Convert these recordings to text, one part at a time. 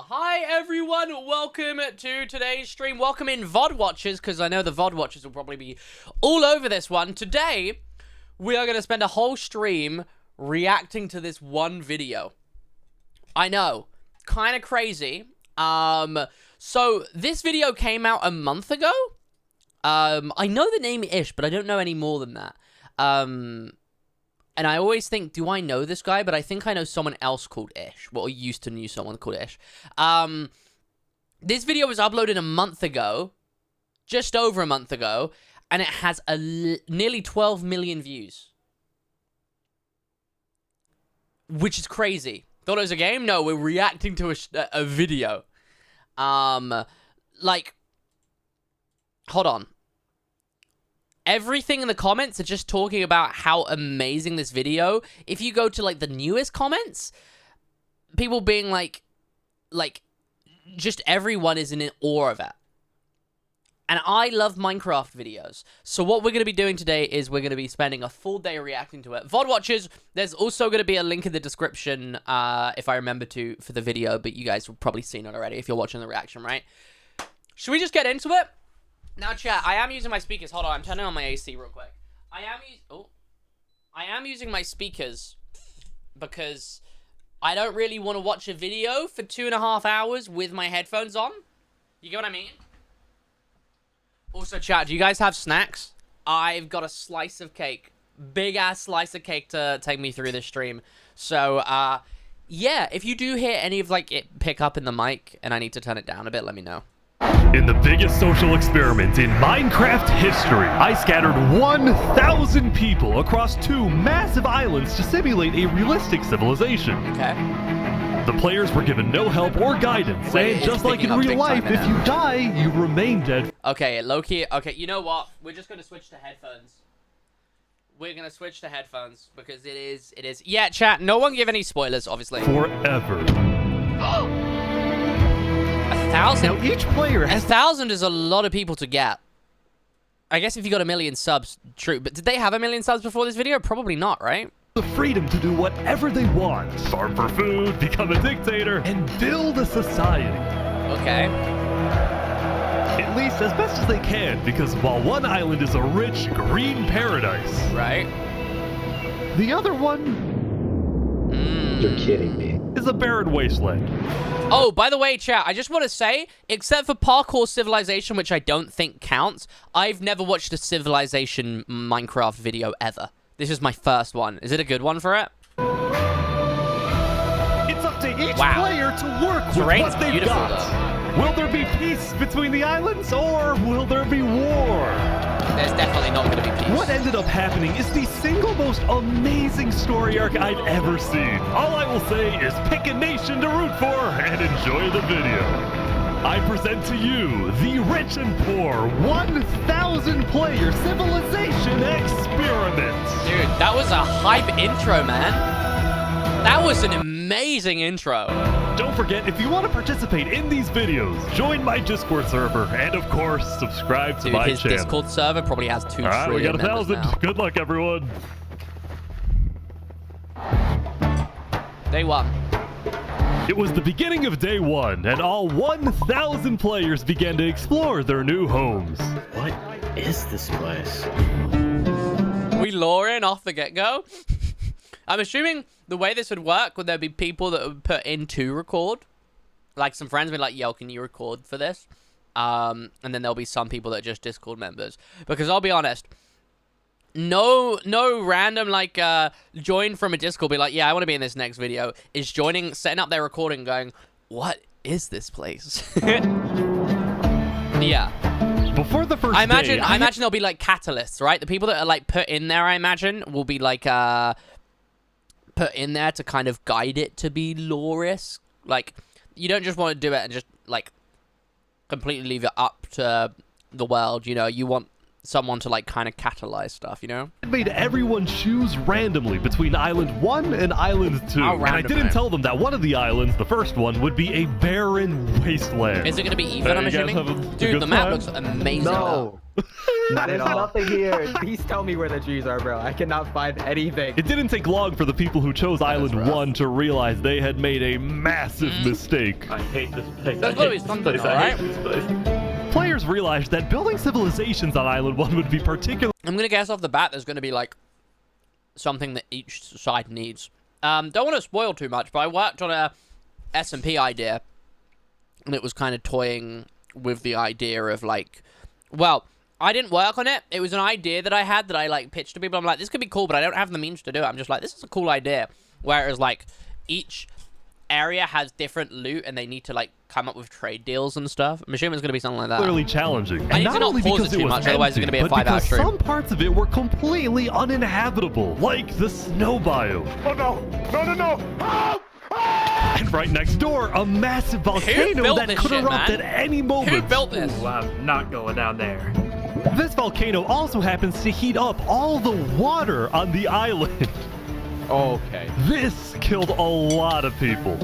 Hi everyone, welcome to today's stream. Welcome in VOD watchers, because I know the VOD watchers will probably be all over this one. Today, we are going to spend a whole stream reacting to this one video. I know, kind of crazy. So this video came out a month ago. I know the name Ish, but I don't know any more than that. And I always think, do I know this guy? But I think I know someone else called Ish. Well, I used to know someone called Ish. This video was uploaded a month ago. Just over a month ago. And it has nearly 12 million views. Which is crazy. Thought it was a game? No, we're reacting to a video. Like, hold on. Everything in the comments are just talking about how amazing this video. If you go to, like, the newest comments, people being like, just everyone is in awe of it. And I love Minecraft videos. So what we're going to be doing today is we're going to be spending a full day reacting to it. VOD watchers, there's also going to be a link in the description, if I remember to, for the video. But you guys have probably seen it already if you're watching the reaction, right? Should we just get into it? Now, chat, I am using my speakers. Hold on, I'm turning on my AC real quick. I am using my speakers because I don't really want to watch a video for 2.5 hours with my headphones on. You get what I mean? Also, chat, do you guys have snacks? I've got a slice of cake. Big-ass slice of cake to take me through this stream. So, yeah, if you do hear any of, like, it pick up in the mic and I need to turn it down a bit, let me know. In the biggest social experiment in Minecraft history, I scattered 1,000 people across 2 massive islands to simulate a realistic civilization. Okay. The players were given no help or guidance, Wait, and just like in real life, if you die, you remain dead. Okay, low-key, okay, you know what? We're just gonna switch to headphones. We're gonna switch to headphones, because it is... Yeah, chat, no one give any spoilers, obviously. Forever. 1,000? Now each player has 1,000 is a lot of people to get. I guess if you got 1 million subs, true. But did they have 1 million subs before this video? Probably not, right? the freedom to do whatever they want. Farm for food, become a dictator, and build a society. Okay. At least as best as they can, because while one island is a rich, green paradise, Right. the other one You're kidding me. is a barren wasteland. Oh, by the way, chat, I just want to say, except for Parkour Civilization, which I don't think counts, I've never watched a Civilization Minecraft video ever. This is my first one. Is it a good one for it? It's up to each Wow. player to work with Terrain's what they've beautiful, got. Will there be peace between the islands, or will there be war? There's definitely not going to be peace. What ended up happening is the single most amazing story arc I've ever seen. All I will say is pick a nation to root for and enjoy the video. I present to you the rich and poor 1,000 player civilization experiment. Dude, that was a hype intro, man. That was an amazing intro. Don't forget, if you want to participate in these videos, join my Discord server, and of course, subscribe to Dude, my his channel. Discord server probably has 2 All right, we trillion got 1,000. members now. Good luck, everyone. Day 1. It was the beginning of day 1, and all 1,000 players began to explore their new homes. What is this place? We lure in off the get-go. I'm assuming the way this would work, would there be people that would put in to record? Like some friends would be like, yo, can you record for this? And then there'll be some people that are just Discord members. Because I'll be honest, no random like join from a Discord be like, yeah, I want to be in this next video, is joining, setting up their recording going, what is this place? Yeah. Before the first I imagine day, I imagine there'll be like catalysts, right? The people that are like put in there, I imagine, will be like put in there to kind of guide it to be lore-esque. Like, you don't just want to do it and just like completely leave it up to the world, you know. You want someone to like kind of catalyze stuff, you know? It made everyone choose randomly between Island 1 and Island 2. How And I random, didn't man. tell them that one of the islands, the first one, would be a barren wasteland. Is it going to be even, I'm you guys assuming? have a Dude, good the map time? looks amazing. No. Not at There's all. nothing here. Please tell me where the trees are, bro. I cannot find anything. It didn't take long for the people who chose Island rough. 1 to realize they had made a massive mistake. I hate this place. There's I gotta hate be this something, place. I hate this place. Players realized that building civilizations on Island 1 would be particularly I'm going to guess off the bat there's going to be like something that each side needs. Don't want to spoil too much, but I worked on a S&P idea, and it was kind of toying with the idea of like, well, I didn't work on it. It was an idea that I had that I like pitched to people. I'm like, this could be cool, but I don't have the means to do it. I'm just like, this is a cool idea. Whereas like each area has different loot and they need to like come up with trade deals and stuff. I'm assuming it's going to be something like that. challenging. I And need to not not only pause because it it too was much, otherwise it's empty, gonna be a but 5-hour because stream. some parts of it were completely uninhabitable, like the snow biome. Oh no! No, no, no! Help! And right next door, a massive volcano built that this could shit, erupt man? at any Who moment. built this? Ooh, I'm not going down there. This volcano also happens to heat up all the water on the island. Okay. This killed a lot of people.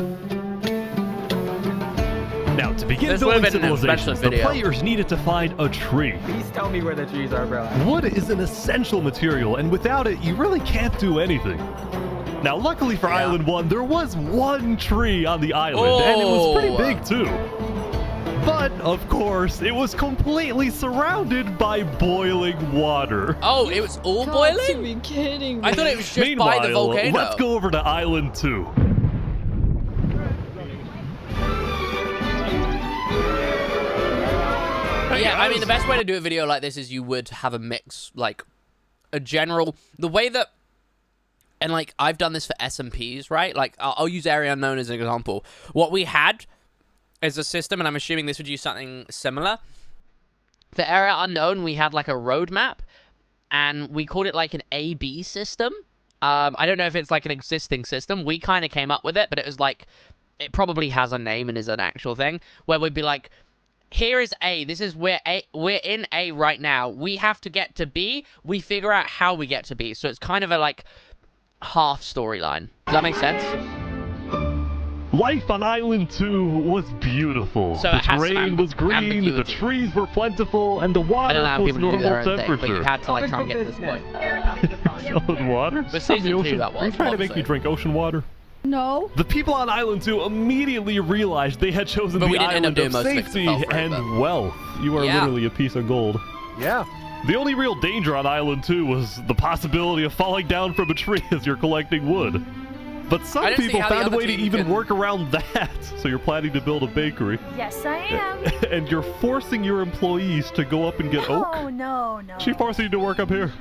Now, to begin This would've building been an civilizations, expensive the video. players needed to find a tree. Please tell me where the trees are, bro. Wood is an essential material, and without it, you really can't do anything. Now, luckily for Island 1, there was one tree on the island, and it was pretty Oh. big too. But, of course, it was completely surrounded by boiling water. Oh, it was all Got boiling? to be kidding me. I thought it was just Meanwhile, by the volcano. let's go over to Island 2. Yeah, I mean, the best way to do a video like this is you would have a mix, like, a general... The way that... And, like, I've done this for SMPs, right? Like, I'll use Area Unknown as an example. What we had as a system, and I'm assuming this would use something similar. For Area Unknown, we had, like, a roadmap, and we called it, like, an A-B system. I don't know if it's, like, an existing system. We kind of came up with it, but it was, like... It probably has a name and is an actual thing, where we'd be like... Here is A. This is where A. We're in A right now. We have to get to B. We figure out how we get to B. So it's kind of a, like, half storyline. Does that make sense? Life on Island 2 was beautiful. So the it has some terrain was green, the ambiguity. trees were plentiful, and the I water don't know how was people do their normal own thing, but you temperature. had to, like, try and get to this point. Solid water? But From the season 2 ocean? that Are you was, trying to make me obviously. drink ocean water? No. The people on Island 2 immediately realized they had chosen But the we didn't end up island doing of most of it 'cause it safety fell for it, and but- wealth. You are Yeah. literally a piece of gold. Yeah. The only real danger on Island 2 was the possibility of falling down from a tree as you're collecting wood. But I some don't see people how the found a other way to team even can- work around that. So you're planning to build a bakery. Yes, I am. And you're forcing your employees to go up and get Oh, oak? no, no. She forcing you to work up here.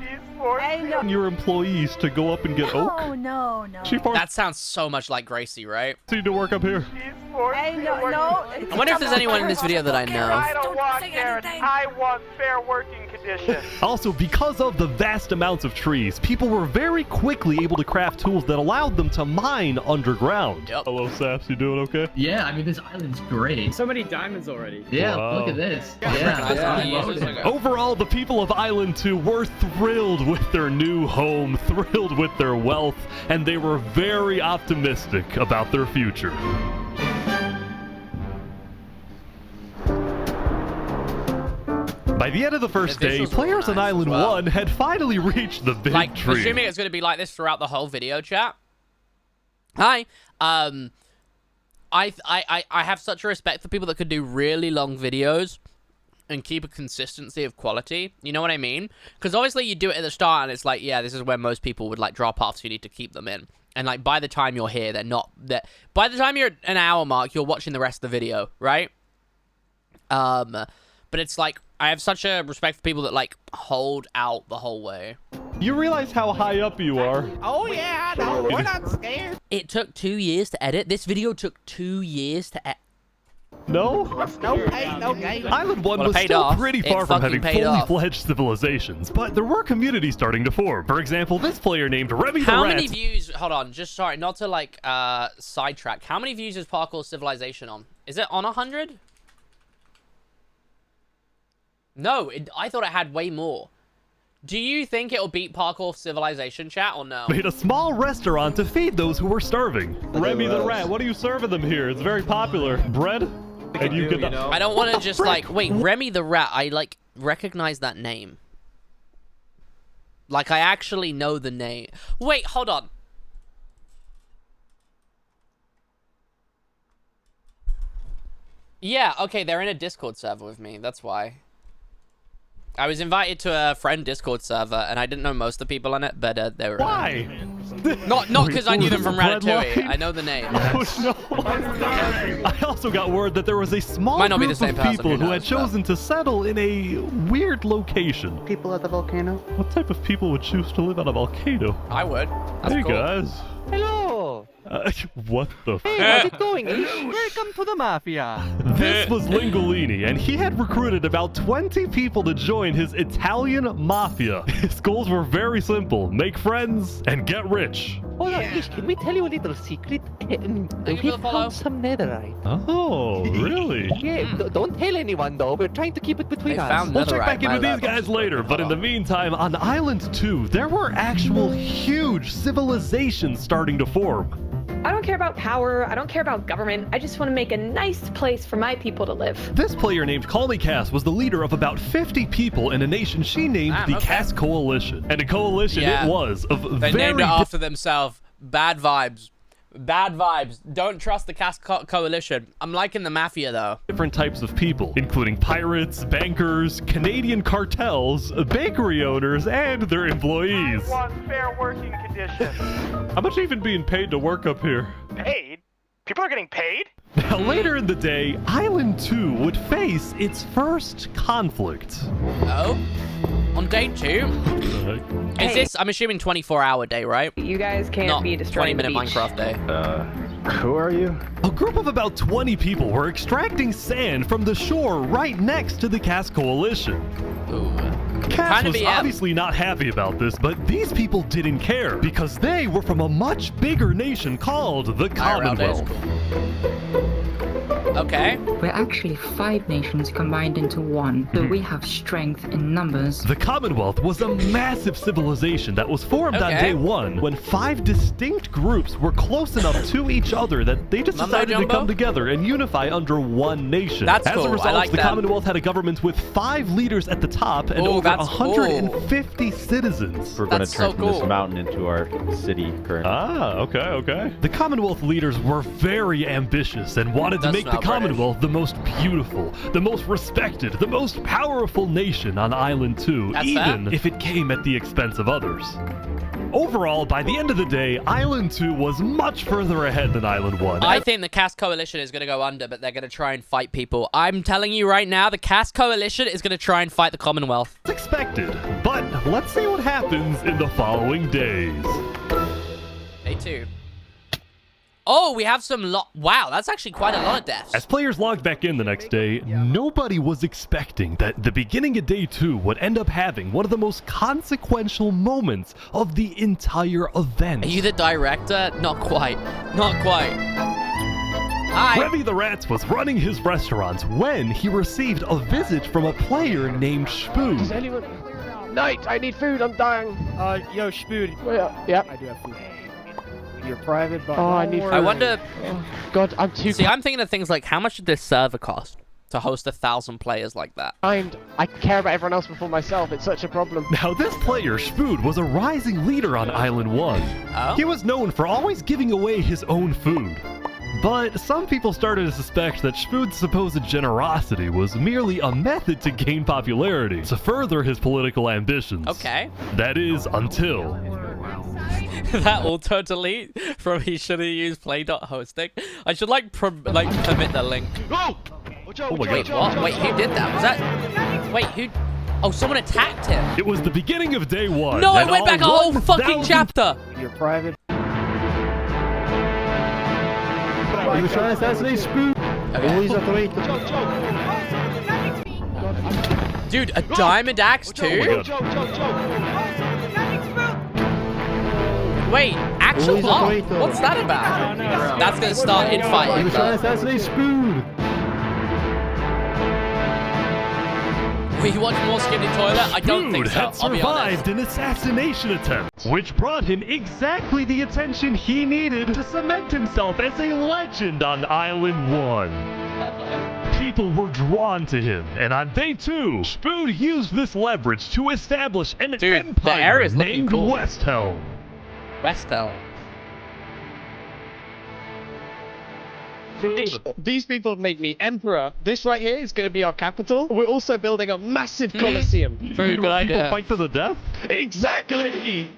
I know. Your employees to go up and get oak? Oh, no, no. She forcing That sounds so much like Gracie, right? you to work up here. I know, no. I wonder if there's anyone in this video that I know. I don't want carrots. I want fair working conditions. Also, because of the vast amounts of trees, people were very quickly able to craft tools that allowed them to mine underground. Yep. Hello, Saps. You doing okay? Yeah, I mean, this island's great. So many diamonds already. Yeah, Wow. look at this. Recognize Yeah, how many years ago. Overall, the people of Island 2 were thrilled with their new home, thrilled with their wealth, and they were very optimistic about their future. By the end of the first The day, visuals were players on nice as Island well. 1 had finally reached the big Like, tree. assuming it's going to be like this throughout the whole video, chat. Hi. I have such a respect for people that could do really long videos and keep a consistency of quality. You know what I mean? Because obviously you do it at the start and it's like, yeah, this is where most people would like drop off, so you need to keep them in. And like by the time you're here, they're not that. By the time you're at an hour mark, you're watching the rest of the video, right? But it's like I have such a respect for people that like hold out the whole way. You realize how high up you are. Oh yeah, no, we're not scared. It took 2 years to edit. This video took 2 years to edit. No? No pain, no gain. Island 1 Well, it was paid still off. pretty It far from fucking having paid fully off. fledged civilizations, but there were communities starting to form. For example, this player named Remy the How Rat. many views? Hold on, just sorry, not to like sidetrack. How many views is Parkour Civilization on? Is it on 100? No, I thought it had way more. Do you think it'll beat Parkour Civilization, chat, or no? Made a small restaurant to feed those who were starving. Remy the Rat, what are you serving them here? It's very popular. Bread? And you get I don't want to just like, wait, Remy the Rat, I like recognize that name. Like, I actually know the name. Wait, hold on. Yeah, okay, they're in a Discord server with me, that's why. I was invited to a friend Discord server, and I didn't know most of the people on it, but they were... Why? Not because I knew them from Ratatouille. Breadline? I know the name. Oh, no. I also got word that there was a small Might not be group the same of person, people who who had knows, but- chosen to settle in a weird location. People at the volcano. What type of people would choose to live on a volcano? I would. That's Hey, cool. guys. Hello. What the f- Hey, how's it going? Welcome to the mafia. This was Lingolini, and he had recruited about 20 people to join his Italian mafia. His goals were very simple: make friends and get rich. Hold on, Ish, can we tell you a little secret? Thank you for We the follow. found some netherite. Oh, really? Yeah, don't tell anyone though. We're trying to keep it between They us. found We'll check netherite, back in my with these level. guys later, but in the meantime, on Island 2, there were actual huge civilizations starting to form. I don't care about power. I don't care about government. I just want to make a nice place for my people to live. This player named Cass was the leader of about 50 people in a nation she named the okay. Cass Coalition. And a coalition Yeah. it was of They very named it after themselves. Bad vibes. Bad vibes. Don't trust the Cass Coalition. I'm liking the Mafia, though. different types of people, including pirates, bankers, Canadian cartels, bakery owners, and their employees. I want fair working conditions. How much are you even being paid to work up here? Paid? People are getting paid? Now, later in the day, Island 2 would face its first conflict. Oh? On day 2? Is this, I'm assuming, 24-hour day, right? You guys can't Not be destroying 20-minute the beach. Minecraft day. Who are you? A group of about 20 people were extracting sand from the shore right next to the Cass Coalition. Ooh. Cass Kinda was BM. obviously not happy about this, but these people didn't care because they were from a much bigger nation called the IRL day is Commonwealth. cool. Okay. We're actually 5 nations combined into one, so we have strength in numbers. The Commonwealth was a massive civilization that was formed on Okay. day 1 when 5 distinct groups were close enough to each other that they just Mumbo decided to jumbo? come together and unify under one nation. That's As cool. a I result, like the that. Commonwealth had a government with 5 leaders at the top and Ooh, over that's cool. 150 citizens. We're going to That's turn so from this cool. mountain into our city currently. Ah, okay. The Commonwealth leaders were very ambitious and wanted to That's make the not British. Commonwealth the most beautiful, the most respected, the most powerful nation on Island 2, That's even fair. if it came at the expense of others. Overall, by the end of the day, Island 2 was much further ahead than Island 1. I think the Cass Coalition is going to go under, but they're going to try and fight people. I'm telling you right now, the Cass Coalition is going to try and fight the Commonwealth. It's expected, but let's see what happens in the following days. Day 2. Oh, we have some wow, that's actually quite a lot of deaths. As players logged back in the next day, nobody was expecting that the beginning of day 2 would end up having one of the most consequential moments of the entire event. Are you the director? Not quite. Not quite. Hi. Remy the Rat was running his restaurant when he received a visit from a player named Spoon. Anyone? Knight, I need food. I'm dying. Yo, Spood. Yeah. I do have food. You're private, but Oh, I need. I wonder... God, I'm too See, I'm thinking of things like, how much did this server cost to host 1,000 players like that? kind. I care about everyone else before myself. It's such a problem. Now, this player, Spood, was a rising leader on Island 1. Oh? He was known for always giving away his own food. But some people started to suspect that Spood's supposed generosity was merely a method to gain popularity, to further his political ambitions. Okay. That is, until... That auto-delete from he should have used play.hosting. I should permit the link. Oh! Watch out! Oh my Wait, God. what? Wait, who did that? Was that... Wait, who... Oh, someone attacked him. It was the beginning of day 1. No, I and went back a all whole fucking 1,000 chapter. You're private. You trying to assassinate Spoon? Always have to wait. Dude, a diamond axe too? Oh my God. Wait, actual Always law? a traitor. What's that about? That's gonna start infighting. You trying to assassinate Spoon? Will you watch more Skinny Toilet? I don't think Food so, had I'll be honest. survived an assassination attempt, which brought him exactly the attention he needed to cement himself as a legend on Island 1. People were drawn to him, and on day 2, Spoon used this leverage to establish an empire area's looking named cool. West Helm. Westel. These people make me emperor. This right here is going to be our capital. We're also building a massive coliseum. Very good idea. People fight to the death? Exactly.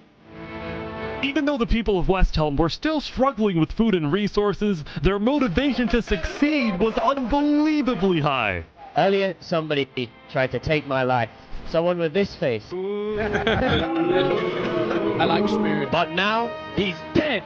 Even though the people of West Helm were still struggling with food and resources, their motivation to succeed was unbelievably high. Earlier, somebody tried to take my life. Someone with this face. I like Spoon. But now, he's dead.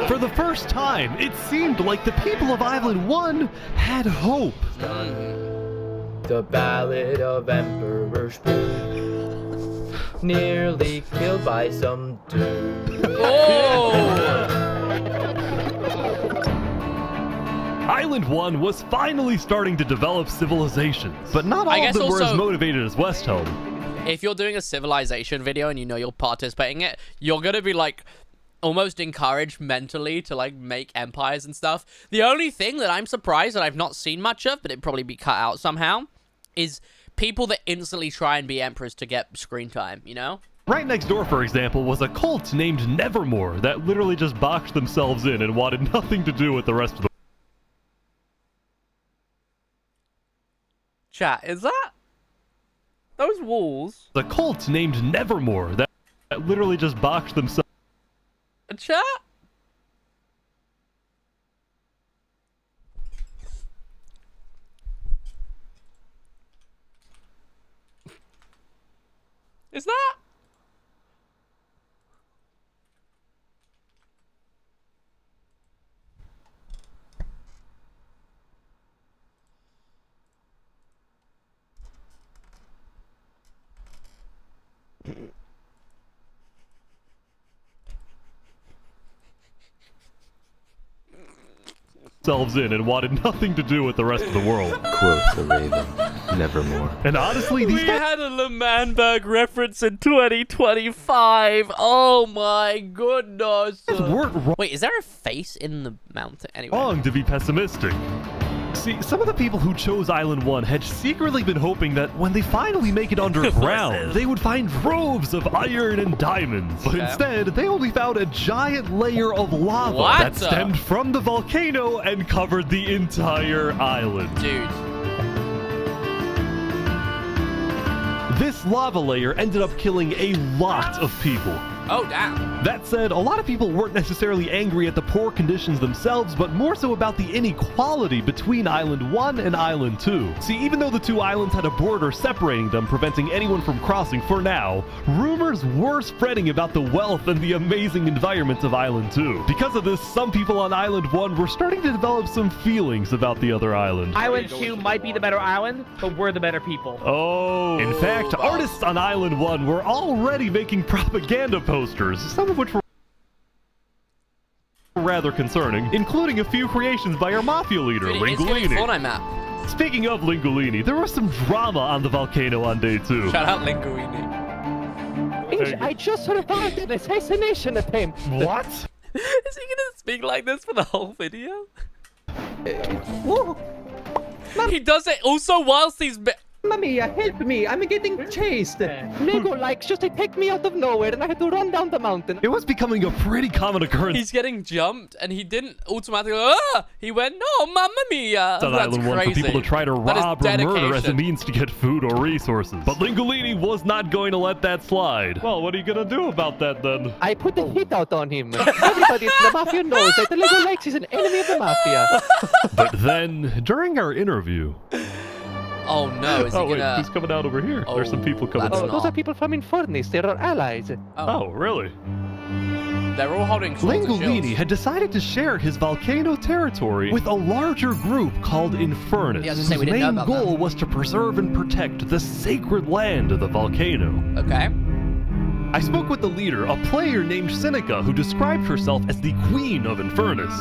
For the first time, it seemed like the people of Island 1 had hope. The Ballad of Emperor Spoon. Nearly killed by some dude. Island 1 was finally starting to develop civilizations, but not all of them were as motivated as West Helm. If you're doing a civilization video and you know you're participating in it, you're gonna be like almost encouraged mentally to like make empires and stuff. The only thing that I'm surprised that I've not seen much of, but it'd probably be cut out somehow, is people that instantly try and be emperors to get screen time, you know? Right next door, for example, was a cult named Nevermore that literally just boxed themselves in and wanted nothing to do with the rest of the Chat, is that those walls? The cult named Nevermore that literally just boxed themselves. Chat? Is that? Themselves in and wanted nothing to do with the rest of the world. Quote the Raven, Nevermore. And honestly, We had a L'Manberg reference in 2025. Oh my goodness. weren't Wait, is there a face in the mountain? Anyway. wrong to be pessimistic. See, some of the people who chose Island 1 had secretly been hoping that when they finally make it underground, they would find troves of iron and diamonds. But instead, they only found a giant layer of lava that stemmed from the volcano and covered the entire island. Dude. This lava layer ended up killing a lot of people. Oh, damn. That said, a lot of people weren't necessarily angry at the poor conditions themselves, but more so about the inequality between Island 1 and Island 2. See, even though the two islands had a border separating them, preventing anyone from crossing for now, rumors were spreading about the wealth and the amazing environment of Island 2. Because of this, some people on Island 1 were starting to develop some feelings about the other island. Island 2 might be the better island, but we're the better people. Oh. In fact, artists on Island 1 were already making propaganda posters, some of which were rather concerning, including a few creations by our mafia leader, Lingolini. Speaking of Lingolini, there was some drama on the volcano on day 2. Shout out Lingolini. I just heard about an assassination attempt. What? Is he gonna speak like this for the whole video? He does it also whilst he's... Mommy, help me! I'm getting chased! Lego likes just attacked me out of nowhere and I had to run down the mountain. It was becoming a pretty common occurrence. He's getting jumped and he didn't automatically go, ah! He went, no, mamma mia! On Island 1 for people to try to rob or murder as a means to get food or resources. But Lingolini was not going to let that slide. Well, what are you gonna do about that then? I put the hit out on him. Everybody in the mafia knows that the Lego likes is an enemy of the mafia. But then, during our interview... Oh no, is he wait, gonna... who's coming out over here? There's some people coming out. Those are people from Infernus. They're our allies. Oh, really? They're all holding swords and Lingolini shields. had decided to share his volcano territory with a larger group called Infernus, Yeah, I was gonna say, we whose didn't know main about goal that. was to preserve and protect the sacred land of the volcano. Okay. I spoke with the leader, a player named Seneca, who described herself as the Queen of Infernus.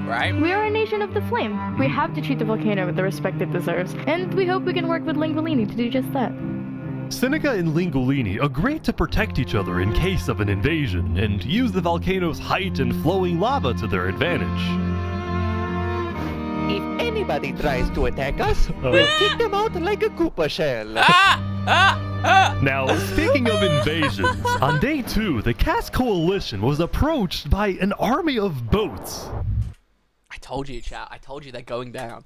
right? We are a nation of the flame. We have to treat the volcano with the respect it deserves, and we hope we can work with Lingolini to do just that. Seneca and Lingolini agreed to protect each other in case of an invasion and use the volcano's height and flowing lava to their advantage. If anybody tries to attack us, we'll kick them out like a Koopa shell. Now, speaking of invasions, on day 2, the Cass Coalition was approached by an army of boats. I told you, chat. I told you they're going down.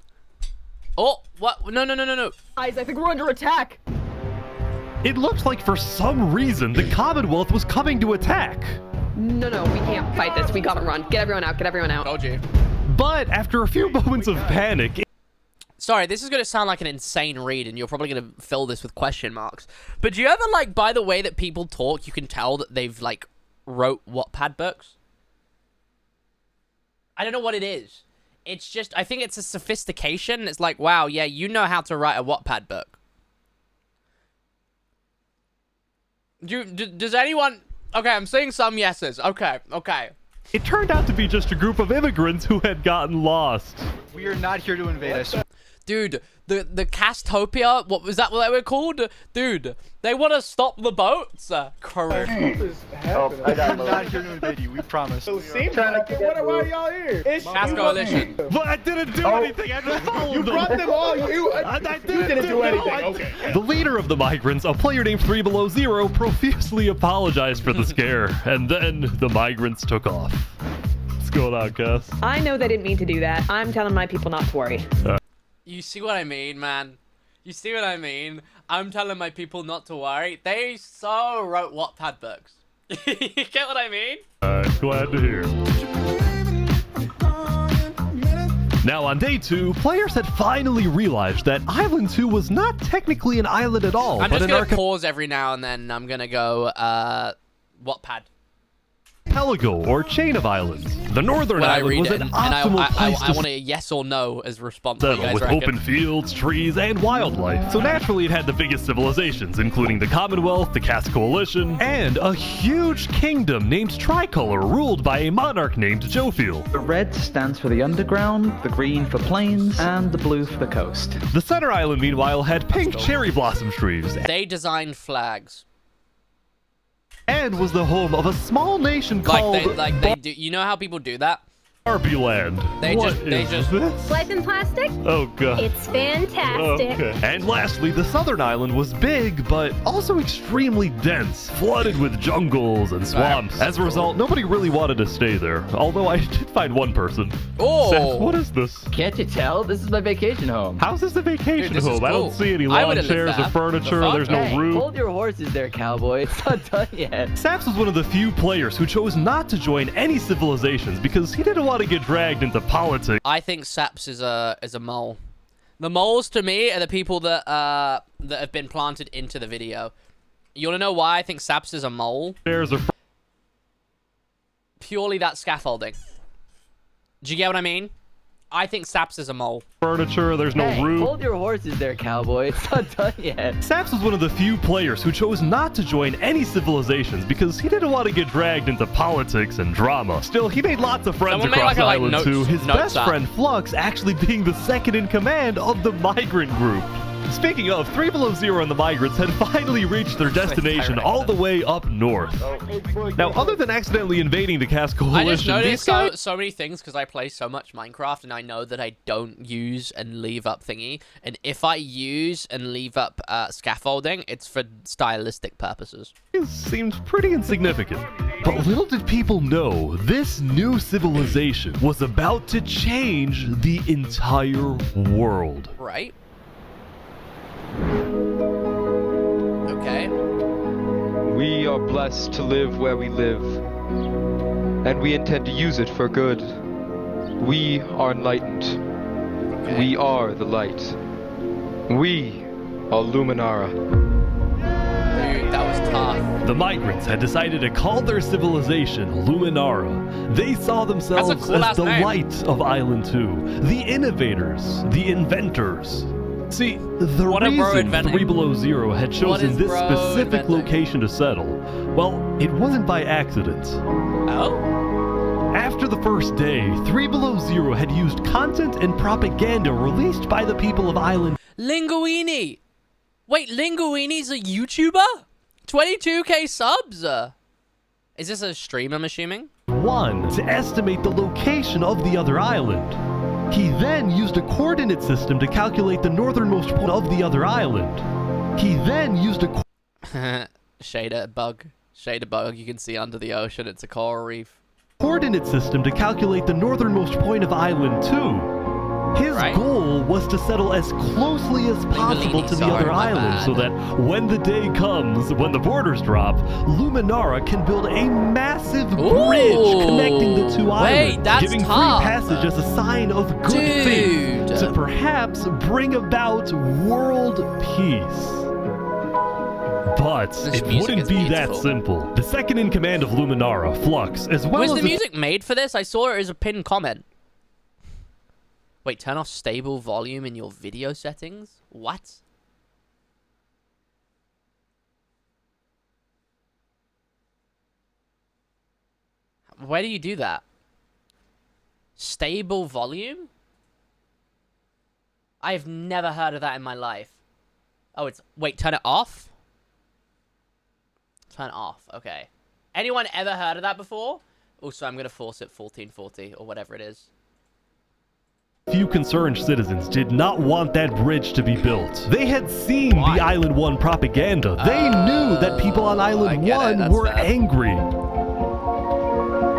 Oh, what? No. Guys, I think we're under attack. It looked like for some reason the Commonwealth was coming to attack. No, we can't fight this. We gotta run. Get everyone out. Told you. But after a few moments of panic... Sorry, this is going to sound like an insane read, and you're probably going to fill this with question marks. But do you ever, like, by the way that people talk, you can tell that they've, like, wrote Wattpad books? I don't know what it is. It's just, I think it's a sophistication. It's like, wow, yeah, you know how to write a Wattpad book. Does anyone... Okay, I'm seeing some yeses. Okay. It turned out to be just a group of immigrants who had gotten lost. We are not here to invade us. Dude, the Castopia, what was that what they were called? Dude, they want to stop the boats. Correct. I got not here to invade you, we promise. Why are y'all here? It's Cast Coalition. But I didn't do anything. I just followed You them. brought them all. I didn't do anything. Okay. The leader of the migrants, a player named 3 Below Zero, profusely apologized for the scare, and then the migrants took off. What's going on, Cass? I know they didn't mean to do that. I'm telling my people not to worry. You see what I mean, man? You see what I mean? I'm telling my people not to worry. They so wrote Wattpad books. You get what I mean? Glad to hear. Now, on day 2, players had finally realized that Island 2 was not technically an island at all, I'm but just an going to pause every now and then. I'm going to go, Wattpad. archipelago or chain of islands. The northern island was an optimal place I want a yes or no as response. settle with open fields, trees, and wildlife. So naturally it had the biggest civilizations, including the Commonwealth, the Cass Coalition, and a huge kingdom named Tricolor, ruled by a monarch named Jofiel. The red stands for the underground, the green for plains, and the blue for the coast. The center island, meanwhile, had pink cherry blossom trees. They designed flags. And was the home of a small nation called... They do. You know how people do that? Barbie Land. They just this? Life in plastic? Oh god. It's fantastic. Okay. And lastly, the southern island was big, but also extremely dense, flooded with jungles and swamps. As a result, nobody really wanted to stay there. Although I did find one person. Oh! Seth, what is this? Can't you tell? This is my vacation home. How's this a vacation Dude, home? I don't see any lawn chairs or furniture. There's no roof. Hold your horses there, cowboy. It's not done yet. Saps was one of the few players who chose not to join any civilizations because he didn't want to get dragged into politics. I think Saps is a mole. The moles to me are the people that have been planted into the video. You want to know why I think Saps is a mole? Purely that scaffolding. Do you get what I mean? I think Saps is a mole. Furniture, there's no roof. Hold your horses there, cowboy. It's not done yet. Saps was one of the few players who chose not to join any civilizations because he didn't want to get dragged into politics and drama. Still, he made lots of friends across Island 2, his best friend Flux actually being the second in command of the migrant group. Speaking of, 3 Below Zero and the migrants had finally reached their destination all the way up north. Now, other than accidentally invading the Cass Coalition, I just noticed so many things because I play so much Minecraft and I know that I don't use and leave up thingy. And if I use and leave up scaffolding, it's for stylistic purposes. It seems pretty insignificant. But little did people know, this new civilization was about to change the entire world. Right? Okay. We are blessed to live where we live, and we intend to use it for good. We are enlightened. Okay. We are the light. We are Luminara. Dude, that was tough. The migrants had decided to call their civilization Luminara. They saw themselves as the light of Island 2, the innovators, the inventors. See, the reason 3 Below Zero had chosen this specific location to settle, well, it wasn't by accident. Oh? After the first day, 3 Below Zero had used content and propaganda released by the people of Island Linguini! Wait, Linguini's a YouTuber? 22k subs? Is this a stream, I'm assuming? 1 to estimate the location of the other island. He then used a coordinate system to calculate the northernmost point of the other island. He then used a Shader bug, you can see under the ocean, it's a coral reef. Coordinate system to calculate the northernmost point of Island 2. His goal was to settle as closely as possible to the other islands so that when the day comes, when the borders drop, Luminara can build a massive bridge connecting the two islands, giving free passage as a sign of good faith to perhaps bring about world peace. But it wouldn't be that simple. The second in command of Luminara, Flux, as well as Was the music made for this? I saw it as a pinned comment. Wait, turn off stable volume in your video settings? What? Where do you do that? Stable volume? I've never heard of that in my life. Oh, it's... Wait, turn it off? Turn off, okay. Anyone ever heard of that before? Also, I'm going to force it 1440 or whatever it is. Few concerned citizens did not want that bridge to be built. They had seen the Island 1 propaganda. They knew that people on Island 1 were angry.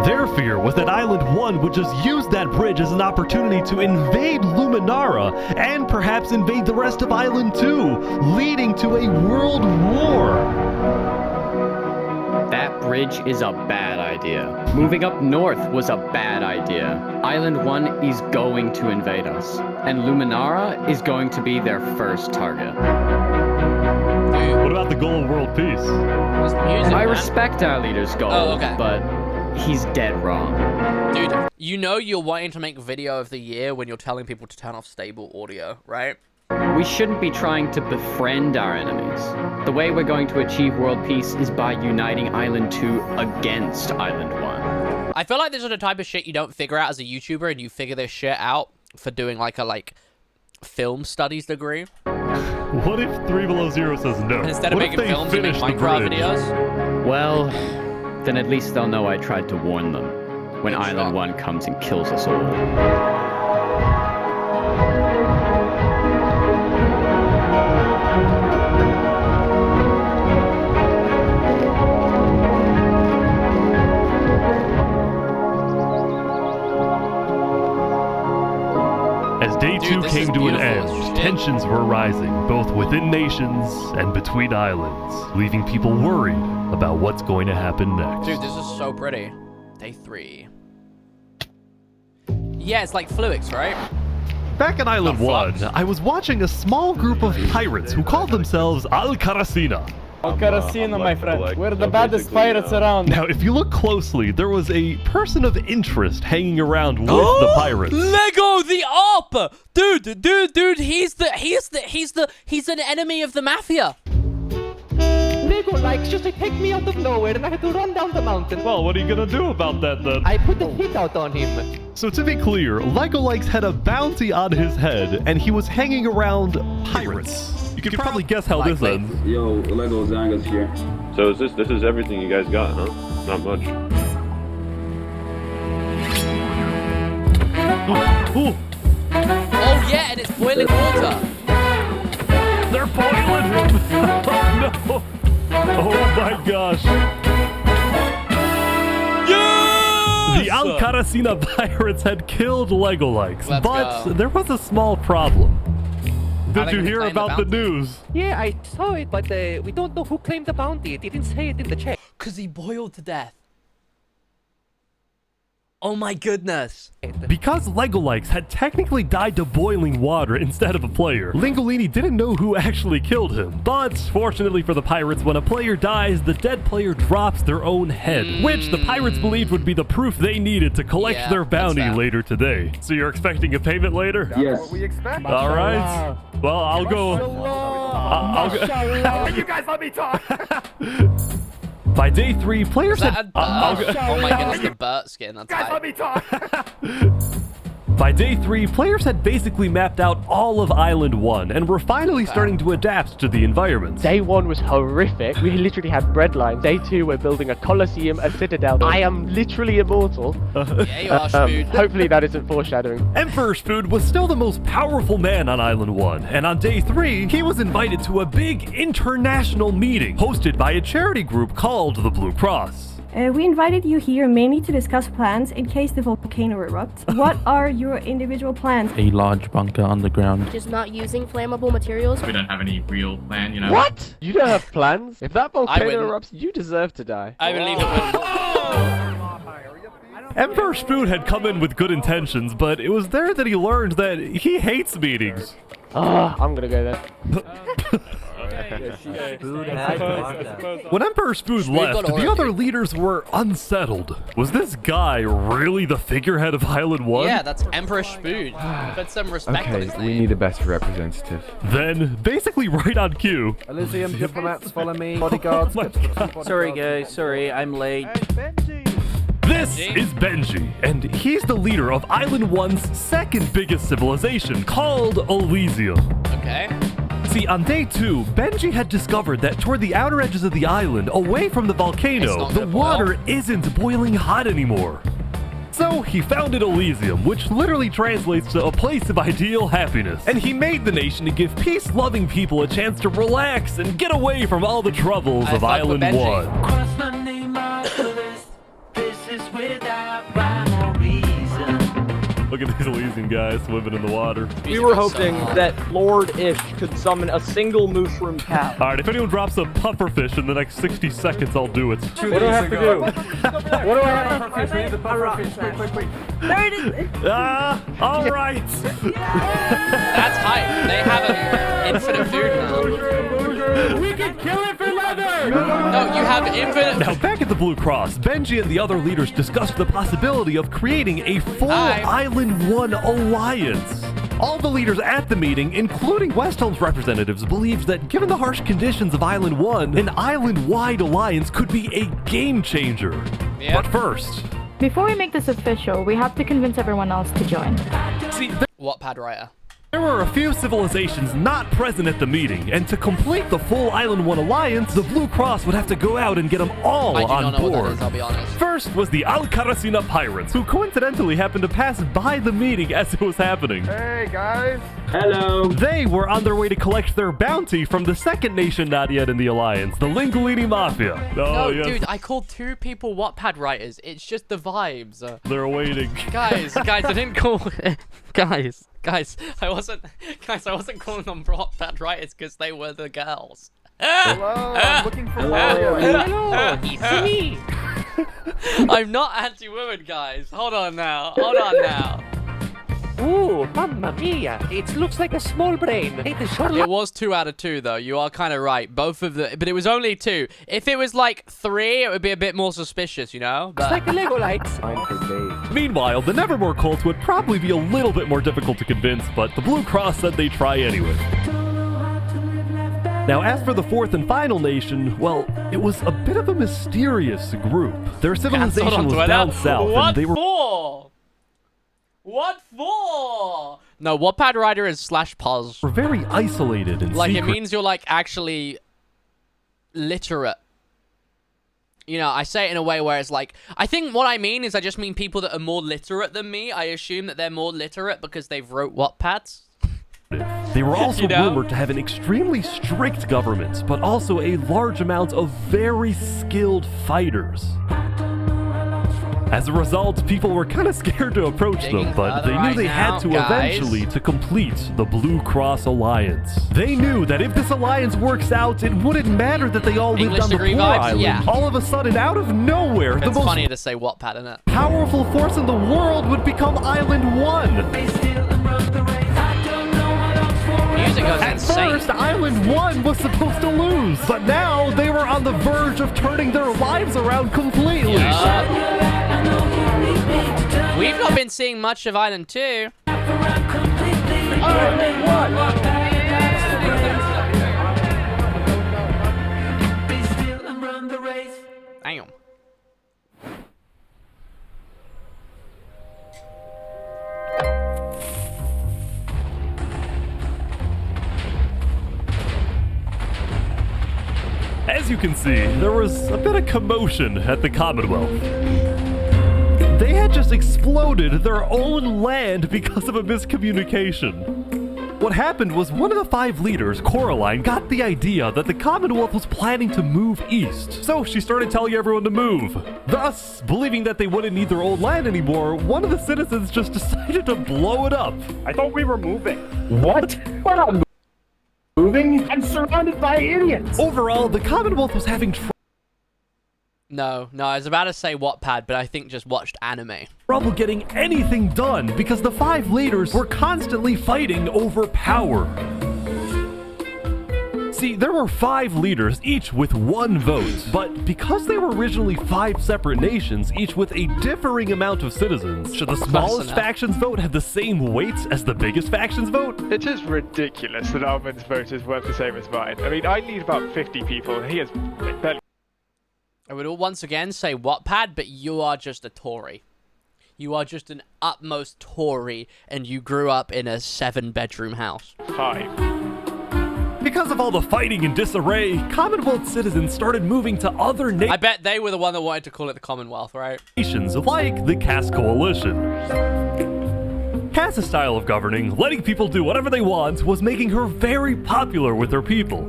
Their fear was that Island 1 would just use that bridge as an opportunity to invade Luminara and perhaps invade the rest of Island 2, leading to a world war. That bridge is a bad idea. Moving up north was a bad idea. Island 1 is going to invade us, and Luminara is going to be their first target. What about the goal of world peace? I respect our leader's goal, but he's dead wrong. Dude, you know you're wanting to make video of the year when you're telling people to turn off stable audio, right? We shouldn't be trying to befriend our enemies. The way we're going to achieve world peace is by uniting Island 2 against Island 1. I feel like this is the type of shit you don't figure out as a YouTuber, and you figure this shit out for doing like a film studies degree. What if 3 Below Zero says no? Instead of making films, you make Minecraft videos? Well, then at least they'll know I tried to warn them when Island 1 comes and kills us all. As Day 2 came to an end, tensions were rising, both within nations and between islands, leaving people worried about what's going to happen next. Dude, this is so pretty. Day 3. Yeah, it's like Fluix, right? Back on Island 1, I was watching a small group of pirates who called themselves Al-Karasina. Al-Karasina, my friend. We're the baddest pirates around. Now, if you look closely, there was a person of interest hanging around with the pirates. Lego the Op! Dude, he's an enemy of the mafia. Lego likes just to take me out of nowhere and I had to run down the mountain. Well, what are you gonna do about that then? I put the hit out on him. So to be clear, Lego Likes had a bounty on his head and he was hanging around pirates. You can probably guess how this ends. Yo, Lego Zanga's here. So is this is everything you guys got, huh? Not much. Ooh. Oh yeah, and it's boiling water. They're boiling him. Oh no. Oh my gosh. Yes! The Al-Karasina pirates had killed Lego Likes, but there was a small problem. Did you hear about the news? Yeah, I saw it, but we don't know who claimed the bounty. It didn't say it in the check. Because he boiled to death. Oh my goodness. Because Lego Likes had technically died to boiling water instead of a player, Lingolini didn't know who actually killed him. But fortunately for the pirates, when a player dies, the dead player drops their own head, which the pirates believed would be the proof they needed to collect their bounty later today. So you're expecting a payment later? Yes. What we expect. All right. Well, I'll go. You guys let me talk. By day 3, players Is that had... a Bert? Oh my goodness, the Bert skin. That's Guys, hype. let me talk! By day 3, players had basically mapped out all of Island 1 and were finally starting to adapt to the environment. Day 1 was horrific. We literally had bread lines. Day 2, we're building a coliseum, a citadel. I am literally immortal. Yeah, you are, Spood. Hopefully that isn't foreshadowing. Emperor Spood was still the most powerful man on Island 1, and on day 3, he was invited to a big international meeting hosted by a charity group called the Blue Cross. We invited you here mainly to discuss plans in case the volcano erupts. What are your individual plans? A large bunker underground. Just not using flammable materials. We don't have any real plan, you know. What? You don't have plans? If that volcano wouldn't. erupts, you deserve to die. I believe it would. Emperor Spood had come in with good intentions, but it was there that he learned that he hates meetings. I'm gonna go there. When Emperor Spood left, the other leaders were unsettled. Was this guy really the figurehead of Island 1? Yeah, that's Emperor Spood. Put some respect on his name. We need a better representative. Then, basically right on cue. Elysium diplomats, follow me. Bodyguards. Sorry guys, sorry, I'm late. This is Benji, and he's the leader of Island 1's second biggest civilization, called Elysium. Okay. See, on day 2, Benji had discovered that toward the outer edges of the island, away from the volcano, the water isn't boiling hot anymore. So he founded Elysium, which literally translates to a place of ideal happiness. And he made the nation to give peace-loving people a chance to relax and get away from all the troubles of Island 1. Cross my name off the list. This is without rhyme or reason. Look at these Elysium guys swimming in the water. We were hoping that Lord Ish could summon a single mushroom cow. Alright, if anyone drops a pufferfish in the next 60 seconds, I'll do it. What do I have to do? What do I have to do? The pufferfish. Wait. There it is. Alright. That's hype. They have an infinite food now. We can kill it for leather! No, you have infinite... Now, back at the Blue Cross, Benji and the other leaders discussed the possibility of creating a full Island 1 alliance. All the leaders at the meeting, including Westhelm's representatives, believed that given the harsh conditions of Island 1, an island-wide alliance could be a game changer. Yeah. But first... Before we make this official, we have to convince everyone else to join. See, Wattpad writer. there were a few civilizations not present at the meeting, and to complete the full Island 1 alliance, the Blue Cross would have to go out and get them all I do on not know board. what that is, I'll be honest. First was the Alcaracina pirates, who coincidentally happened to pass by the meeting as it was happening. Hey, guys. Hello. They were on their way to collect their bounty from the second nation not yet in the alliance, the Linguini Mafia. No, yes. dude, I called 2 people Wattpad writers. It's just the vibes. They're waiting. Guys, I didn't call... Guys, I wasn't calling them Wattpad writers because they were the girls. Hello, I'm looking for Hello. It's me. I'm not anti-women, guys. Hold on now. Ooh, mamma mia! It looks like a small brain. It was 2 out of 2, though. You are kind of right. Both of the... But it was only 2. If it was like 3, it would be a bit more suspicious, you know? But... It's like a Lego light. Meanwhile, the Nevermore cult would probably be a little bit more difficult to convince, but the Blue Cross said they'd try anyway. Now, as for the fourth and final nation, well, it was a bit of a mysterious group. Their civilization was down south, and they were... What for? No, Wattpad writer is /pos. Were very isolated and like secret. It means you're like actually literate. You know, I say it in a way where it's like, I think what I mean is I just mean people that are more literate than me. I assume that they're more literate because they've wrote Wattpads. They were also rumored to have an extremely strict government, but also a large amount of very skilled fighters. As a result, people were kind of scared to approach them, but they knew they had to eventually to complete the Blue Cross Alliance. They knew that if this alliance works out, it wouldn't matter that they all lived on the poor island. Yeah. All of a sudden, out of nowhere, the most funny to say Wattpad, isn't it? powerful force in the world would become Island 1. Music goes At insane. first, Island 1 was supposed to lose, but now they were on the verge of turning their lives around completely. We've not been seeing much of Island 2. As you can see, there was a bit of commotion at the Commonwealth. They had just exploded their own land because of a miscommunication. What happened was one of the 5 leaders, Coraline, got the idea that the Commonwealth was planning to move east. So she started telling everyone to move. Thus, believing that they wouldn't need their old land anymore, one of the citizens just decided to blow it up. I thought we were moving. What? We're not moving. I'm surrounded by idiots. Overall, the Commonwealth was having No, I was about to say Wattpad, but I think just watched anime. trouble getting anything done because the 5 leaders were constantly fighting over power. See, there were 5 leaders, each with 1 vote, but because they were originally 5 separate nations, each with a differing amount of citizens, should the smallest faction's vote have the same weight as the biggest faction's vote? It's just ridiculous that Armin's vote is worth the same as mine. I mean, I need about 50 people, and he has barely. I would once again say Wattpad, but you are just a Tory. You are just an utmost Tory, and you grew up in a 7-bedroom house. 5. Because of all the fighting and disarray, Commonwealth citizens started moving to other I bet they were the one that wanted to call it the Commonwealth, right? nations like the Cass Coalition. Cass's style of governing, letting people do whatever they want, was making her very popular with her people.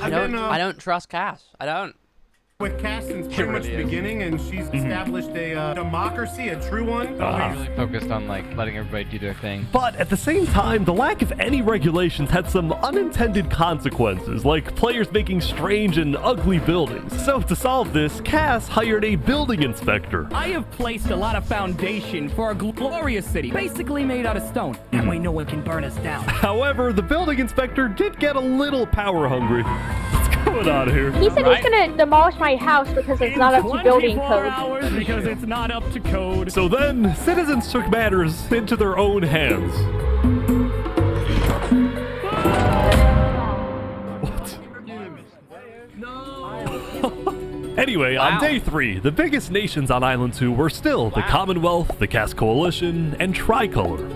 I don't trust Cass. I don't. With Cass since pretty much the beginning, and she's established a democracy, a true one. Really focused on like letting everybody do their thing. But at the same time, the lack of any regulations had some unintended consequences, like players making strange and ugly buildings. So to solve this, Cass hired a building inspector. I have placed a lot of foundation for a glorious city, basically made out of stone. That way no one can burn us down. However, the building inspector did get a little power hungry. What's going on here? He said he's gonna demolish my house because it's not up to building code. Because it's not up to code. So then, citizens took matters into their own hands. What? Anyway, on day 3, the biggest nations on Island 2 were still the Commonwealth, the Cass Coalition, and Tricolor.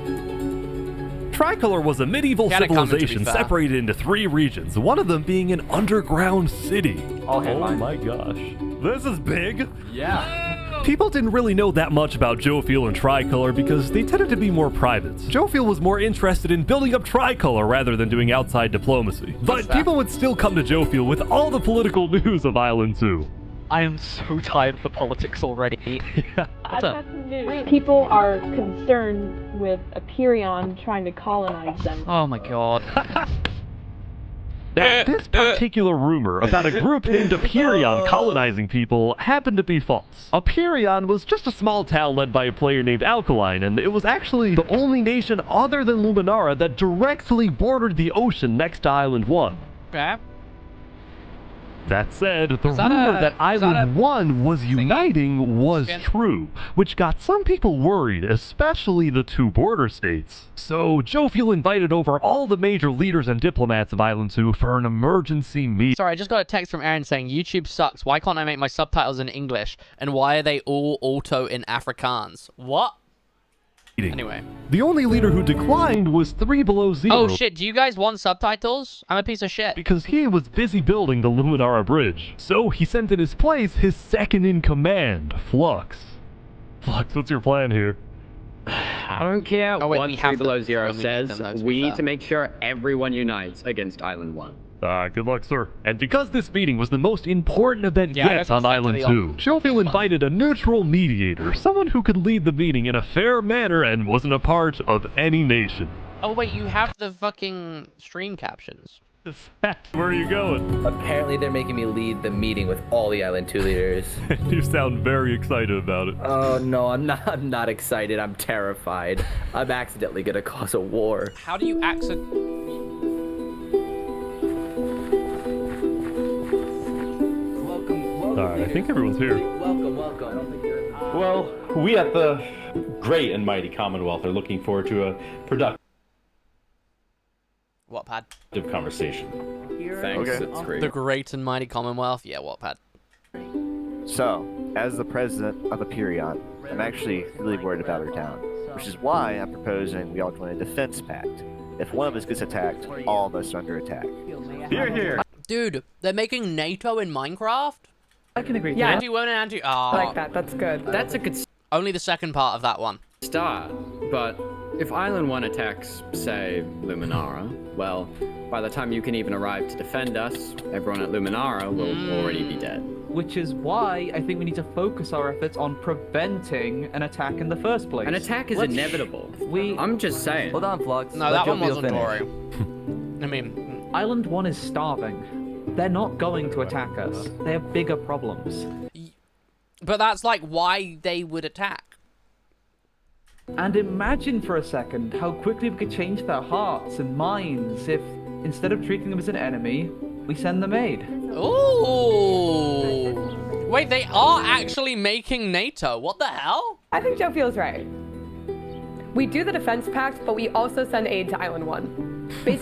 Tricolor was a medieval civilization separated into 3 regions, one of them being an underground city. Oh my gosh. This is big. Yeah. People didn't really know that much about Jofiel and Tricolor because they tended to be more private. Jofiel was more interested in building up Tricolor rather than doing outside diplomacy. But people would still come to Jofiel with all the political news of Island 2. I am so tired of the politics already. I've got some news. People are concerned with Aperion trying to colonize them. Oh my god. This particular rumor about a group named Aperion colonizing people happened to be false. Aperion was just a small town led by a player named Alkaline, and it was actually the only nation other than Luminara that directly bordered the ocean next to Island 1. Okay. That said, the rumor that Island 1 was uniting was true, which got some people worried, especially the 2 border states. So, Jofiel invited over all the major leaders and diplomats of Island 2 for an emergency meeting. Sorry, I just got a text from Aaron saying, YouTube sucks, why can't I make my subtitles in English? And why are they all auto in Afrikaans? What? Anyway. The only leader who declined was 3 Below Zero. Oh shit, do you guys want subtitles? I'm a piece of shit. Because he was busy building the Luminara Bridge. So he sent in his place his second-in-command, Flux. Flux, what's your plan here? I don't care what 3 Below Zero says, we need to make sure everyone unites against Island 1. Good luck, sir. And because this meeting was the most important event yet on Island 2, Jofiel invited a neutral mediator, someone who could lead the meeting in a fair manner and wasn't a part of any nation. Oh wait, you have the fucking stream captions. Where are you going? Apparently they're making me lead the meeting with all the Island 2 leaders. You sound very excited about it. Oh no, I'm not excited, I'm terrified. I'm accidentally gonna cause a war. How do you Alright, I think everyone's here. Welcome. Well, we at the great and mighty Commonwealth are looking forward to a productive Wattpad conversation. Thanks, it's great. The great and mighty Commonwealth? Yeah, Wattpad. So, as the president of Aperion, I'm actually really worried about our town, which is why I'm proposing we all join a defense pact. If one of us gets attacked, all of us are under attack. Here, here. Dude, they're making NATO in Minecraft? I can agree. Yeah. Anti-1 and anti... Oh. I like that. That's good. That's a good Only the second part of that one. start, but if Island 1 attacks, say, Luminara, well, by the time you can even arrive to defend us, everyone at Luminara will already be dead. Which is why I think we need to focus our efforts on preventing an attack in the first place. An attack is inevitable. I'm just saying. Hold on, Flux. No, that one wasn't Tory. I mean... Island 1 is starving. They're not going to attack us. They have bigger problems. But that's like why they would attack. And imagine for a second how quickly we could change their hearts and minds if, instead of treating them as an enemy, we send them aid. Ooh. Wait, they are actually making NATO. What the hell? I think Joe feels right. We do the defense pact, but we also send aid to Island 1.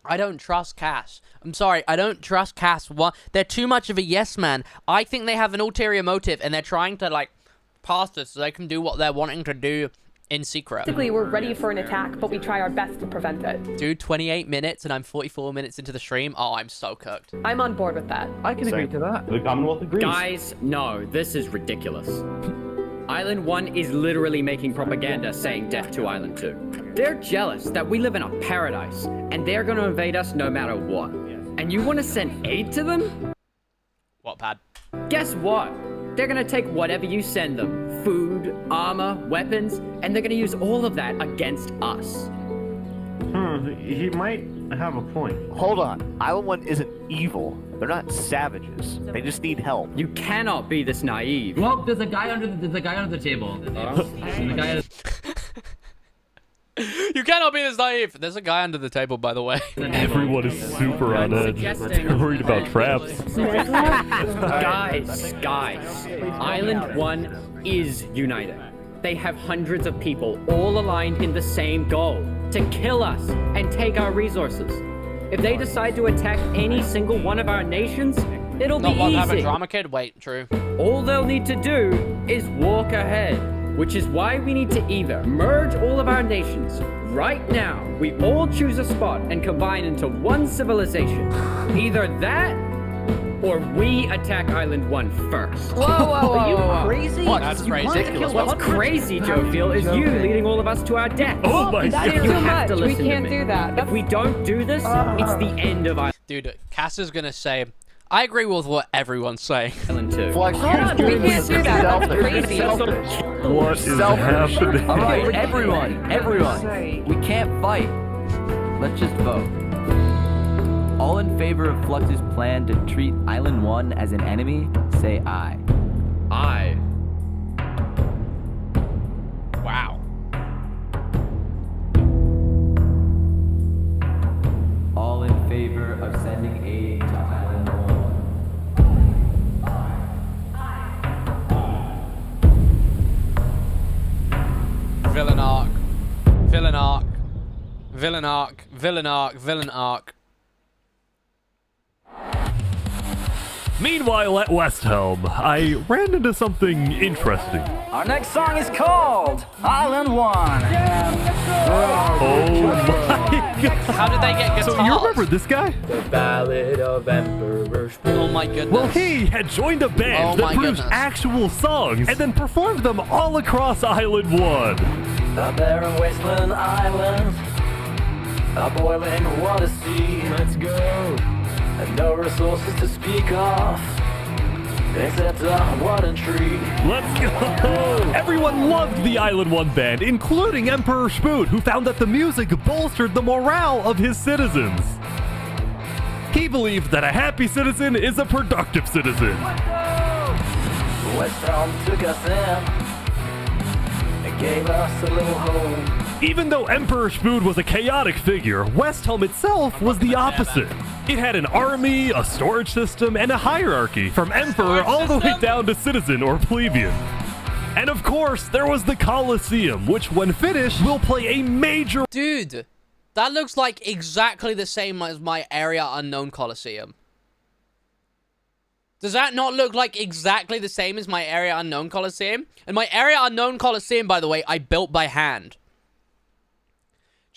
I don't trust Cass. I'm sorry, I don't trust Cass. They're too much of a yes man. I think they have an ulterior motive, and they're trying to, like, pass this so they can do what they're wanting to do in secret. Basically, we're ready for an attack, but we try our best to prevent it. Dude, 28 minutes, and I'm 44 minutes into the stream. Oh, I'm so cooked. I'm on board with that. I can agree to that. The Commonwealth agrees. Guys, no, this is ridiculous. Island 1 is literally making propaganda saying death to Island 2. They're jealous that we live in a paradise, and they're gonna invade us no matter what. And you wanna send aid to them? What, Pad? Guess what? They're gonna take whatever you send them. Food, armor, weapons, and they're gonna use all of that against us. He might have a point. Hold on. Island 1 isn't evil. They're not savages. They just need help. You cannot be this naive. Well, there's a guy under the table. The guy under You cannot be this naive. There's a guy under the table, by the way. Everyone is super on edge. They're worried about traps. Guys, Island 1 is united. They have hundreds of people all aligned in the same goal, to kill us and take our resources. If they decide to attack any single one of our nations, it'll be easy. Not have a drama kid? Wait, true. All they'll need to do is walk ahead, which is why we need to either merge all of our nations right now. We all choose a spot and combine into one civilization. Either that, or we attack Island 1 first. Whoa. Are you crazy? What? That's ridiculous. What's crazy, Joe Feel, is you leading all of us to our death. Oh my That is god. too have to much. We listen to can't me. do that. If we don't do this, it's the end of Island Dude, Cass is gonna say, I agree with what everyone's saying. 2. Flex, Hold on, we can't do that. That's crazy. What is happening? Alright, everyone. We can't fight. Let's just vote. All in favor of Flux's plan to treat Island 1 as an enemy, say aye. Aye. Wow. All in favor of sending aid to Island 1. Villain arc. Villain arc. Villain arc. Villain arc. Villain arc. Meanwhile, at West Helm, I ran into something interesting. Our next song is called Island 1. Oh my god. How did they get guitars? So you remember this guy? The Ballad of Emperor Spoon. Oh my goodness. Well, he had joined a band that produced actual songs and then performed them all across Island 1. A barren wasteland island, a boiling water sea. Let's go. And no resources to speak of, except a one tree. Let's go! Everyone loved the Island 1 band, including Emperor Spoon, who found that the music bolstered the morale of his citizens. He believed that a happy citizen is a productive citizen. West Helm took us in and gave us a little home. Even though Emperor Spoon was a chaotic figure, West Helm itself was the opposite. It had an army, a storage system, and a hierarchy, from Emperor all the way down to citizen or plebeian. And of course, there was the Colosseum, which when finished, will play a major... Dude, that looks like exactly the same as my Area Unknown Coliseum. Does that not look like exactly the same as my Area Unknown Coliseum? And my Area Unknown Coliseum, by the way, I built by hand.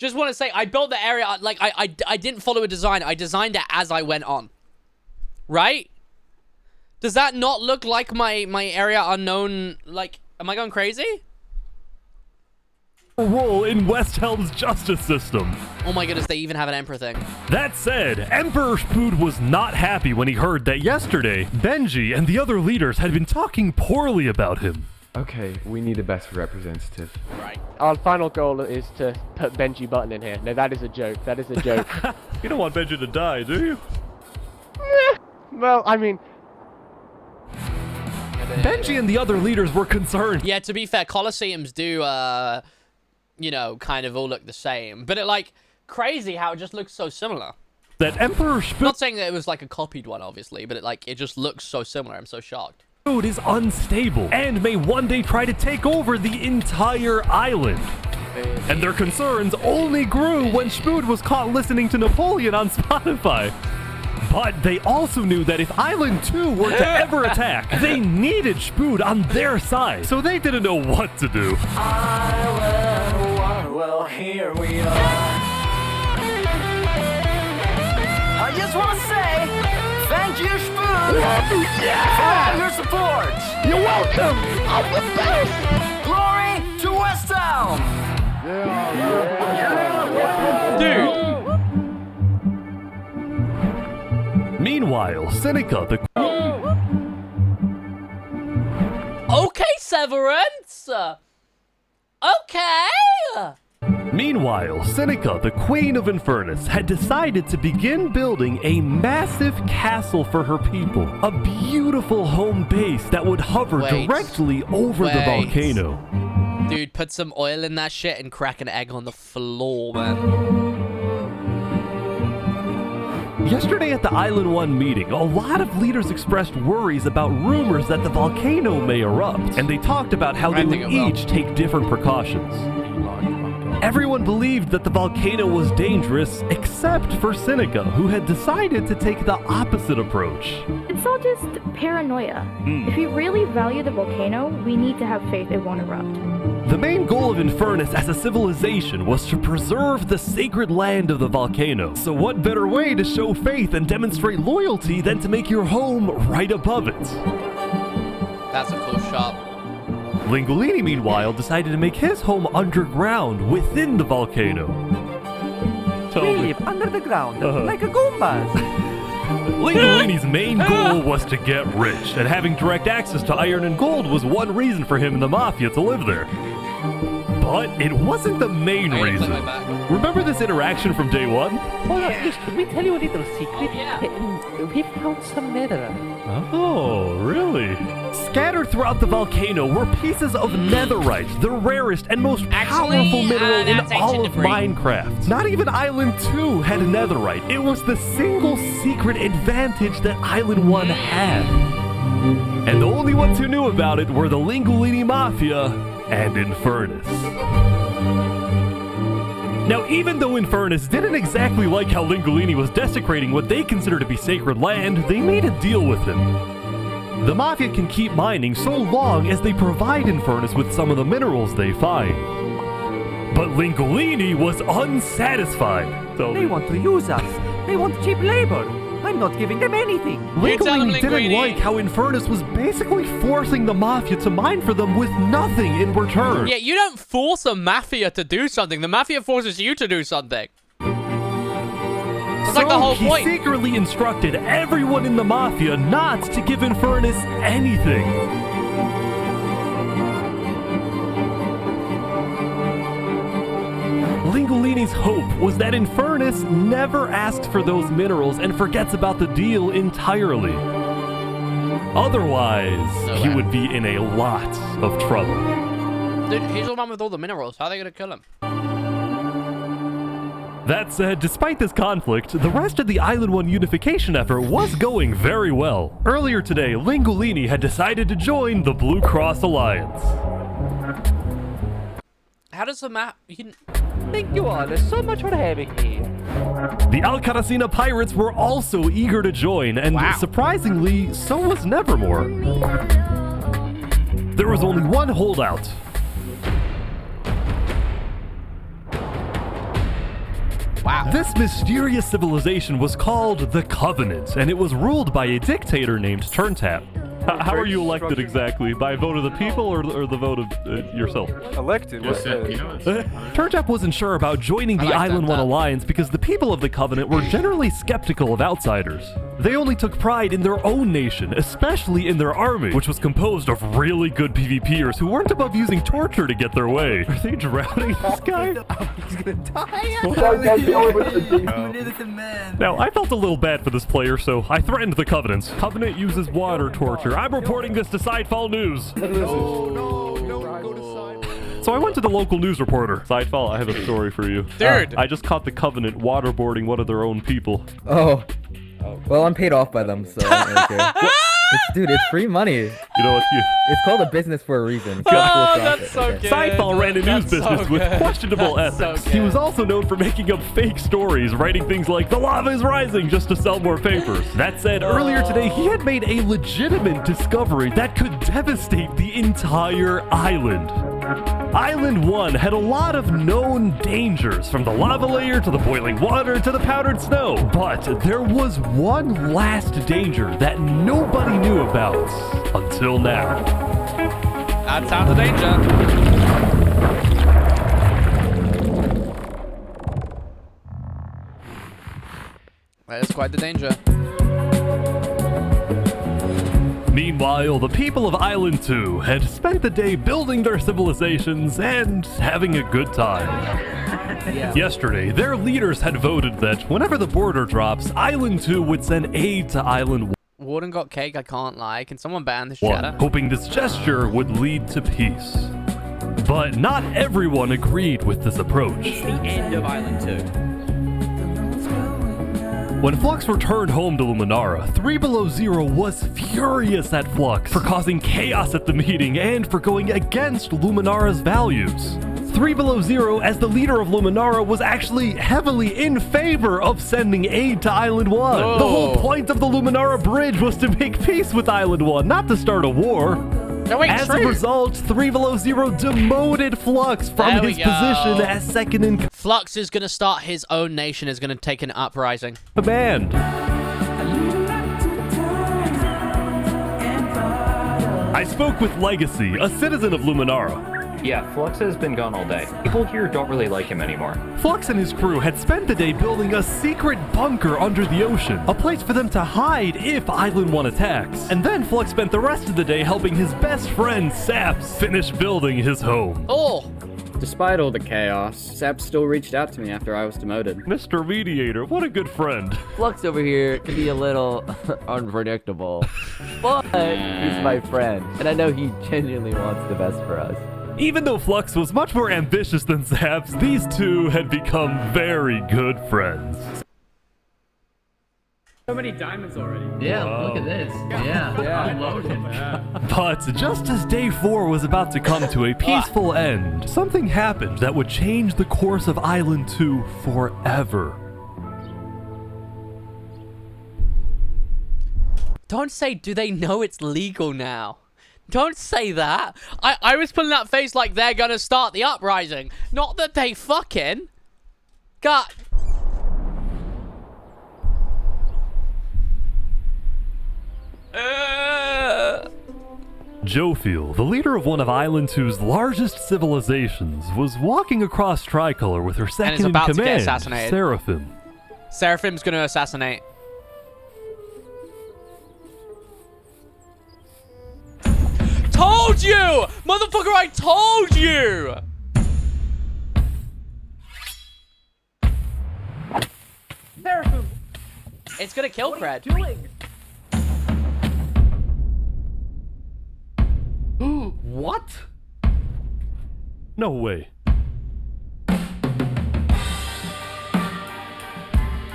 Just want to say, I built the area, like, I didn't follow a design. I designed it as I went on. Right? Does that not look like my area unknown, like, am I going crazy? Role in West Helm's justice system. Oh my goodness, they even have an Emperor thing. That said, Emperor Spood was not happy when he heard that yesterday, Benji and the other leaders had been talking poorly about him. Okay, we need a better representative. Right. Our final goal is to put Benji Button in here. No, that is a joke. That is a joke. You don't want Benji to die, do you? Well, I mean... Benji and the other leaders were concerned. Yeah, to be fair, Colosseums do, you know, kind of all look the same. But it, like, crazy how it just looks so similar. That Emperor Spood... Not saying that it was, like, a copied one, obviously, but it just looks so similar. I'm so shocked. Spood is unstable and may one day try to take over the entire island. And their concerns only grew when Spood was caught listening to Napoleon on Spotify. But they also knew that if Island 2 were to ever attack, they needed Spood on their side, so they didn't know what to do. Island 1, well, here we are. I just want to say, thank you, Spood, for all your support. You're welcome. I'm the best. Glory to West Town. Dude. Meanwhile, Seneca, the... Okay, Severance! Okay! Meanwhile, Seneca, the Queen of Infernus, had decided to begin building a massive castle for her people. A beautiful home base that would hover directly over the volcano. Dude, put some oil in that shit and crack an egg on the floor, man. Yesterday at the Island 1 meeting, a lot of leaders expressed worries about rumors that the volcano may erupt, and they talked about how they would each take different precautions. Everyone believed that the volcano was dangerous, except for Seneca, who had decided to take the opposite approach. It's all just paranoia. If we really value the volcano, we need to have faith it won't erupt. The main goal of Infernus as a civilization was to preserve the sacred land of the volcano. So what better way to show faith and demonstrate loyalty than to make your home right above it? That's a cool shot. Lingolini, meanwhile, decided to make his home underground within the volcano. We live under the ground, like a Goombas. Lingolini's main goal was to get rich, and having direct access to iron and gold was one reason for him and the Mafia to live there. But it wasn't the main reason. Remember this interaction from day one? Hold on, just let me tell you a little secret. We found some netherite. Oh, really? Scattered throughout the volcano were pieces of netherite, the rarest and most powerful mineral in all of Minecraft. Not even Island 2 had netherite. It was the single secret advantage that Island 1 had. And the only ones who knew about it were the Lingolini Mafia and Infernus. Now, even though Infernus didn't exactly like how Lingolini was desecrating what they consider to be sacred land, they made a deal with him. The Mafia can keep mining so long as they provide Infernus with some of the minerals they find. But Lingolini was unsatisfied. They want to use us. They want cheap labor. I'm not giving them anything. Lingolini didn't like how Infernus was basically forcing the Mafia to mine for them with nothing in return. Yeah, you don't force a Mafia to do something. The Mafia forces you to do something. That's like the whole point. He secretly instructed everyone in the Mafia not to give Infernus anything. Lingolini's hope was that Infernus never asked for those minerals and forgets about the deal entirely. Otherwise, he would be in a lot of trouble. Dude, he's the one with all the minerals. How are they gonna kill him? That said, despite this conflict, the rest of the Island 1 unification effort was going very well. Earlier today, Lingolini had decided to join the Blue Cross Alliance. How does the map... Thank you all so much for having me. The Alcaracina pirates were also eager to join, and surprisingly, so was Nevermore. There was only one holdout. crap. This mysterious civilization was called the Covenant, and it was ruled by a dictator named Turntap. How are you elected exactly? By a vote of the people or the vote of yourself? Elected? Turntap wasn't sure about joining the Island One Alliance because the people of the Covenant were generally skeptical of outsiders. They only took pride in their own nation, especially in their army, which was composed of really good PvPers who weren't above using torture to get their way. Are they drowning this guy? He's gonna die. Now, I felt a little bad for this player, so I threatened the Covenants. Covenant uses water torture. I'm reporting this to Sidefall News. So I went to the local news reporter. Sidefall, I have a story for you. Dude! I just caught the Covenant waterboarding one of their own people. Oh. Well, I'm paid off by them, so I don't care. Dude, it's free money. You know what? It's called a business for a reason. That's so good. Sidefall ran a news business with questionable That's ethics. so He was also known for making up fake stories, writing things like, "The lava is rising," just to sell more papers. That said, earlier today, he had made a legitimate discovery that could devastate the entire island. Island 1 had a lot of known dangers, from the lava layer to the boiling water to the powdered snow. But there was one last danger that nobody knew about until now. That sounds a danger. That is quite the danger. Meanwhile, the people of Island 2 had spent the day building their civilizations and having a good time. Yesterday, their leaders had voted that whenever the border drops, Island 2 would send aid to Island 1. Warden got cake, I can't lie. Can someone ban this One, chatter? hoping this gesture would lead to peace. But not everyone agreed with this approach. It's the end of Island 2. When Flux returned home to Luminara, 3 Below Zero was furious at Flux for causing chaos at the meeting and for going against Luminara's values. 3 Below Zero, as the leader of Luminara, was actually heavily in favor of sending aid to Island 1. Oh. The whole point of the Luminara Bridge was to make peace with Island 1, not to start a war. No, wait, as a result, 3 Below Zero demoted Flux from his position as second in Flux is going to start his own nation, is going to take an uprising. command. I spoke with Legacy, a citizen of Luminara. Yeah, Flux has been gone all day. People here don't really like him anymore. Flux and his crew had spent the day building a secret bunker under the ocean, a place for them to hide if Island 1 attacks. And then Flux spent the rest of the day helping his best friend, Saps, finish building his home. Oh! Despite all the chaos, Saps still reached out to me after I was demoted. Mr. Mediator, what a good friend. Flux over here can be a little unpredictable, but he's my friend, and I know he genuinely wants the best for us. Even though Flux was much more ambitious than Saps, these two had become very good friends. So many diamonds already. Yeah, Wow. look at this. Yeah. Unloaded. But just as day 4 was about to come to a peaceful end, something happened that would change the course of Island 2 forever. Don't say, do they know it's legal now? Don't say that. I was putting that face like they're gonna start the uprising. Not that they fucking... God... Jofiel, the leader of one of Island 2's largest civilizations, was walking across Tricolor with her second in about to get command, assassinated. Seraphim. Seraphim's gonna assassinate. Told you! Motherfucker, I told you! Seraphim! It's gonna kill Cred. What? No way.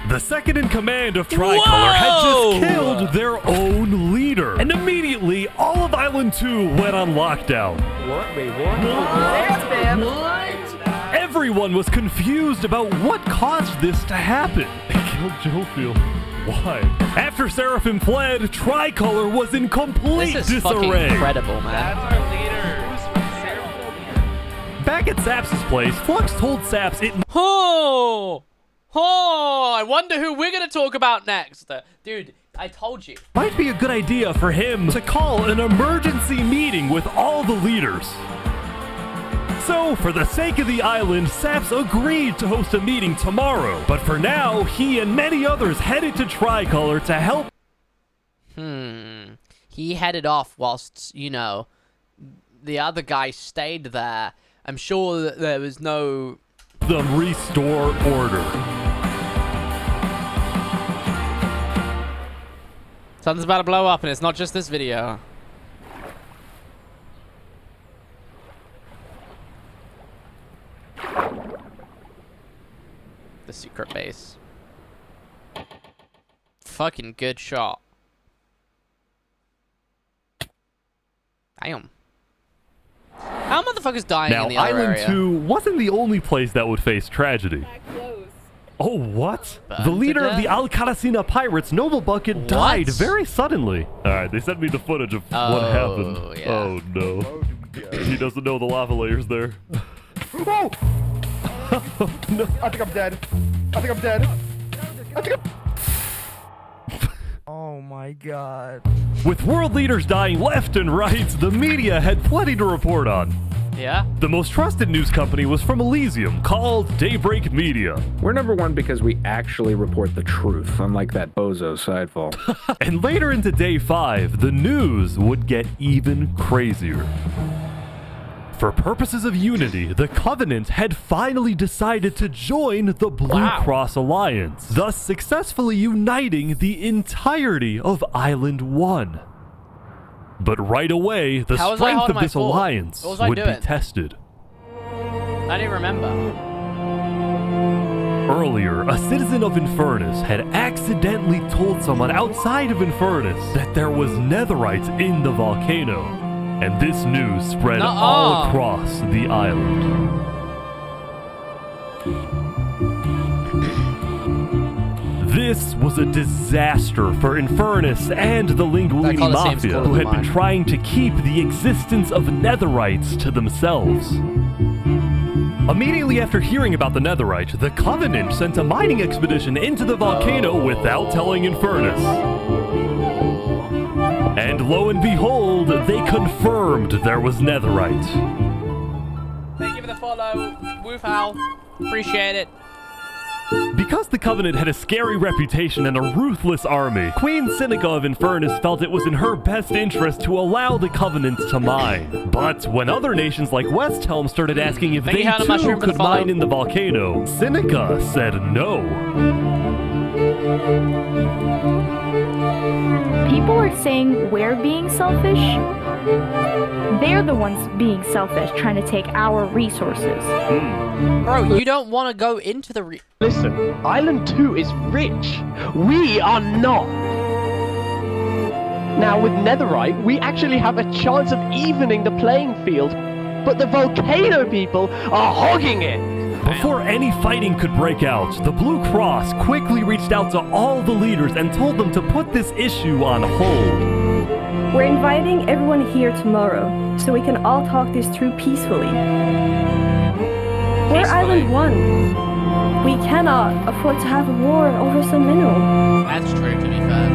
The second in command of Tricolor had just killed their own leader. And immediately, all of Island 2 went on lockdown. What? Wait, what? Everyone was confused about what caused this to happen. They killed Jofiel. Why? After Seraphim fled, Tricolor was in complete This is disarray. fucking incredible, man. That's our leader. Back at Saps' place, Flux told Saps it Oh! Oh! wonder who we're gonna talk about next. Dude, I told you. Might be a good idea for him to call an emergency meeting with all the leaders. So, for the sake of the island, Saps agreed to host a meeting tomorrow. But for now, he and many others headed to Tricolor to help. He headed off whilst, you know, the other guy stayed there. I'm sure that there was no... them restore order. Something's about to blow up, and it's not just this video. The secret base. Fucking good shot. Damn. How motherfuckers dying Now, in the other Island area? 2 wasn't the only place that would face tragedy. Oh, what? The leader of the Alcaracina Pirates, Noble Bucket, died very suddenly. Alright, they sent me the footage of what happened. Yeah. Oh, no. He doesn't know the lava layer's there. Oh! No, I think I'm dead. I think I'm dead. I think I'm... Oh my god. With world leaders dying left and right, the media had plenty to report on. Yeah? The most trusted news company was from Elysium, called Daybreak Media. We're #1 because we actually report the truth, unlike that bozo Sidefall. And later into day 5, the news would get even crazier. For purposes of unity, the Covenant had finally decided to join the Blue Cross Alliance, thus successfully uniting the entirety of Island 1. But right away, the How was I strength holding of this my fort? alliance What was I would be doing? tested. I didn't remember. Earlier, a citizen of Infernus had accidentally told someone outside of Infernus that there was netherite in the volcano, and this news spread all across the island. This was a disaster for Infernus and the Linguini Mafia, who had been trying to keep the existence of netherites to themselves. Immediately after hearing about the netherite, the Covenant sent a mining expedition into the volcano without telling Infernus. And lo and behold, they confirmed there was netherite. Thank you for the follow. Woof Owl. Appreciate it. Because the Covenant had a scary reputation and a ruthless army, Queen Seneca of Infernus felt it was in her best interest to allow the Covenant to mine. But when other nations like Westhelm started asking if they too could mine in the volcano, Seneca said no. People are saying we're being selfish. They're the ones being selfish, trying to take our resources. Bro, you don't want to go into the Listen, Island 2 is rich. We are not. Now, with netherite, we actually have a chance of evening the playing field, but the volcano people are hogging it. Before any fighting could break out, the Blue Cross quickly reached out to all the leaders and told them to put this issue on hold. We're inviting everyone here tomorrow, so we can all talk this through peacefully. We're Island 1. We cannot afford to have a war over some mineral. That's true, to be fair.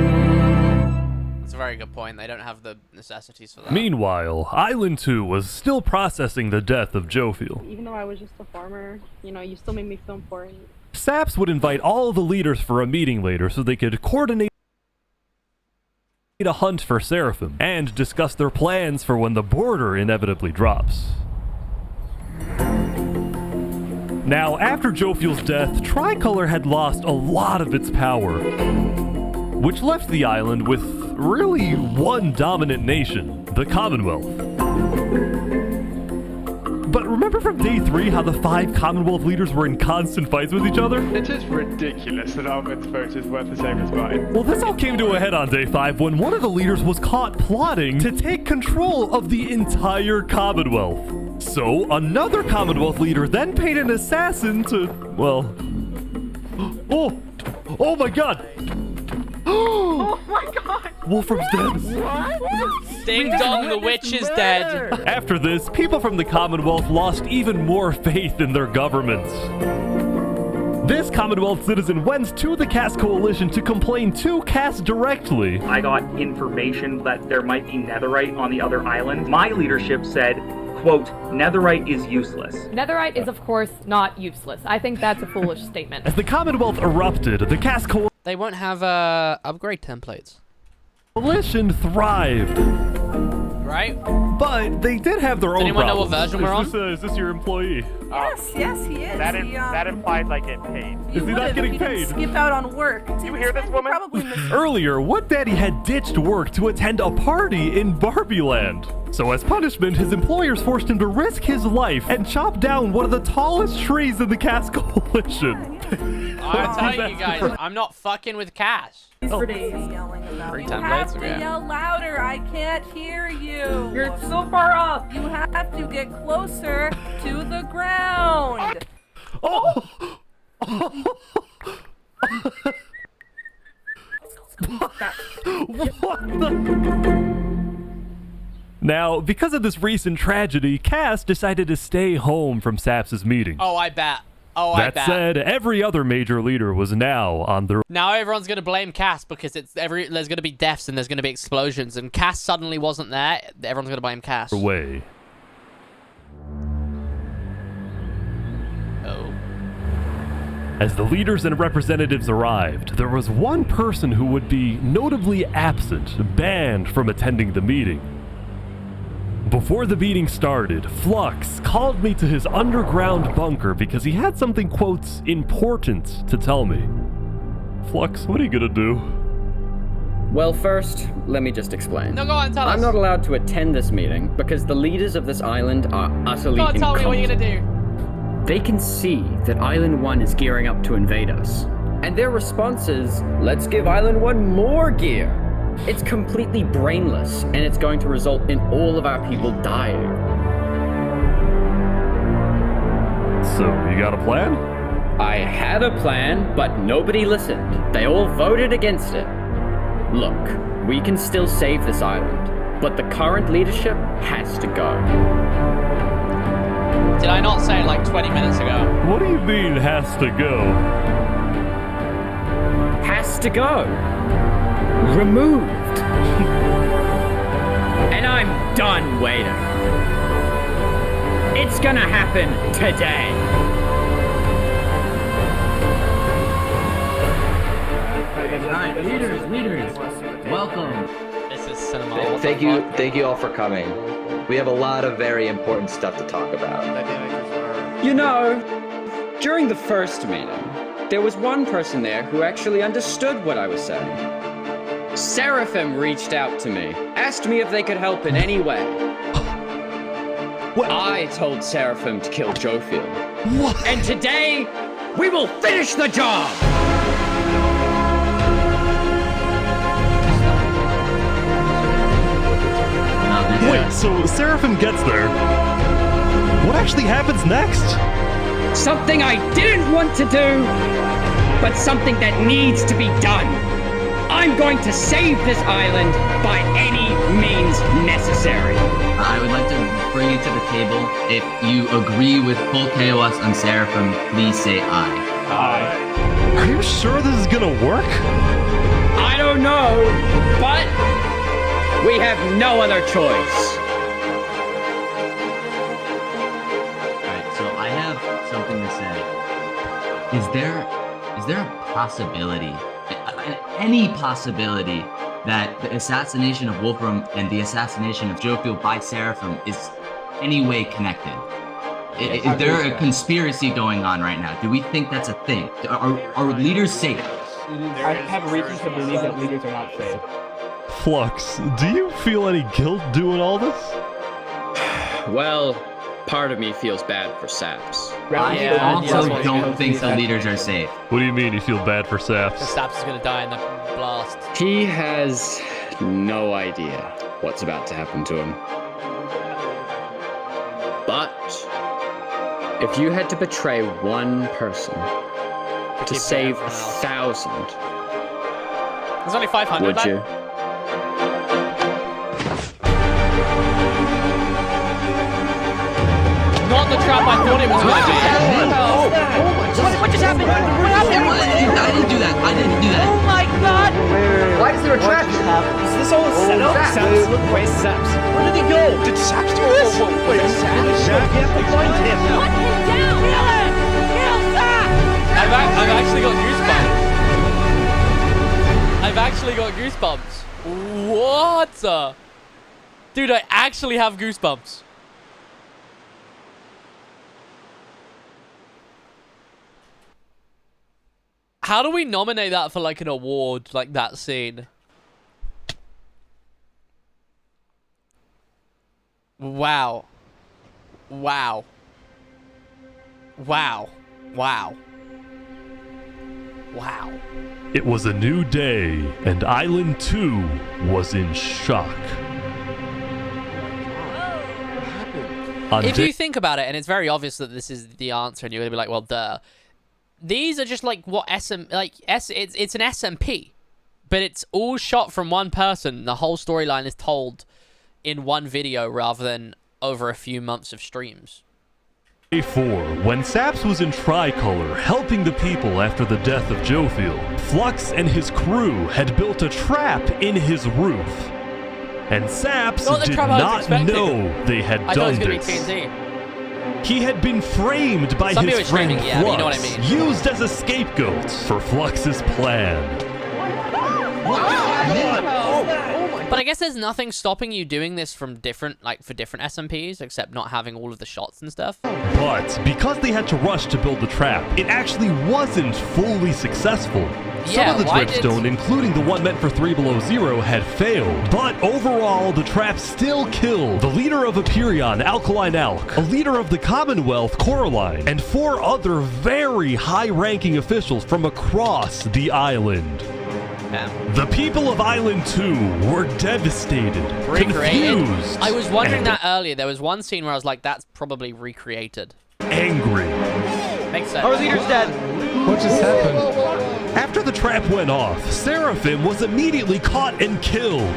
That's a very good point. They don't have the necessities for that. Meanwhile, Island 2 was still processing the death of Jophiel. Even though I was just a farmer, you know, you still made me feel important. Saps would invite all the leaders for a meeting later so they could coordinate a hunt for Seraphim and discuss their plans for when the border inevitably drops. Now, after Jophiel's death, Tricolor had lost a lot of its power, which left the island with really one dominant nation, the Commonwealth. But remember from day 3 how the 5 Commonwealth leaders were in constant fights with each other? It is ridiculous that Ahmed's vote is worth the same as mine. Well, this all came to a head on day 5 when one of the leaders was caught plotting to take control of the entire Commonwealth. So, another Commonwealth leader then paid an assassin to, well... Oh my god! Oh my god! Wolfram's dead. What? Ding dong, the witch is dead. After this, people from the Commonwealth lost even more faith in their governments. This Commonwealth citizen went to the Cass Coalition to complain to Cass directly. I got information that there might be netherite on the other island. My leadership said, quote, netherite is useless. Netherite is, of course, not useless. I think that's a foolish statement. As the Commonwealth erupted, the Cass They won't have upgrade templates. Coalition thrived. Right? But they did have their own anyone problems. know what version we're on? Is this your employee? Yes, he is. That implies I get paid. Is he not getting paid? Skip out on work. You hear this woman? Earlier, What Daddy had ditched work to attend a party in Barbie Land. So as punishment, his employers forced him to risk his life and chop down one of the tallest trees in the Cass Coalition. I'm telling you guys, I'm not fucking with Cass. Free templates, okay. Yell louder. I can't hear you. You're so far up. You have to get closer to the ground. Oh! What the? Now, because of this recent tragedy, Cass decided to stay home from Saps' meeting. Oh, I bet. That said, every other major leader was now on their... Now everyone's gonna blame Cass because there's gonna be deaths and there's gonna be explosions, and Cass suddenly wasn't there. Everyone's gonna blame Cass. way. Oh. As the leaders and representatives arrived, there was one person who would be notably absent, banned from attending the meeting. Before the meeting started, Flux called me to his underground bunker because he had something, quotes, important to tell me. Flux, what are you gonna do? Well, first, let me just explain. No, go on, tell us. I'm not allowed to attend this meeting because the leaders of this island are utterly Go on, tell me what you're incompetent. gonna do. They can see that Island 1 is gearing up to invade us. And their response is, let's give Island 1 more gear. It's completely brainless, and it's going to result in all of our people dying. So, you got a plan? I had a plan, but nobody listened. They all voted against it. Look, we can still save this island, but the current leadership has to go. Did I not say it like 20 minutes ago? What do you mean, has to go? Has to go. Removed. And I'm done waiting. It's gonna happen today. Alright, leaders, welcome. This is cinema. Thank you all for coming. We have a lot of very important stuff to talk about. You know, during the first meeting, there was one person there who actually understood what I was saying. Seraphim reached out to me, asked me if they could help in any way. I told Seraphim to kill Jofield. What? And today, we will finish the job! Wait, so Seraphim gets there. What actually happens next? Something I didn't want to do, but something that needs to be done. I'm going to save this island by any means necessary. I would like to bring you to the table. If you agree with full KOS on Seraphim, please say aye. Aye. Are you sure this is gonna work? I don't know, but we have no other choice. Alright, so I have something to say. Is there a possibility, any possibility, that the assassination of Wolfram and the assassination of Jofield by Seraphim is any way connected? Is there a conspiracy going on right now? Do we think that's a thing? Are leaders safe? I have reasons to believe that leaders are not safe. Flux, do you feel any guilt doing all this? Well, part of me feels bad for Saps. I also don't think the leaders are safe. What do you mean you feel bad for Saps? Saps is gonna die in the blast. He has no idea what's about to happen to him. But if you had to betray one person to save 1,000, there's only 500. Would you? Not the trap I thought it was going to be. What just happened? What happened? I didn't do that. I didn't do that. Oh my god! Why is there a trap? Is this all a setup? Saps, look, where's Saps? Where did he go? Did Saps do this? Wait, Saps? You have to find him. Put him down! Kill him! Kill Zach! I've actually got goosebumps. I've actually got goosebumps. What? Dude, I actually have goosebumps. How do we nominate that for like an award, like that scene? Wow. Wow. Wow. Wow. Wow. It was a new day, and Island 2 was in shock. If you think about it, and it's very obvious that this is the answer, and you're gonna be like, well, duh. These are just like what it's an SMP, but it's all shot from one person. The whole storyline is told in one video rather than over a few months of streams. Day 4, when Saps was in Tricolor helping the people after the death of Jofield, Flux and his crew had built a trap in his roof. And Saps did not know they had done this. He had been framed by his friend Flux, you know what I mean. used as a scapegoat for Flux's plan. But I guess there's nothing stopping you doing this from different SMPs, except not having all of the shots and stuff. But because they had to rush to build the trap, it actually wasn't fully successful. Some of the dripstone, including the one meant for 3 Below Zero, had failed. But overall, the trap still killed the leader of Aperion, Alkaline Alk, a leader of the Commonwealth, Coraline, and 4 other very high-ranking officials from across the island. The people of Island 2 were devastated, confused. I was wondering that earlier. There was one scene where I was like, that's probably recreated. Angry. Makes sense. Our leader's dead. What just happened? After the trap went off, Seraphim was immediately caught and killed.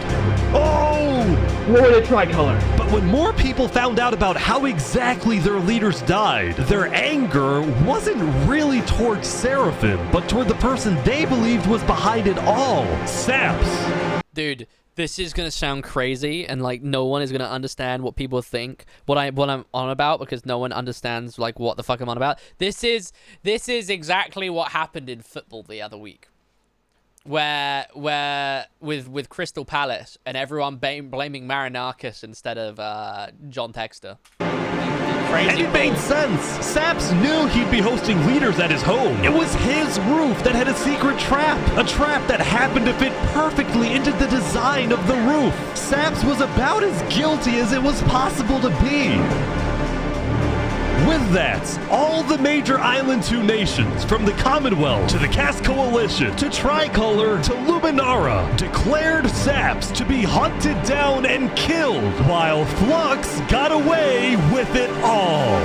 Oh! What a tricolor. But when more people found out about how exactly their leaders died, their anger wasn't really towards Seraphim, but toward the person they believed was behind it all, Saps. Dude, this is gonna sound crazy, and like no one is gonna understand what people think, what I'm on about, because no one understands like what the fuck I'm on about. This is exactly what happened in football the other week, where with Crystal Palace and everyone blaming Marinakis instead of John Textor. And it made sense. Saps knew he'd be hosting leaders at his home. It was his roof that had a secret trap. A trap that happened to fit perfectly into the design of the roof. Saps was about as guilty as it was possible to be. With that, all the major Island 2 nations, from the Commonwealth to the Caste Coalition to Tricolor to Luminara, declared Saps to be hunted down and killed, while Flux got away with it all.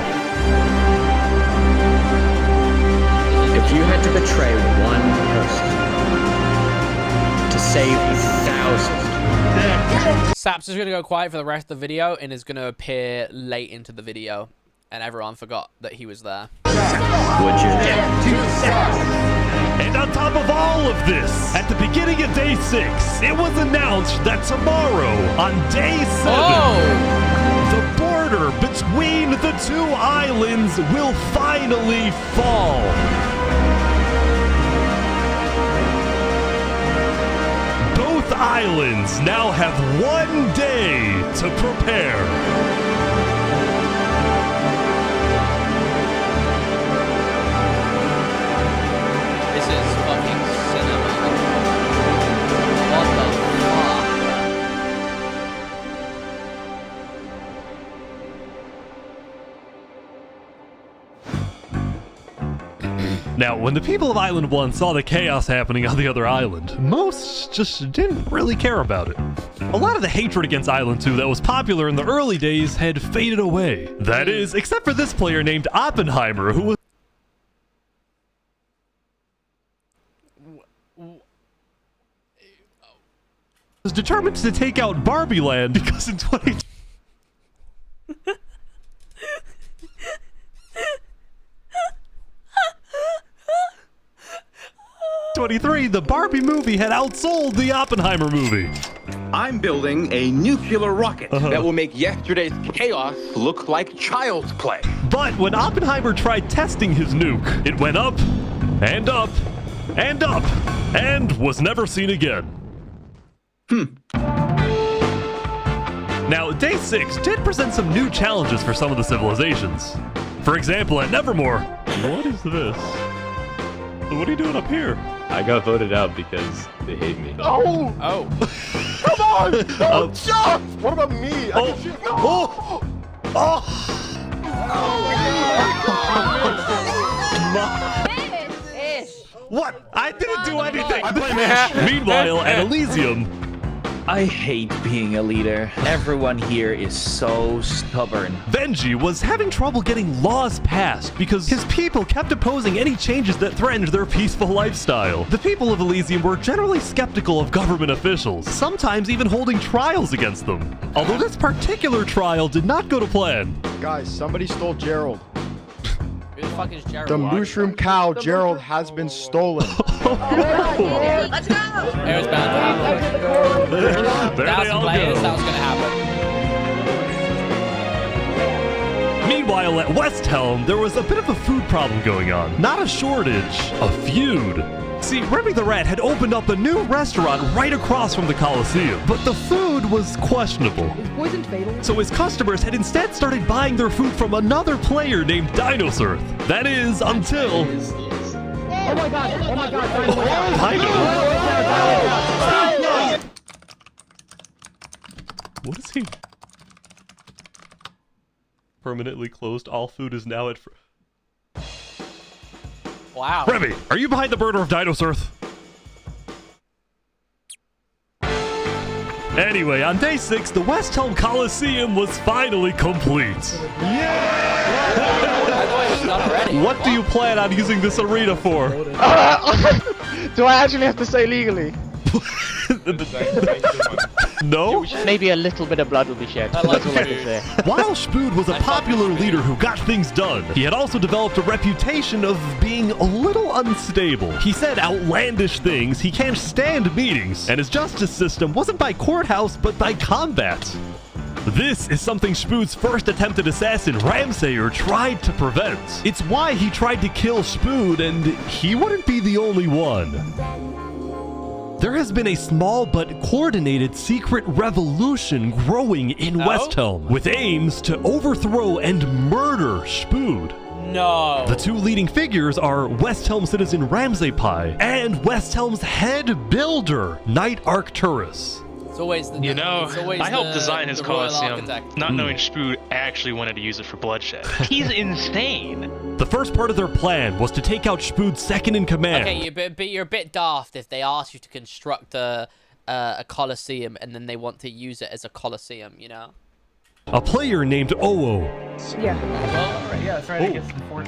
If you had to betray one person to save thousands, Saps is going to go quiet for the rest of the video and is going to appear late into the video. And everyone forgot that he was there. Would you And on top of all of this, at the beginning of Day 6, it was announced that tomorrow, on Day 7, the border between the 2 islands will finally fall. Both islands now have 1 day to prepare. This is fucking cinema. What the fuck? Now, when the people of Island 1 saw the chaos happening on the other island, most just didn't really care about it. A lot of the hatred against Island 2 that was popular in the early days had faded away. That is, except for this player named Oppenheimer, who was determined to take out Barbie Land because in 20... 2023, the Barbie movie had outsold the Oppenheimer movie. I'm building a nuclear rocket that will make yesterday's chaos look like child's play. But when Oppenheimer tried testing his nuke, it went up and up and up and was never seen again. Now, Day 6 did present some new challenges for some of the civilizations. For example, at Nevermore, what is this? What are you doing up here? I got voted out because they hate me. Oh! Oh. Come on! No, Chuck! What about me? Oh! Oh! Oh! What? I didn't do anything! I blame Ash. Meanwhile, at Elysium... I hate being a leader. Everyone here is so stubborn. Benji was having trouble getting laws passed because his people kept opposing any changes that threatened their peaceful lifestyle. The people of Elysium were generally skeptical of government officials, sometimes even holding trials against them. Although this particular trial did not go to plan. Guys, somebody stole Gerald. Who the fuck is Gerald? The mushroom cow, Gerald, has been stolen. Let's go! It was bound to happen. There they all players, go. that was gonna happen. Meanwhile, at West Helm, there was a bit of a food problem going on. Not a shortage, a feud. See, Remy the Rat had opened up a new restaurant right across from the Coliseum, but the food was questionable. Is poison fatal? So his customers had instead started buying their food from another player named Dinosurf. That is, until... Oh my god! Oh my god! What is he? Permanently closed. All food is now at... Wow. Remy, are you behind the murder of Dinosurf? Anyway, on Day 6, the West Helm Coliseum was finally complete. What do you plan on using this arena for? Do I actually have to say legally? No? Maybe a little bit of blood will be shed. That's all I can say. While Spood was a popular leader who got things done, he had also developed a reputation of being a little unstable. He said outlandish things, he can't stand meetings, and his justice system wasn't by courthouse, but by combat. This is something Spood's first attempted assassin, Ramsayer, tried to prevent. It's why he tried to kill Spood, and he wouldn't be the only one. There has been a small but coordinated secret revolution growing in West Helm, with aims to overthrow and murder Spood. No. The two leading figures are West Helm citizen Ramsay Pi and West Helm's head builder, Knight Arcturus. It's always the... You know, I helped design his the royal Colosseum, architect. not knowing Spood actually wanted to use it for bloodshed. He's insane. The first part of their plan was to take out Spood's second in command. Okay, you're a bit daft if they ask you to construct a Colosseum and then they want to use it as a Colosseum, you know? A player named Oo. Yeah. Yeah, trying to get some force.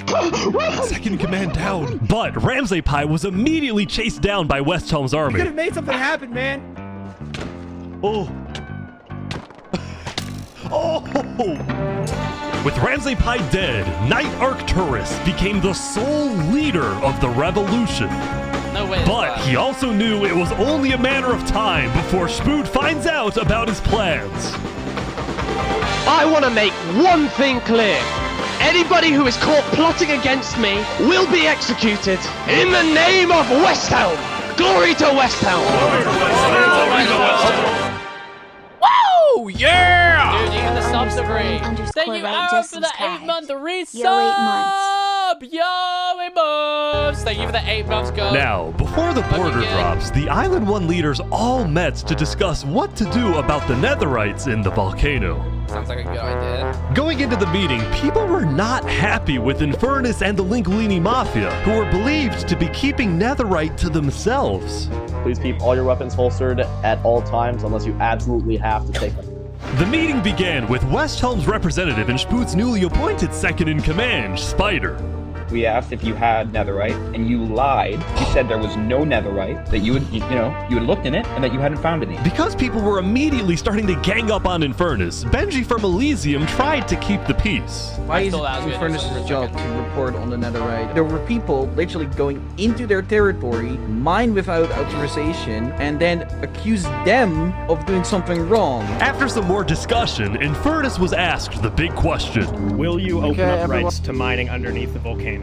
Second in command down. But Ramsay Pi was immediately chased down by West Helm's You army. could have made something happen, man. Oh. Oh! With Ramsay Pi dead, Knight Arcturus became the sole leader of the revolution. No way. But he also knew it was only a matter of time before Spood finds out about his plans. I want to make one thing clear. Anybody who is caught plotting against me will be executed in the name of West Helm. Glory to West Helm. Woo! Yeah! Dude, you get the subs free. Thank you, Aaron, for the 8-month resub! Yo, 8 months! Thank you for the 8 months, go. Now, before the border drops, the Island 1 leaders all met to discuss what to do about the Netherites in the volcano. Sounds like a good idea. Going into the meeting, people were not happy with Infernus and the Linguini Mafia, who were believed to be keeping Netherite to themselves. Please keep all your weapons holstered at all times unless you absolutely have to take them. The meeting began with West Helm's representative and Spood's newly appointed second-in-command, Spider. We asked if you had netherite, and you lied. You said there was no netherite, that you had looked in it, and that you hadn't found any. Because people were immediately starting to gang up on Infernus, Benji from Elysium tried to keep the peace. Why is it Infernus' job to report on the netherite? There were people literally going into their territory, mine without authorization, and then accuse them of doing something wrong. After some more discussion, Infernus was asked the big question. Will you open up rights to mining underneath the volcano?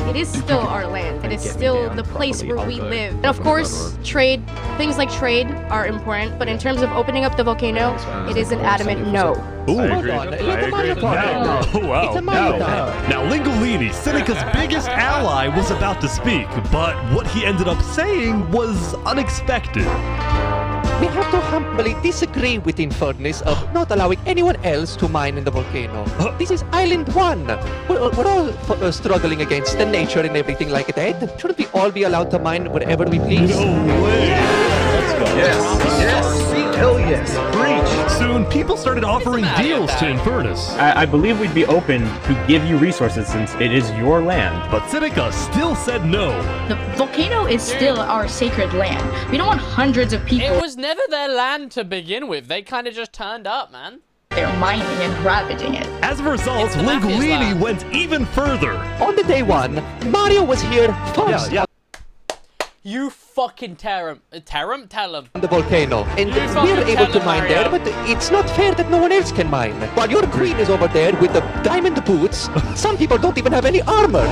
It is still our land. It is still the place where we live. And of course, things like trade are important, but in terms of opening up the volcano, it is an adamant no. Ooh. I agree. Oh, wow. Now, Lingolini, Seneca's biggest ally, was about to speak, but what he ended up saying was unexpected. We have to humbly disagree with Infernus of not allowing anyone else to mine in the volcano. This is Island 1. We're all struggling against the nature and everything like that. Shouldn't we all be allowed to mine wherever we please? No way! Let's go. Yes! Hell yes! Preach! Soon, people started offering deals to Infernus. I believe we'd be open to give you resources since it is your land. But Seneca still said no. The volcano is still our sacred land. We don't want hundreds of people. It was never their land to begin with. They kind of just turned up, man. They're mining and ravaging it. As a result, Lingolini went even further. On the day one, Mario was here first. Yeah. You fucking tell him. The volcano, and we're able to mine there, but it's not fair that no one else can mine. While your queen is over there with the diamond boots, some people don't even have any armor.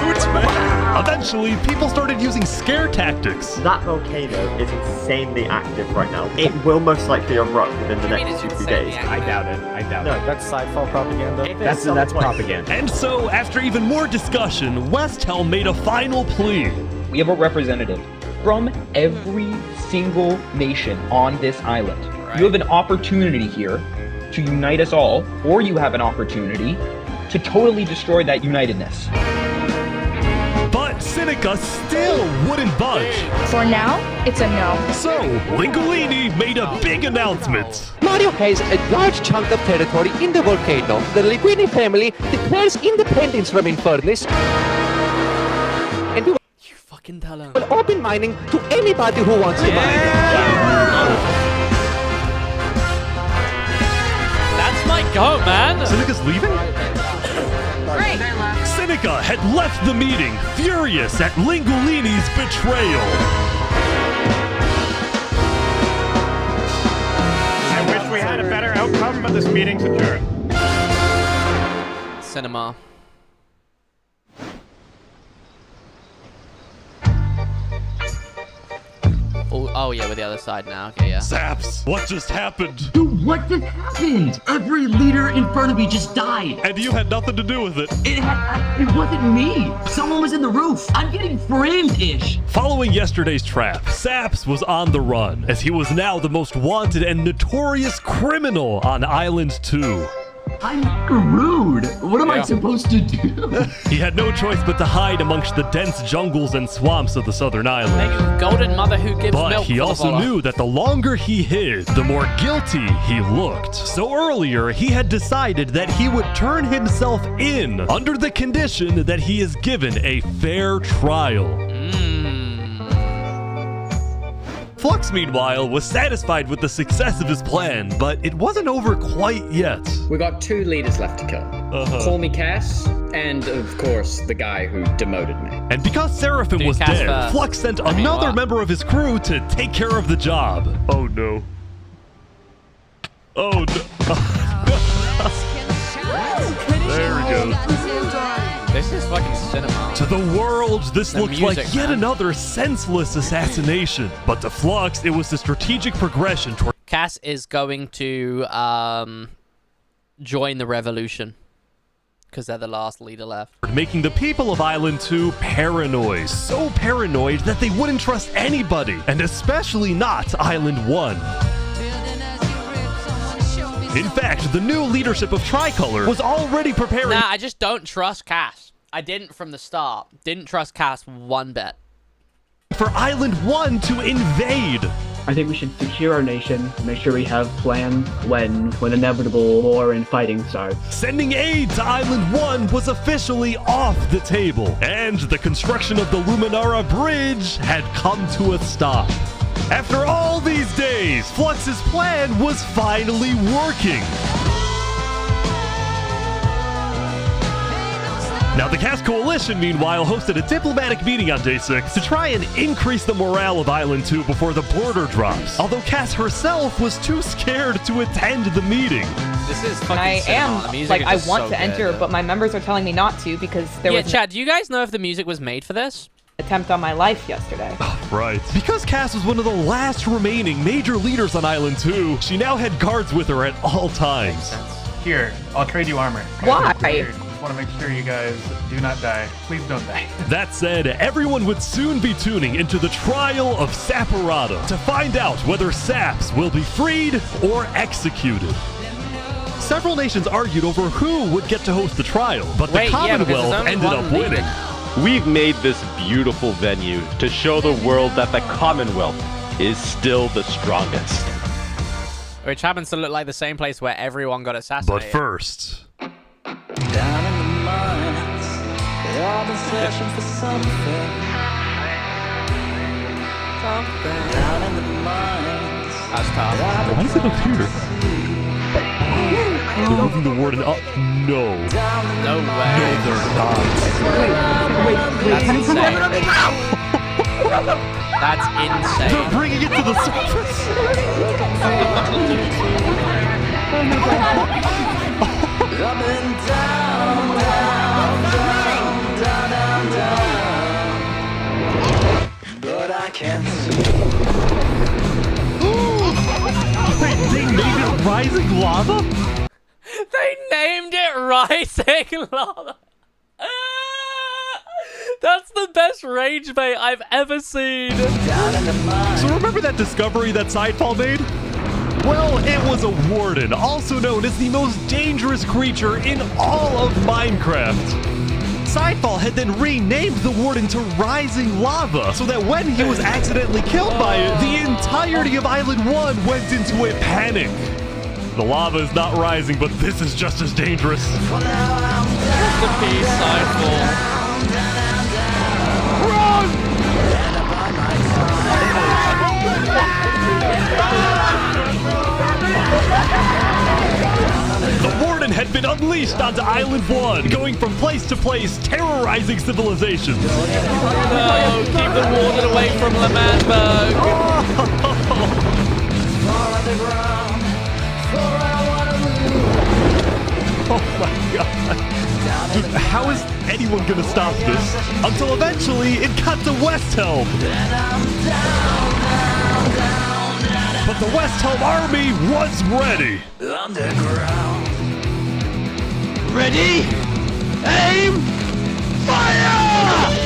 Boots, man. Eventually, people started using scare tactics. That volcano is insanely active right now. It will most likely erupt within the next 2 days. I doubt it. I doubt it. No, that's sci-fi propaganda. That's propaganda. And so, after even more discussion, Westhelm made a final plea. We have a representative from every single nation on this island. Right. You have an opportunity here to unite us all, or you have an opportunity to totally destroy that unitedness. But Seneca still wouldn't budge. For now, it's a no. So, Lingolini made a big announcement. Mario has a large chunk of territory in the volcano. The Linguini family declares independence from Infernus. And we will open mining to anybody who wants to mine. That's my go, man. Seneca's leaving? Great. Seneca had left the meeting, furious at Lingolini's betrayal. I wish we had a better outcome, but this meeting's adjourned. Cinema. Oh yeah, we're the other side now. Okay, yeah. Zaps, what just happened? Dude, what just happened? Every leader in front of me just died. And you had nothing to do with it. It wasn't me. Someone was in the roof. I'm getting framed-ish. Following yesterday's trap, Saps was on the run, as he was now the most wanted and notorious criminal on Island 2. I'm screwed. What am I supposed to do? He had no choice but to hide amongst the dense jungles and swamps of the southern island. Golden mother who gives milk. But he also knew that the longer he hid, the more guilty he looked. So earlier, he had decided that he would turn himself in under the condition that he is given a fair trial. Flux, meanwhile, was satisfied with the success of his plan, but it wasn't over quite yet. We got 2 leaders left to kill. Call me Cass, and of course, the guy who demoted me. And because Seraphim was dead, Flux sent another member of his crew to take care of the job. Oh no. Oh no. There we go. This is fucking cinema. To the world, this looked like yet man. another senseless assassination. But to Flux, it was the strategic progression toward... Cass is going to join the revolution. Because they're the last leader left. Making the people of Island 2 paranoid. So paranoid that they wouldn't trust anybody. And especially not Island 1. In fact, the new leadership of Tricolor was already preparing... Nah, I just don't trust Cass. I didn't from the start. Didn't trust Cass one bit. For Island 1 to invade. I think we should secure our nation, make sure we have plans when inevitable war and fighting starts. Sending aid to Island 1 was officially off the table, and the construction of the Luminara Bridge had come to a stop. After all these days, Flux's plan was finally working. Now, the Cast Coalition, meanwhile, hosted a diplomatic meeting on Day 6 to try and increase the morale of Island 2 before the border drops, although Cass herself was too scared to attend the meeting. This is fucking I cinema. The am, music like, is I just want so to enter, good. but my members are telling me not to because there was Chad, do you guys know if the music was made for this? attempt on my life yesterday. Right. Because Cass was one of the last remaining major leaders on Island 2, she now had guards with her at all times. Here, I'll trade you armor. Why? Just want to make sure you guys do not die. Please don't die. That said, everyone would soon be tuning into the trial of Saporada to find out whether Saps will be freed or executed. Several nations argued over who would get to host the trial, but the Commonwealth ended up winning. We've made this beautiful venue to show the world that the Commonwealth is still the strongest. Which happens to look like the same place where everyone got assassinated. But first... Down in the mines, they all been searching for something. Down in the mines. That's tough. Why is it up here? They're moving the warden up. No. No way. No, they're not. Wait, That's can insane. I That's insane. They're bringing it to the surface. Up and down, down, down, down, down, down. But I can't see. They made it rising lava? They named it Rising Lava. That's the best rage bait I've ever seen. So remember that discovery that Sidefall made? Well, it was a warden, also known as the most dangerous creature in all of Minecraft. Sidefall had then renamed the warden to Rising Lava, so that when he was accidentally killed by it, the entirety of Island 1 went into a panic. The lava is not rising, but this is just as dangerous. The peace Sidefall. Run! The warden had been unleashed onto Island 1, going from place to place, terrorizing civilizations. No, keep the warden away from Lamanberg. Oh my god. Dude, how is anyone gonna stop this? Until eventually it got to Westhelm. But the Westhelm army was ready. Underground. Ready? Aim! Fire!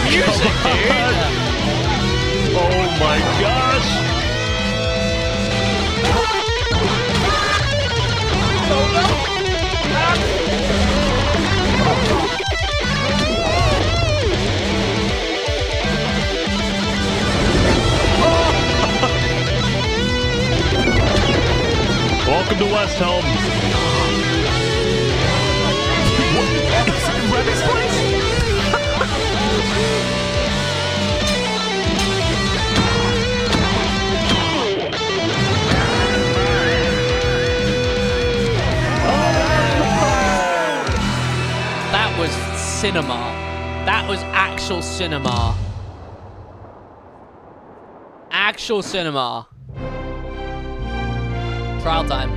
Music, dude. Oh my gosh. Welcome to Westhelm. What? Is it Reddit's place? That was cinema. That was actual cinema. Actual cinema. Trial time.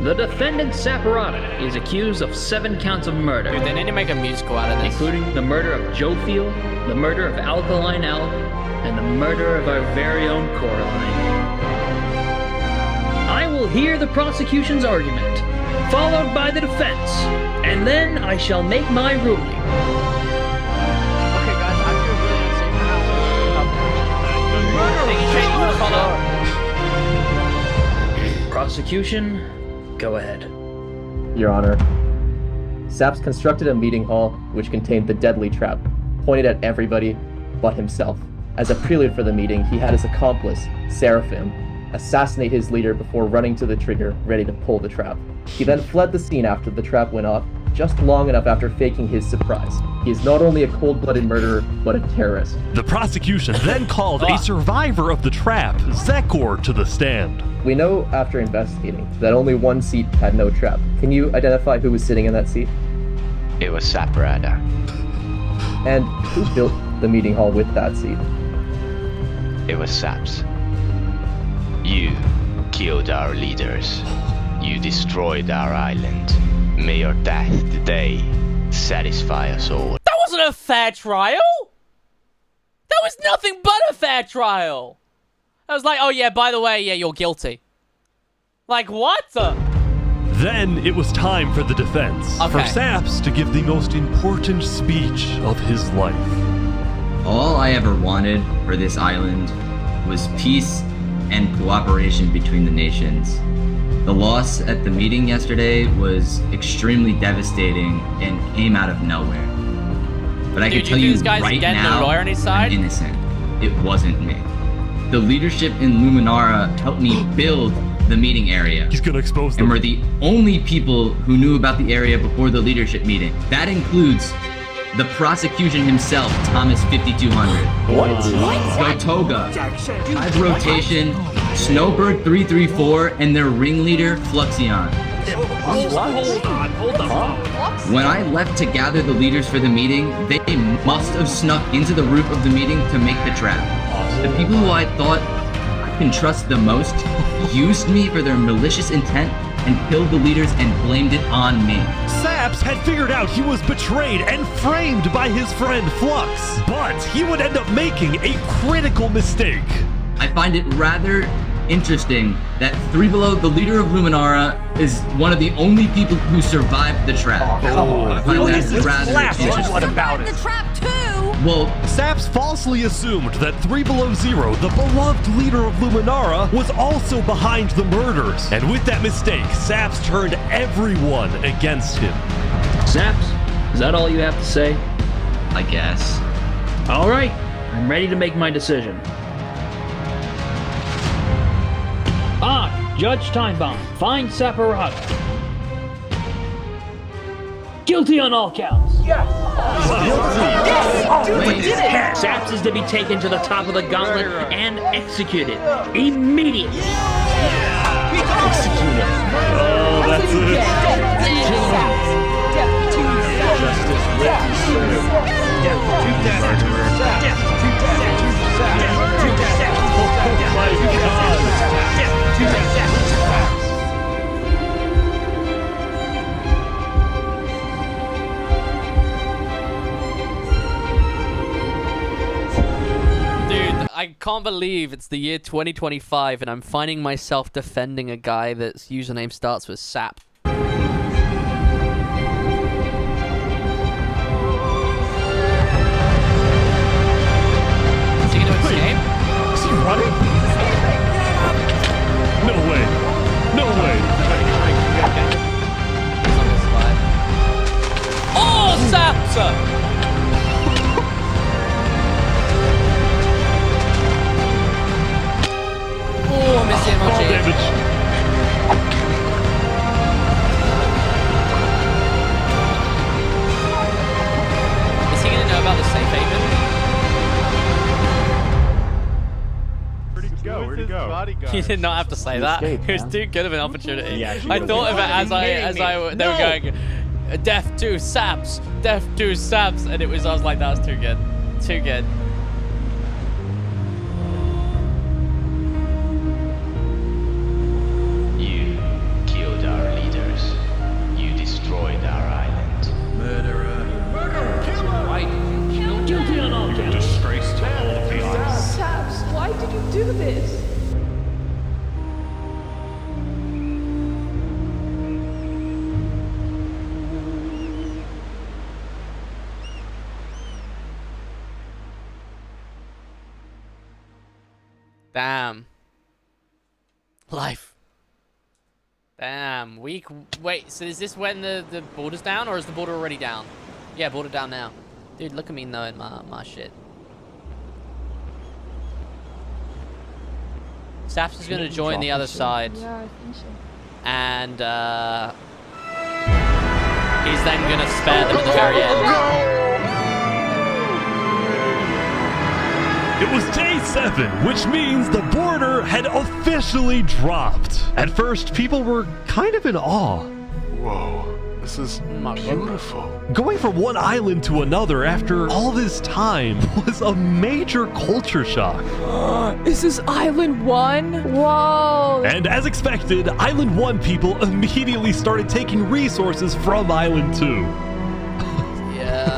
The defendant Saporada is accused of 7 counts of murder. Dude, they need to make a musical out of this. Including the murder of Joe Field, the murder of Alkaline Elk, and the murder of our very own Coraline. I will hear the prosecution's argument, followed by the defense, and then I shall make my ruling. Okay, guys, after Prosecution, go ahead. Your Honor, Saps constructed a meeting hall which contained the deadly trap, pointed at everybody but himself. As a prelude for the meeting, he had his accomplice, Seraphim, assassinate his leader before running to the trigger, ready to pull the trap. He then fled the scene after the trap went off, just long enough after faking his surprise. He is not only a cold-blooded murderer, but a terrorist. The prosecution then called a survivor of the trap, Zekor, to the stand. We know after investigating that only one seat had no trap. Can you identify who was sitting in that seat? It was Saparada. And who built the meeting hall with that seat? It was Saps. You killed our leaders. You destroyed our island. May your death today satisfy us all. That wasn't a fair trial! That was nothing but a fair trial! I was like, oh yeah, by the way, yeah, you're guilty. Like, what the? Then it was time for the defense. For Saps to give the most important speech of his life. All I ever wanted for this island was peace and cooperation between the nations. The loss at the meeting yesterday was extremely devastating and came out of nowhere. But I can tell you right now, I'm innocent. It wasn't me. The leadership in Luminara helped me build the meeting area. He's gonna expose them. And we're the only people who knew about the area before the leadership meeting. That includes the prosecution himself, Thomas 5200. What? Gotoga, Hive Rotation, Snowbird 334, and their ringleader, Fluxion. Hold on. When I left to gather the leaders for the meeting, they must have snuck into the roof of the meeting to make the trap. The people who I thought I can trust the most used me for their malicious intent and killed the leaders and blamed it on me. Saps had figured out he was betrayed and framed by his friend Flux, but he would end up making a critical mistake. I find it rather interesting that Three Below, the leader of Luminara, is one of the only people who survived the trap. I find that rather interesting. What about it? The trap too! Well, Saps falsely assumed that 3 Below Zero, the beloved leader of Luminara, was also behind the murders. And with that mistake, Saps turned everyone against him. Saps, is that all you have to say? I guess. All right, I'm ready to make my decision. Judge Timebomb, find Saparada. Guilty on all counts. Yes! Yes! Saps is to be taken to the top of the gauntlet and executed immediately. Executed. Oh, that's it. Justice will be served. Death to murderer. Death to death. Oh my God. Death to death. I can't believe it's the year 2025 and I'm finding myself defending a guy that's username starts with SAP. Is he gonna escape? Is he running? No way. No way. Oh, SAP! Oh, missed the MLG. Damage. Is he gonna know about the safe haven? Where'd he go? He did not have to say that. It was too good of an opportunity. I thought of it they were going, death to Saps, death to Saps, and I was like, that was too good. Too good. Do this. Damn. Life. Damn. Wait, so is this when the border's down, or is the border already down? Yeah, border down now. Dude, look at me knowing my shit. Saps is gonna join the other side. Yeah, I think so. And he's then gonna spare them at the very end. It was day 7, which means the border had officially dropped. At first, people were kind of in awe. Whoa, this is beautiful. Going from one island to another after all this time was a major culture shock. Is this Island 1? Whoa! And as expected, Island 1 people immediately started taking resources from Island 2.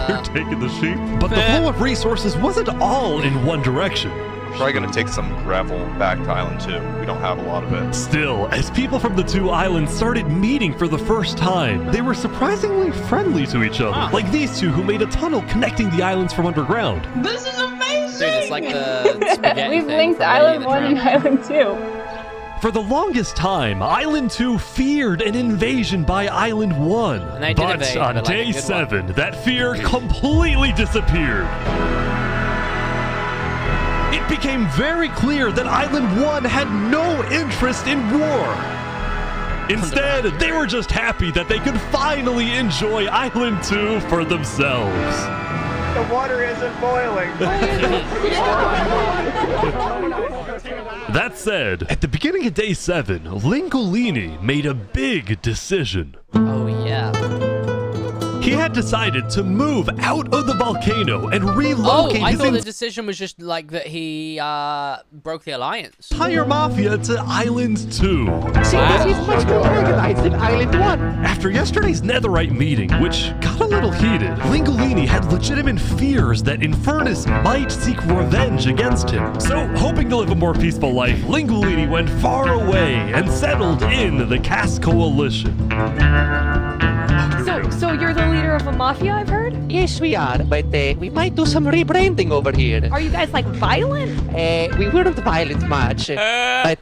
They're taking the sheep. But the flow of resources wasn't all in one direction. Probably gonna take some gravel back to Island 2. We don't have a lot of it. Still, as people from the 2 islands started meeting for the first time, they were surprisingly friendly to each other. Like these two who made a tunnel connecting the islands from underground. This is amazing! Dude, it's like the spaghetti We've thing linked from Island Lady 1 and the and Tramp. Island 2. For the longest time, Island 2 feared an invasion by Island 1. And they did But invade, on but like a day good 7, that fear completely disappeared. It became very clear that Island 1 had no interest in war. Instead, they were just happy that they could finally enjoy Island 2 for themselves. The water isn't boiling. That said, at the beginning of day 7, Lingolini made a big decision. Oh, yeah. He had decided to move out of the volcano and relocate I his thought the decision was just like that he broke the alliance. entire mafia to Island 2. See, this is much more organized than Island 1. After yesterday's netherite meeting, which got a little heated, Lingolini had legitimate fears that Infernus might seek revenge against him. So, hoping to live a more peaceful life, Lingolini went far away and settled in the Caste Coalition. So you're the leader of a mafia, I've heard? Yes, we are, but we might do some rebranding over here. Are you guys like violent? We weren't violent much, but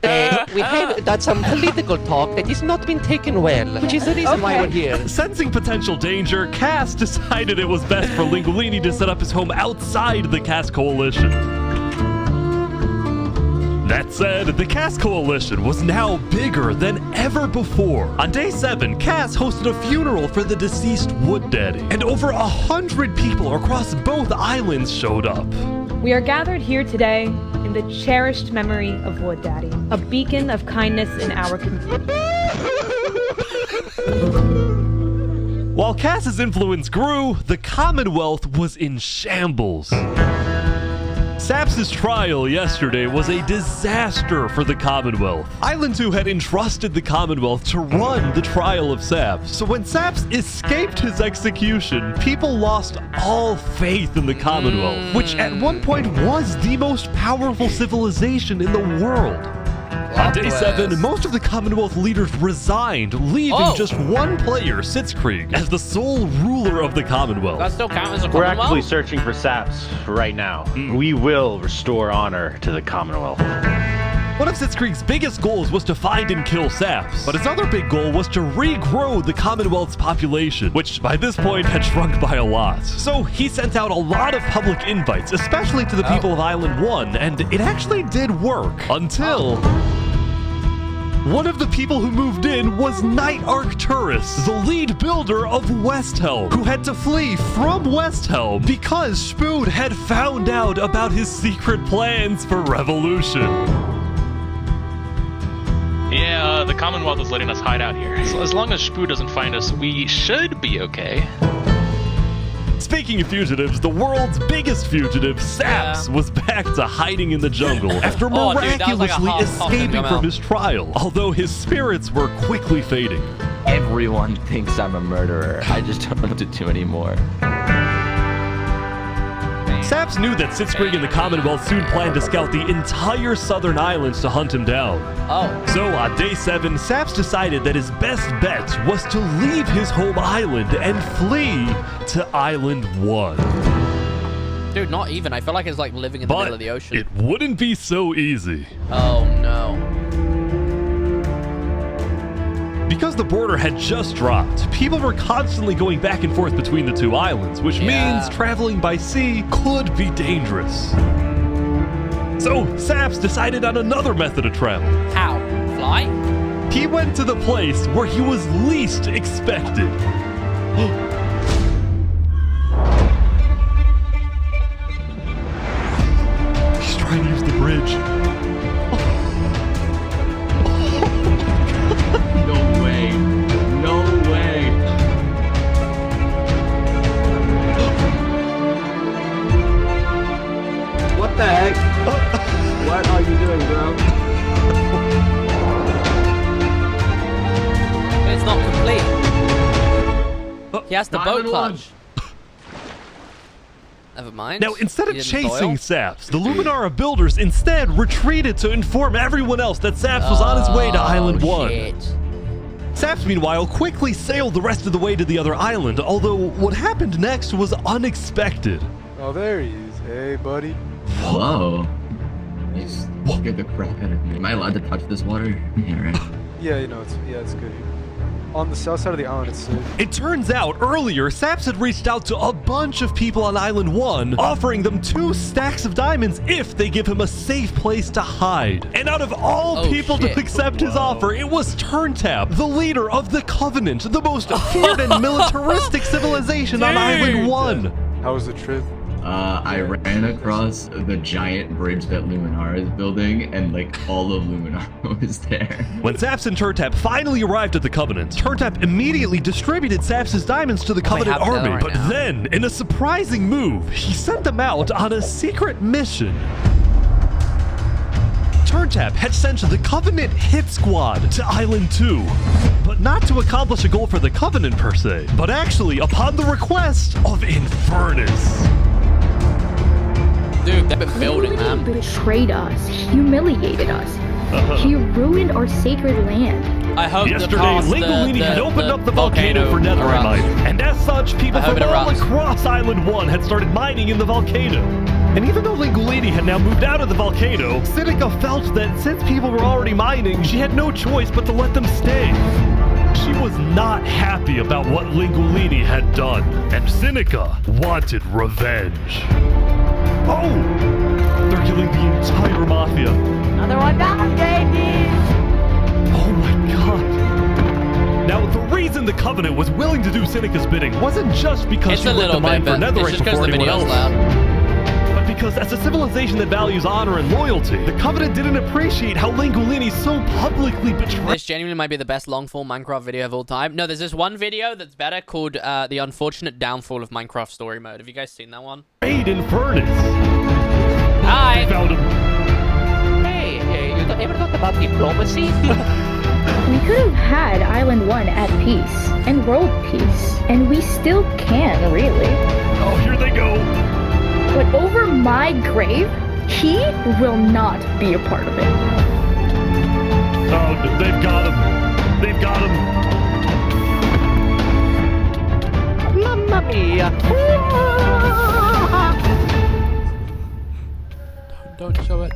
we have done some political talk that has not been taken well, which is the reason why we're here. Sensing potential danger, Cass decided it was best for Lingolini to set up his home outside the Caste Coalition. That said, the Cass Coalition was now bigger than ever before. On day 7, Cass hosted a funeral for the deceased Wood Daddy, and over 100 people across both islands showed up. We are gathered here today in the cherished memory of Wood Daddy, a beacon of kindness in our community. While Cass's influence grew, the Commonwealth was in shambles. Saps' trial yesterday was a disaster for the Commonwealth. Island 2 had entrusted the Commonwealth to run the trial of Saps. So when Saps escaped his execution, people lost all faith in the Commonwealth, which at one point was the most powerful civilization in the world. On day 7, most of the Commonwealth leaders resigned, leaving just one player, Sitzkrieg, as the sole ruler of the Commonwealth. That still count as a We're Commonwealth? actively searching for Saps right now. We will restore honor to the Commonwealth. One of Sitzkrieg's biggest goals was to find and kill Saps, but his other big goal was to regrow the Commonwealth's population, which by this point had shrunk by a lot. So he sent out a lot of public invites, especially to the people of Island 1, and it actually did work, until... one of the people who moved in was Knight Arcturus, the lead builder of Westhelm, who had to flee from Westhelm because Spood had found out about his secret plans for revolution. Yeah, the Commonwealth is letting us hide out here. So as long as Spoo doesn't find us, we should be okay. Speaking of fugitives, the world's biggest fugitive, Saps, was back to hiding in the jungle after miraculously escaping from his trial, although his spirits were quickly fading. Everyone thinks I'm a murderer. I just don't know what to do anymore. Saps knew that Sitzkrieg and the Commonwealth soon planned to scout the entire southern islands to hunt him down. So on day 7, Saps decided that his best bet was to leave his home island and flee to Island 1. Dude, not even. I feel like it's like living in the middle of the ocean. It wouldn't be so easy. Oh, no. Because the border had just dropped, people were constantly going back and forth between the two islands, which means traveling by sea could be dangerous. So, Saps decided on another method of travel. How? Fly? He went to the place where he was least expected. He's trying to use the bridge. No way. No way. What the heck? What are you doing, bro? It's not complete. He has the boat clutch. Never mind. Now, instead of He didn't chasing boil. Saps, the Luminara builders instead retreated to inform everyone else that Saps was on his way to Island 1. Shit. Saps, meanwhile, quickly sailed the rest of the way to the other island, although what happened next was unexpected. Oh, there he is. Hey, buddy. Whoa. You scared the crap out of me. Am I allowed to touch this water? Yeah, right. Yeah, you know, it's good here. On the south side of the island, it's safe. It turns out earlier, Saps had reached out to a bunch of people on Island 1, offering them 2 stacks of diamonds if they give him a safe place to hide. And out of all people to accept his offer, it was Turntap, the leader of the Covenant, the most feared and militaristic civilization on Island 1. How was the trip? I ran across the giant bridge that Luminar is building, and like all of Luminar was there. When Saps and Turntap finally arrived at the Covenant, Turntap immediately distributed Saps' diamonds to the Covenant have that army, right but now. then, in a surprising move, he sent them out on a secret mission. Turntap had sent the Covenant hit squad to Island 2, but not to accomplish a goal for the Covenant per se, but actually upon the request of Infernus. Dude, they've been building, man. He betrayed us, humiliated us. He ruined our sacred land. I hope Yesterday, Lingolini had opened up the volcano for netherite mining, and as such, people I hope from it all erupts. across Island 1 had started mining in the volcano. And even though Lingolini had now moved out of the volcano, Sinica felt that since people were already mining, she had no choice but to let them stay. She was not happy about what Lingolini had done, and Sinica wanted revenge. Oh! They're killing the entire mafia. Another one down, baby! Oh my god. Now, the reason the Covenant was willing to do Sinica's bidding wasn't just because It's she a worked the little mine bit, for but it's netherite just 'cause before the anyone video's else. loud. But because as a civilization that values honor and loyalty, the Covenant didn't appreciate how Lingolini so publicly betrayed. This genuinely might be the best long-form Minecraft video of all time. No, there's this one video that's better called The Unfortunate Downfall of Minecraft Story Mode. Have you guys seen that one? Infernus. Hi! Found him. Hey, you ever thought about diplomacy? We could have had Island 1 at peace and world peace, and we still can, really. Oh, here they go. But over my grave, he will not be a part of it. Oh, they've got him. They've got him. Mamma mia! Don't show it.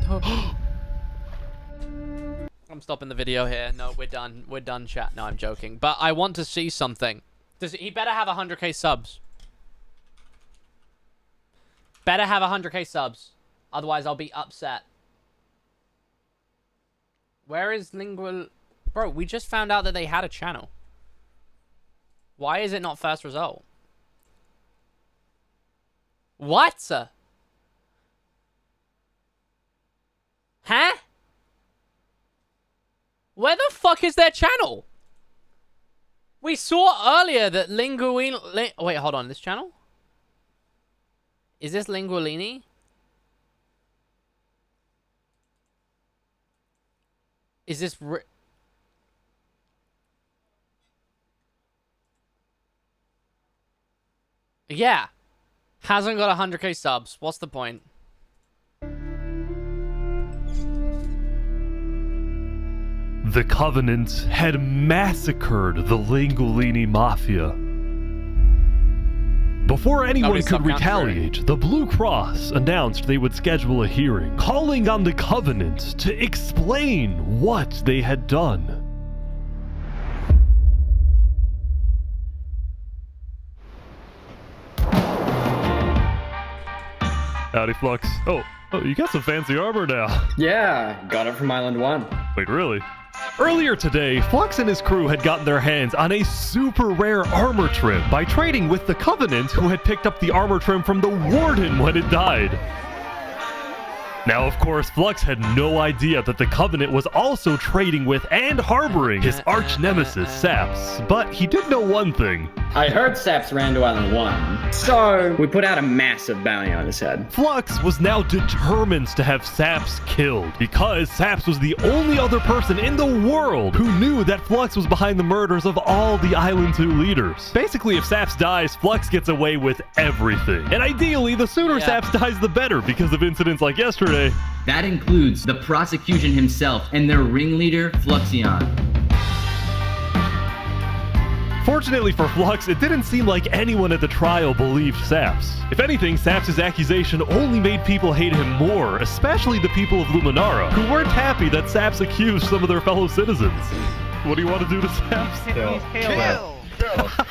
I'm stopping the video here. No, we're done. We're done, chat. No, I'm joking. But I want to see something. He better have 100k subs. Better have 100k subs. Otherwise, I'll be upset. Where is Lingual... Bro, we just found out that they had a channel. Why is it not first result? What? Huh? Where the fuck is their channel? We saw earlier that Linguini... Wait, hold on. This channel? Is this Lingualini? Is this... Yeah. Hasn't got 100k subs. What's the point? The Covenant had massacred the Lingolini Mafia. Before anyone could retaliate, the Blue Cross announced they would schedule a hearing, calling on the Covenant to explain what they had done. Howdy, Flux. Oh, you got some fancy armor now. Yeah, got it from Island 1. Wait, really? Earlier today, Flux and his crew had gotten their hands on a super rare armor trim by trading with the Covenant, who had picked up the armor trim from the Warden when it died. Now, of course, Flux had no idea that the Covenant was also trading with and harboring his arch-nemesis, Saps. But he did know one thing. I heard Saps ran to Island 1, so we put out a massive bounty on his head. Flux was now determined to have Saps killed, because Saps was the only other person in the world who knew that Flux was behind the murders of all the Island 2 leaders. Basically, if Saps dies, Flux gets away with everything. And ideally, the sooner Saps dies, the better, because of incidents like yesterday. That includes the prosecution himself and their ringleader, Fluxion. Fortunately for Flux, it didn't seem like anyone at the trial believed Saps. If anything, Saps' accusation only made people hate him more, especially the people of Luminara, who weren't happy that Saps accused some of their fellow citizens. What do you want to do to Saps?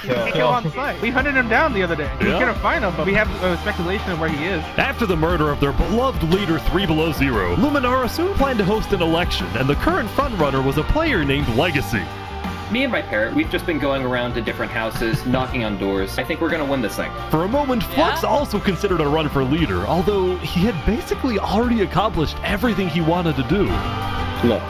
Kill on site. We hunted him down the other day. We couldn't find him, but we have speculation of where he is. After the murder of their beloved leader 3 Below Zero, Luminara soon planned to host an election, and the current frontrunner was a player named Legacy. Me and my parrot, we've just been going around to different houses, knocking on doors. I think we're gonna win this thing. For a moment, Flux also considered a run for leader, although he had basically already accomplished everything he wanted to do. Look,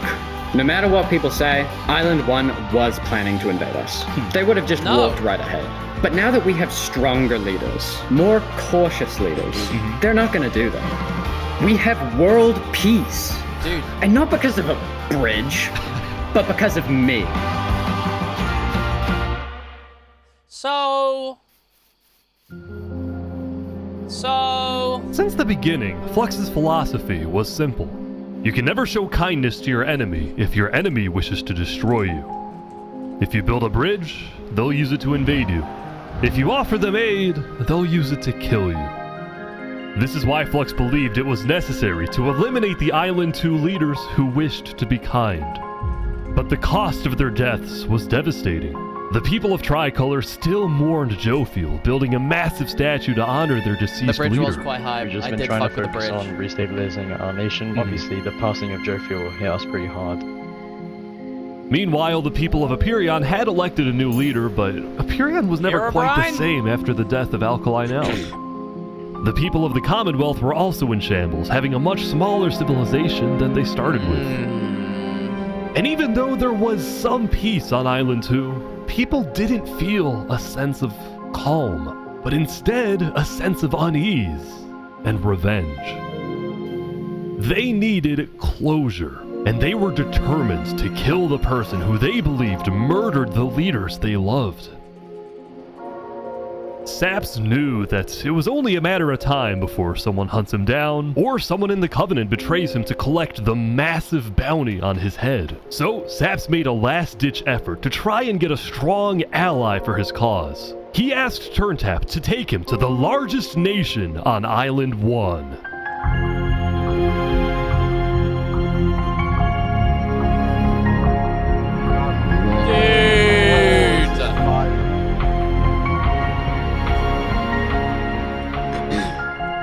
no matter what people say, Island 1 was planning to invade us. They would have just walked right ahead. But now that we have stronger leaders, more cautious leaders, they're not going to do that. We have world peace. Dude. And not because of a bridge, but because of me. Since the beginning, Flux's philosophy was simple. You can never show kindness to your enemy if your enemy wishes to destroy you. If you build a bridge, they'll use it to invade you. If you offer them aid, they'll use it to kill you. This is why Flux believed it was necessary to eliminate the Island 2 leaders who wished to be kind. But the cost of their deaths was devastating. The people of Tricolor still mourned Jofiel, building a massive statue to honor their deceased leader. The bridge was quite high. We've just I been did trying to fuck with the focus bridge. on restabilizing our nation. Obviously, the passing of Jofiel hit us pretty hard. Meanwhile, the people of Aperion had elected a new leader, but Aperion was never quite the same after the death of Alkaline Elf. The people of the Commonwealth were also in shambles, having a much smaller civilization than they started with. And even though there was some peace on Island 2, people didn't feel a sense of calm, but instead a sense of unease and revenge. They needed closure, and they were determined to kill the person who they believed murdered the leaders they loved. Saps knew that it was only a matter of time before someone hunts him down, or someone in the Covenant betrays him to collect the massive bounty on his head. So Saps made a last-ditch effort to try and get a strong ally for his cause. He asked Turntap to take him to the largest nation on Island 1.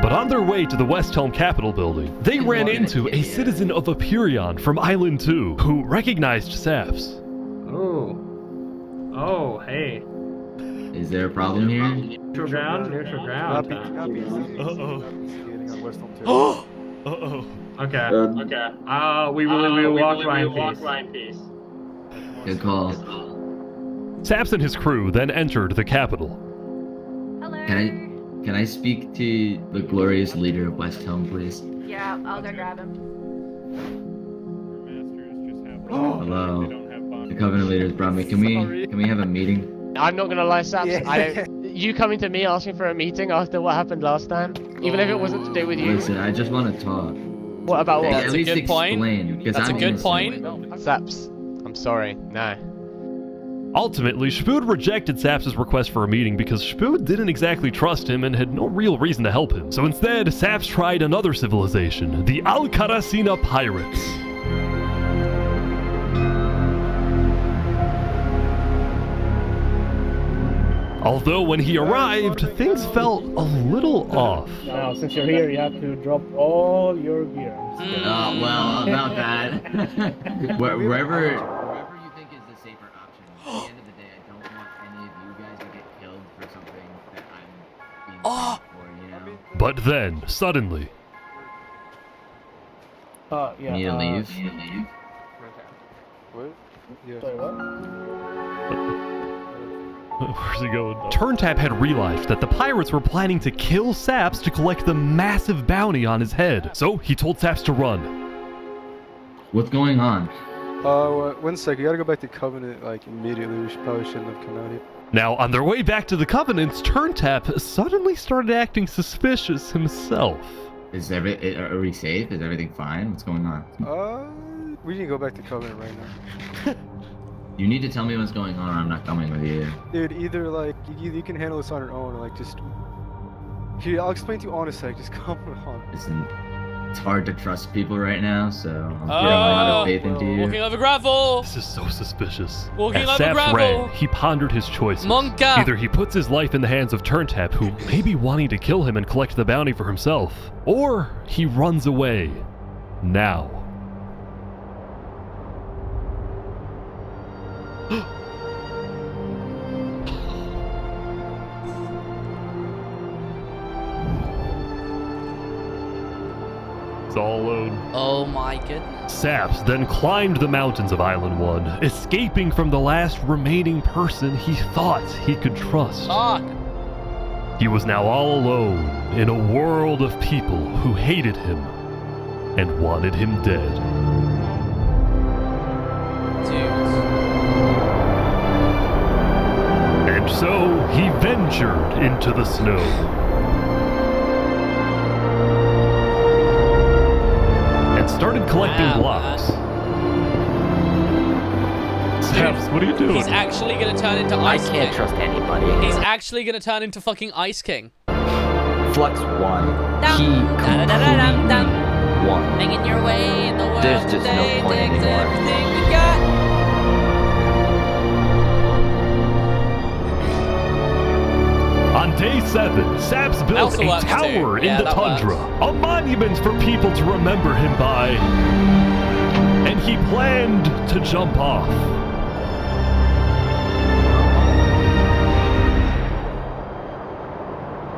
But on their way to the West Helm Capitol building, they ran into a citizen of Aperion from Island 2 who recognized Saps. Oh, hey. Is there a problem here? Neutral ground. Uh-oh. Uh-oh. Okay. We will walk by in peace. Good call. Saps and his crew then entered the Capitol. Can I speak to the glorious leader of West Helm, please? Yeah, I'll go grab him. Hello. The Covenant leaders brought me. Can we have a meeting? I'm not gonna lie, Saps. You coming to me asking for a meeting after what happened last time, even if it wasn't to do with you. Listen, I just want to talk. What about what? That's a good point. That's a good point. Saps, I'm sorry. No. Ultimately, Shpood rejected Saps' request for a meeting because Shpood didn't exactly trust him and had no real reason to help him. So instead, Saps tried another civilization, the Alcaracina Pirates. Although when he arrived, things felt a little off. Now, since you're here, you have to drop all your gear. Well, about that. Wherever you think is the safer option. At the end of the day, I don't want any of you guys to get killed for something that I'm being paid for, you know? But then, suddenly... Yeah. Need to leave? What? Yeah. Sorry, what? Where's he going? Turntap had realized that the pirates were planning to kill Saps to collect the massive bounty on his head. So he told Saps to run. What's going on? 1 sec. You gotta go back to Covenant, like, immediately. We probably shouldn't have come out here. Now, on their way back to the Covenants, Turntap suddenly started acting suspicious himself. Are we safe? Is everything fine? What's going on? We need to go back to Covenant right now. You need to tell me what's going on or I'm not coming with you. Dude, either, like, you can handle this on your own, or, like, just... Here, I'll explain to you on a sec. Just come on. Listen, it's hard to trust people right now, so I'm putting a lot of faith into you. Walking over gravel. This is so suspicious. Walking As over Saps gravel. ran, he pondered his choices. Monka. Either he puts his life in the hands of Turntap, who may be wanting to kill him and collect the bounty for himself, or he runs away. Now. It's all alone. Oh my goodness. Saps then climbed the mountains of Island 1, escaping from the last remaining person he thought he could trust. Fuck. He was now all alone in a world of people who hated him and wanted him dead. And so he ventured into the snow. And started collecting blocks. Saps, what are you doing? He's actually gonna turn into Ice King. I can't trust anybody. He's actually gonna turn into fucking Ice King. Flux won. He completely won. Making your way in the world. There's just no point anymore. Everything you got. On day 7, Saps built a tower in the tundra, a monument for people to remember him by, and he planned to jump off.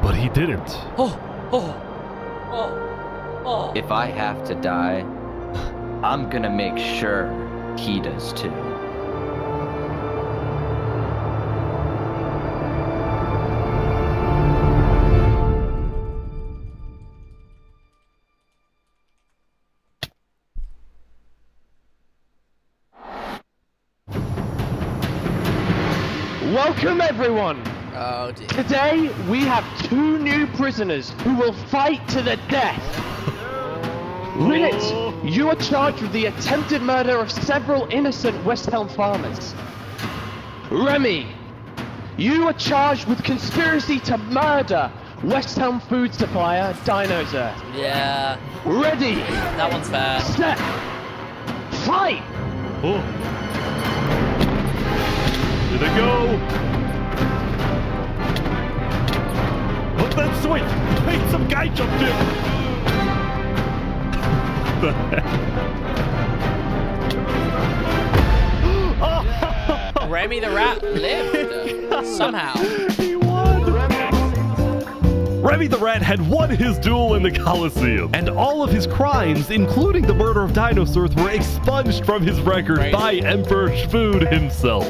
But he didn't. If I have to die, I'm gonna make sure he does too. Welcome everyone! Oh dear. Today we have 2 new prisoners who will fight to the death. Rinit, you are charged with the attempted murder of several innocent West Helm farmers. Remy, you are charged with conspiracy to murder West Helm food supplier Dinosaur. Yeah. Ready? That one's fair. Set. Fight! Oh. Here they go! Oh, that's sweet! Wait, some guy jumped in! What the heck? Oh. Remy the Rat lived somehow. He won! Remy the Rat had won his duel in the Colosseum, and all of his crimes, including the murder of dinosaurs, were expunged from his record by Emperor Spood himself.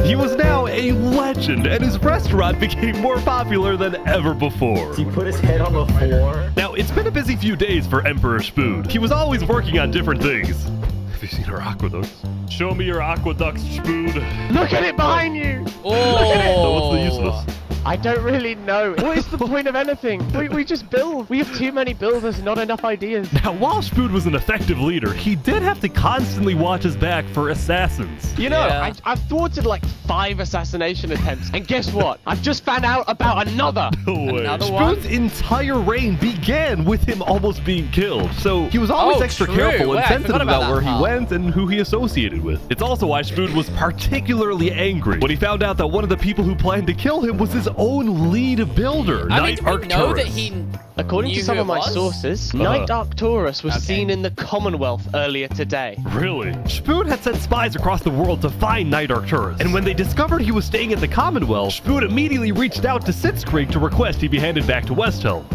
He was now a legend, and his restaurant became more popular than ever before. He put his head on the floor. Now, it's been a busy few days for Emperor Spood. He was always working on different things. Have you seen our aqueducts? Show me your aqueducts, Spood. Look at it behind you! Oh! So what's the use of this? I don't really know. What is the point of anything? We just build. We have too many builders, not enough ideas. Now, while Spood was an effective leader, he did have to constantly watch his back for assassins. You know, I've thwarted like 5 assassination attempts, and guess what? I've just found out about another. No way. Another one? Spood's entire reign began with him almost being killed, so he was always extra careful and sensitive about where he went and who he associated with. It's also why Spood was particularly angry when he found out that one of the people who planned to kill him was his own lead builder, Knight Arcturus. According to some of my sources, Knight Arcturus was seen in the Commonwealth earlier today. Really? Spood had sent spies across the world to find Knight Arcturus, and when they discovered he was staying at the Commonwealth, Spood immediately reached out to Sitzkrieg to request he be handed back to Westhelm.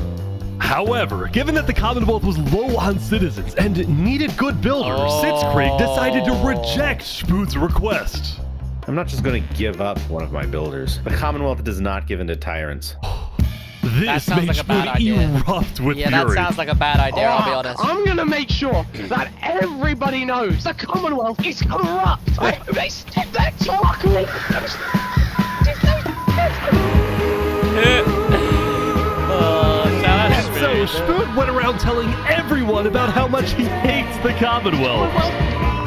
However, given that the Commonwealth was low on citizens and needed good builders, Sitzkrieg decided to reject Spood's request. I'm not just going to give up one of my builders. The Commonwealth does not give in to tyrants. This made Spood erupt with fury. that sounds like a bad idea, I'll be honest. I'm gonna make sure that everybody knows the Commonwealth is corrupt. They stood there talking. And so Spood went around telling everyone about how much he hates the Commonwealth.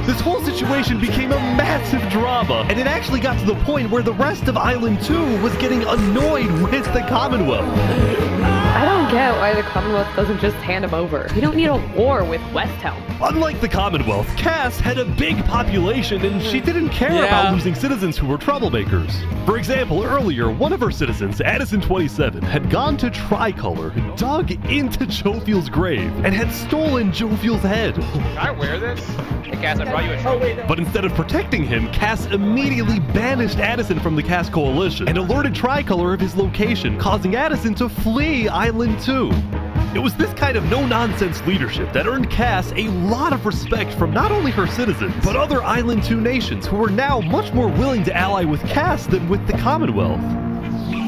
This whole situation became a massive drama, and it actually got to the point where the rest of Island 2 was getting annoyed with the Commonwealth. I don't get why the Commonwealth doesn't just hand him over. We don't need a war with Westhelm. Unlike the Commonwealth, Cass had a big population and she didn't care about losing citizens who were troublemakers. For example, earlier, one of her citizens, Addison27, had gone to Tricolor, dug into Jovial's grave, and had stolen Jovial's head. Can I wear this? Hey, Cass, I brought you a trophy. But instead of protecting him, Cass immediately banished Addison from the Cass Coalition and alerted Tricolor of his location, causing Addison to flee Island 2. It was this kind of no-nonsense leadership that earned Cass a lot of respect from not only her citizens, but other Island 2 nations who were now much more willing to ally with Cass than with the Commonwealth.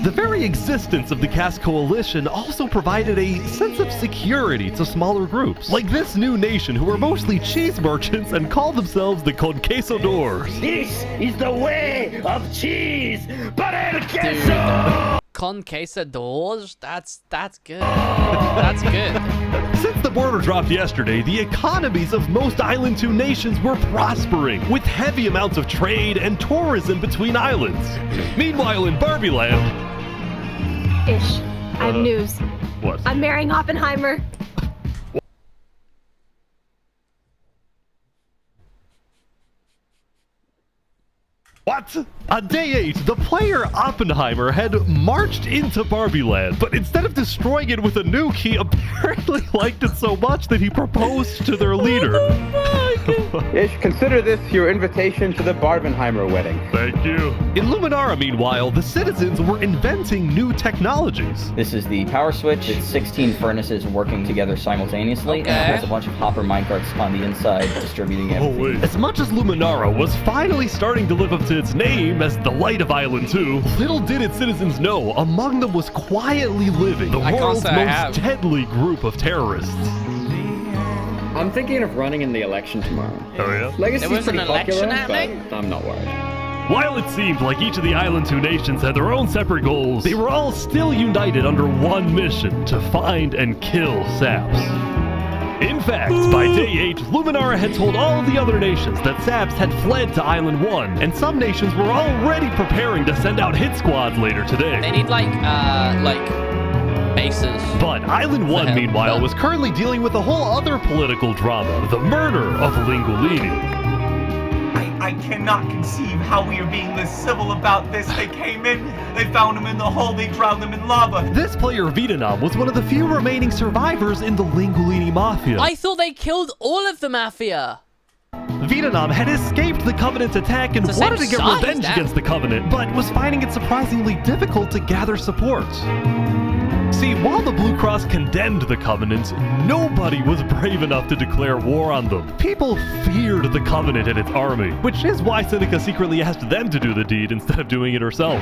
The very existence of the Cass Coalition also provided a sense of security to smaller groups, like this new nation who were mostly cheese merchants and called themselves the Conquistadors. This is the way of cheese, but el queso! Conquistadors? That's good. That's good. Since the border dropped yesterday, the economies of most Island 2 nations were prospering, with heavy amounts of trade and tourism between islands. Meanwhile, in Barbie Land... Ish. I have news. What? I'm marrying Oppenheimer. What? On day 8, the player Oppenheimer had marched into Barbie Land, but instead of destroying it with a nuke, he apparently liked it so much that he proposed to their leader. Ish, consider this your invitation to the Barbenheimer wedding. Thank you. In Luminara, meanwhile, the citizens were inventing new technologies. This is the power switch. It's 16 furnaces working together simultaneously, and there's a bunch of hopper minecarts on the inside distributing everything. As much as Luminara was finally starting to live up to its name as the light of Island 2, little did its citizens know among them was quietly living the world's most deadly group of terrorists. I'm thinking of running in the election tomorrow. Oh yeah? Legacy's pretty popular, but I'm not worried. While it seemed like each of the Island 2 nations had their own separate goals, they were all still united under one mission: to find and kill Saps. In fact, by day 8, Luminara had told all of the other nations that Saps had fled to Island 1, and some nations were already preparing to send out hit squads later today. They need like bases. But Island 1, meanwhile, was currently dealing with a whole other political drama: the murder of Lingolini. I cannot conceive how we are being this civil about this. They came in, they found him in the hole, they drowned him in lava. This player, Vietnam, was one of the few remaining survivors in the Lingolini Mafia. I thought they killed all of the Mafia. Vietnam had escaped the Covenant's attack and wanted to get revenge against the Covenant, but was finding it surprisingly difficult to gather support. See, while the Blue Cross condemned the Covenant, nobody was brave enough to declare war on them. People feared the Covenant and its army, which is why Seneca secretly asked them to do the deed instead of doing it herself.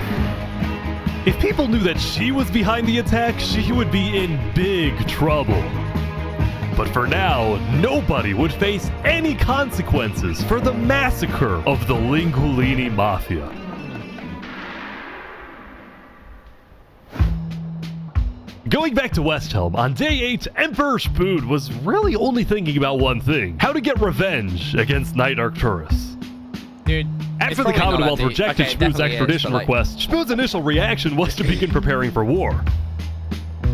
If people knew that she was behind the attack, she would be in big trouble. But for now, nobody would face any consequences for the massacre of the Lingolini Mafia. Going back to West Helm, on day 8, Emperor Spood was really only thinking about one thing: how to get revenge against Knight Arcturus. Dude, after the Commonwealth rejected Spood's extradition request, Spood's initial reaction was to begin preparing for war.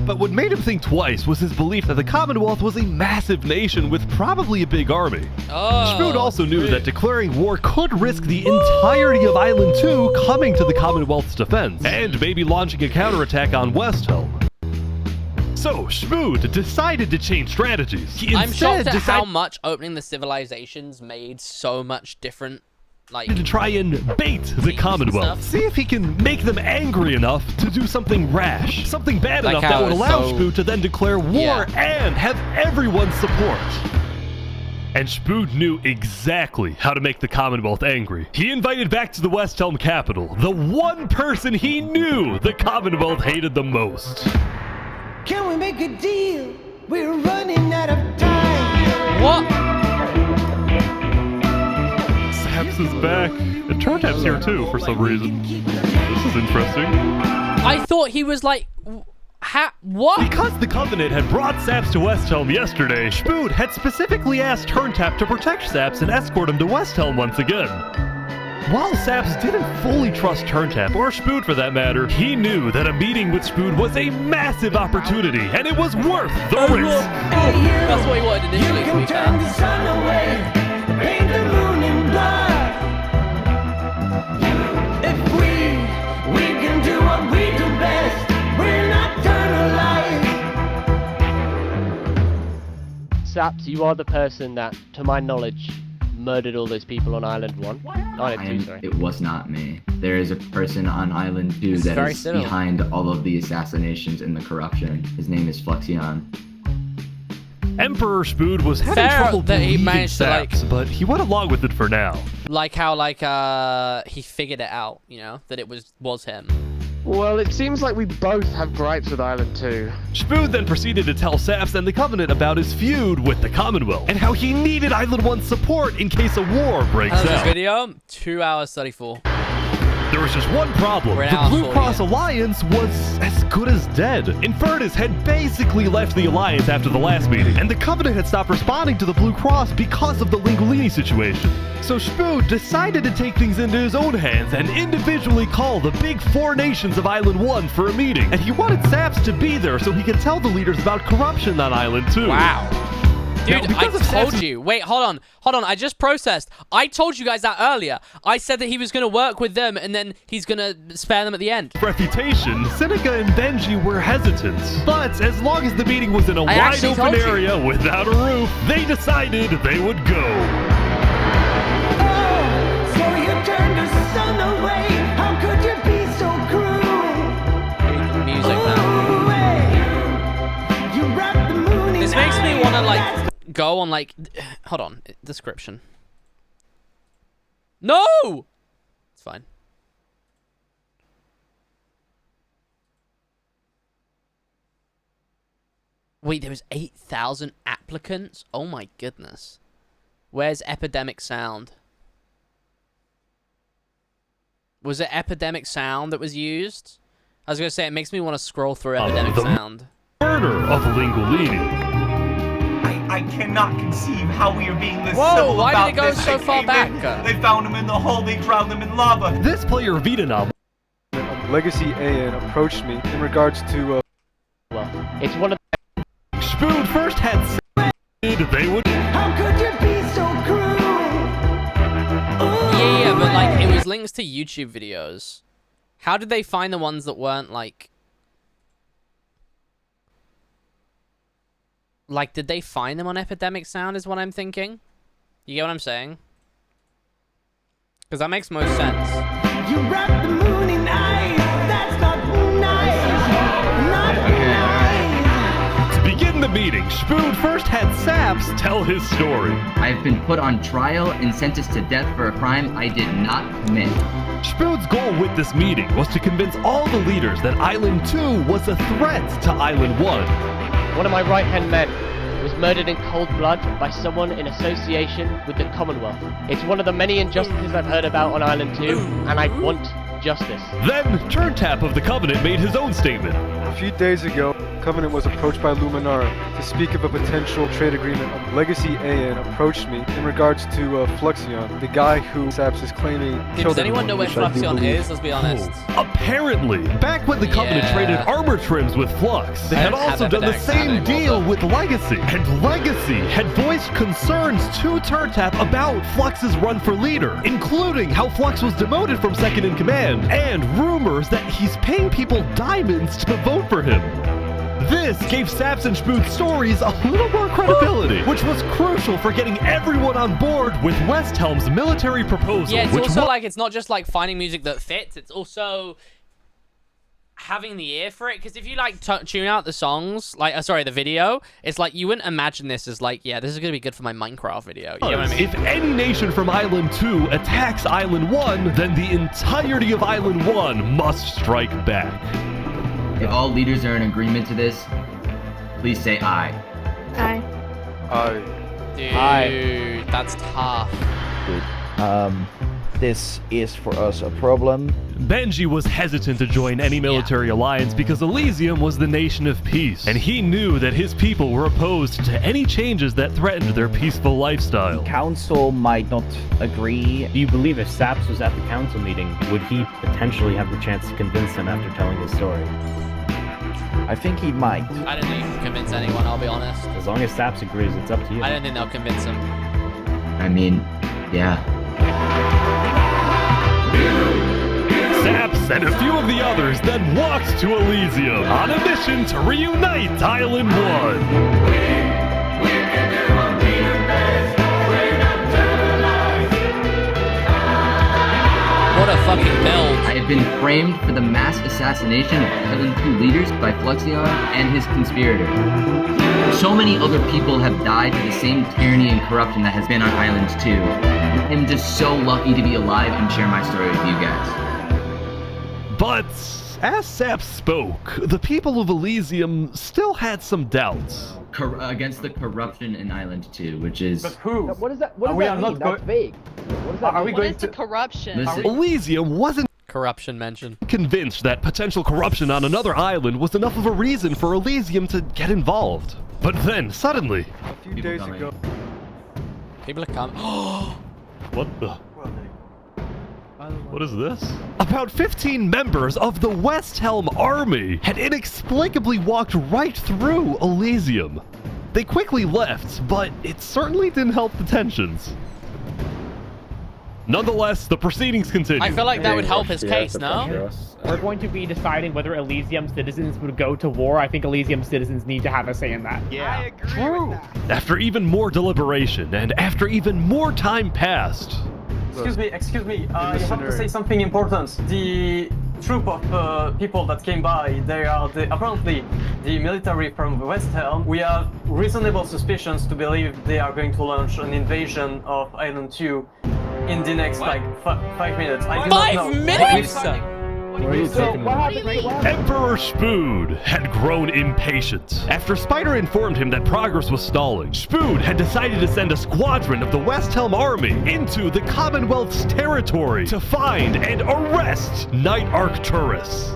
But what made him think twice was his belief that the Commonwealth was a massive nation with probably a big army. Spood also knew that declaring war could risk the entirety of Island 2 coming to the Commonwealth's defense, and maybe launching a counterattack on West Helm. So, Spood decided to change strategies. I'm shocked at how much opening the civilizations made so much different. Like, to try and bait the Commonwealth. See if he can make them angry enough to do something rash. Something bad enough that would allow Spood to then declare war and have everyone's support. And Spood knew exactly how to make the Commonwealth angry. He invited back to the West Helm capital the one person he knew the Commonwealth hated the most. Can we make a deal? We're running out of time. What? Saps is back, and Turntap's here too for some reason. This is interesting. I thought he was like, what? Because the Covenant had brought Saps to West Helm yesterday, Spood had specifically asked Turntap to protect Saps and escort him to West Helm once again. While Saps didn't fully trust Turntap, or Spood for that matter, he knew that a meeting with Spood was a massive opportunity, and it was worth the risk. That's what he wanted initially, to be fair. Paint the moon in blood. If we can do what we do best, we're nocturnal life. Saps, you are the person that, to my knowledge, murdered all those people on Island 1. Island 2, sorry. It was not me. There is a person on Island 2 that is behind all of the assassinations and the corruption. His name is Flexion. Emperor Spood was having trouble believing Saps, but he went along with it for now. Like how, he figured it out, you know, that it was him. Well, it seems like we both have gripes with Island 2. Spood then proceeded to tell Saps and the Covenant about his feud with the Commonwealth, and how he needed Island 1's support in case a war breaks out. This video, 2 hours 34. There was just one problem. The Blue Cross Alliance was as good as dead. Infernus had basically left the Alliance after the last meeting, and the Covenant had stopped responding to the Blue Cross because of the Lingolini situation. So Spood decided to take things into his own hands and individually call the big 4 nations of Island 1 for a meeting. And he wanted Saps to be there so he could tell the leaders about corruption on Island 2. Wow. Dude, I told you. Wait, hold on. I just processed. I told you guys that earlier. I said that he was going to work with them and then he's going to spare them at the end. Reputation, Seneca and Benji were hesitant. But as long as the meeting was in a wide open area without a roof, they decided they would go. Oh, so you turned the sun away. How could you be so cruel? Music now. You wrapped the moon in This makes me want to go on hold on, description. No! It's fine. Wait, there was 8,000 applicants? Oh my goodness. Where's Epidemic Sound? Was it Epidemic Sound that was used? I was going to say, it makes me want to scroll through Epidemic Sound. Murder of Lingolini. I cannot conceive how we are being this Whoa, civil why about did it go this. so far back? They found him in the hole, they drowned him in lava. This player, Vietnam, Legacy AN approached me in regards to, well, it's one of the... Spood first had said they would... How could you be so cruel? Yeah, but it was links to YouTube videos. How did they find the ones that weren't did they find them on Epidemic Sound is what I'm thinking? You get what I'm saying? Because that makes most sense. You wrap the moon in ice. That's not nice. Not nice. To begin the meeting, Spood first had Saps tell his story. I've been put on trial and sentenced to death for a crime I did not commit. Spood's goal with this meeting was to convince all the leaders that Island 2 was a threat to Island 1. One of my right-hand men was murdered in cold blood by someone in association with the Commonwealth. It's one of the many injustices I've heard about on Island 2, and I want justice. Then, Turntap of the Covenant made his own statement. A few days ago, Covenant was approached by Luminara to speak of a potential trade agreement. Legacy AN approached me in regards to Fluxion, the guy who Saps is claiming killed Does anyone know where Fluxion is? Let's be honest. Apparently, back when the Covenant traded armor trims with Flux, they had also done the same deal with Legacy. And Legacy had voiced concerns to TurTap about Flux's run for leader, including how Flux was demoted from second in command, and rumors that he's paying people diamonds to vote for him. This gave Saps and Spood's stories a little more credibility, which was crucial for getting everyone on board with West Helm's military proposal. Yeah, it's also like, it's not just like finding music that fits, it's also having the ear for it, because if you like tune out the songs, like sorry, the video, it's like you wouldn't imagine this as like, yeah, this is gonna be good for my Minecraft video. You know what I mean? If any nation from Island 2 attacks Island 1, then the entirety of Island 1 must strike back. If all leaders are in agreement to this, please say aye. Aye. Dude, that's tough. This is for us a problem. Benji was hesitant to join any military alliance because Elysium was the nation of peace, and he knew that his people were opposed to any changes that threatened their peaceful lifestyle. Council might not agree. Do you believe if Saps was at the council meeting, would he potentially have the chance to convince them after telling his story? I think he might. I don't think you can convince anyone, I'll be honest. As long as Saps agrees, it's up to you. I don't think they'll convince him. I mean, yeah. Saps and a few of the others then walked to Elysium on a mission to reunite Island 1. What a fucking build. I have been framed for the mass assassination of Island 2 leaders by Fluxion and his conspirator. So many other people have died to the same tyranny and corruption that has been on Island 2. I'm just so lucky to be alive and share my story with you guys. But as Saps spoke, the people of Elysium still had some doubts. Against the corruption in Island 2, which is... But who? What does that mean? That's vague. What does that mean? What is the corruption? Elysium wasn't corruption mentioned. Convinced that potential corruption on another island was enough of a reason for Elysium to get involved. But then, suddenly... A few days ago... People are coming. What the... What is this? About 15 members of the West Helm army had inexplicably walked right through Elysium. They quickly left, but it certainly didn't help the tensions. Nonetheless, the proceedings continue. I feel like that would help his case, no? We're going to be deciding whether Elysium citizens would go to war. I think Elysium citizens need to have a say in that. Yeah, I agree with that. After even more deliberation, and after even more time passed... Excuse me, I have to say something important. The troop of people that came by, they are apparently the military from West Helm. We have reasonable suspicions to believe they are going to launch an invasion of Island 2 in the next, like, 5 minutes. I do not know. 5 minutes?! Emperor Spood had grown impatient. After Spider informed him that progress was stalling, Spood had decided to send a squadron of the West Helm army into the Commonwealth's territory to find and arrest Knight Arcturus.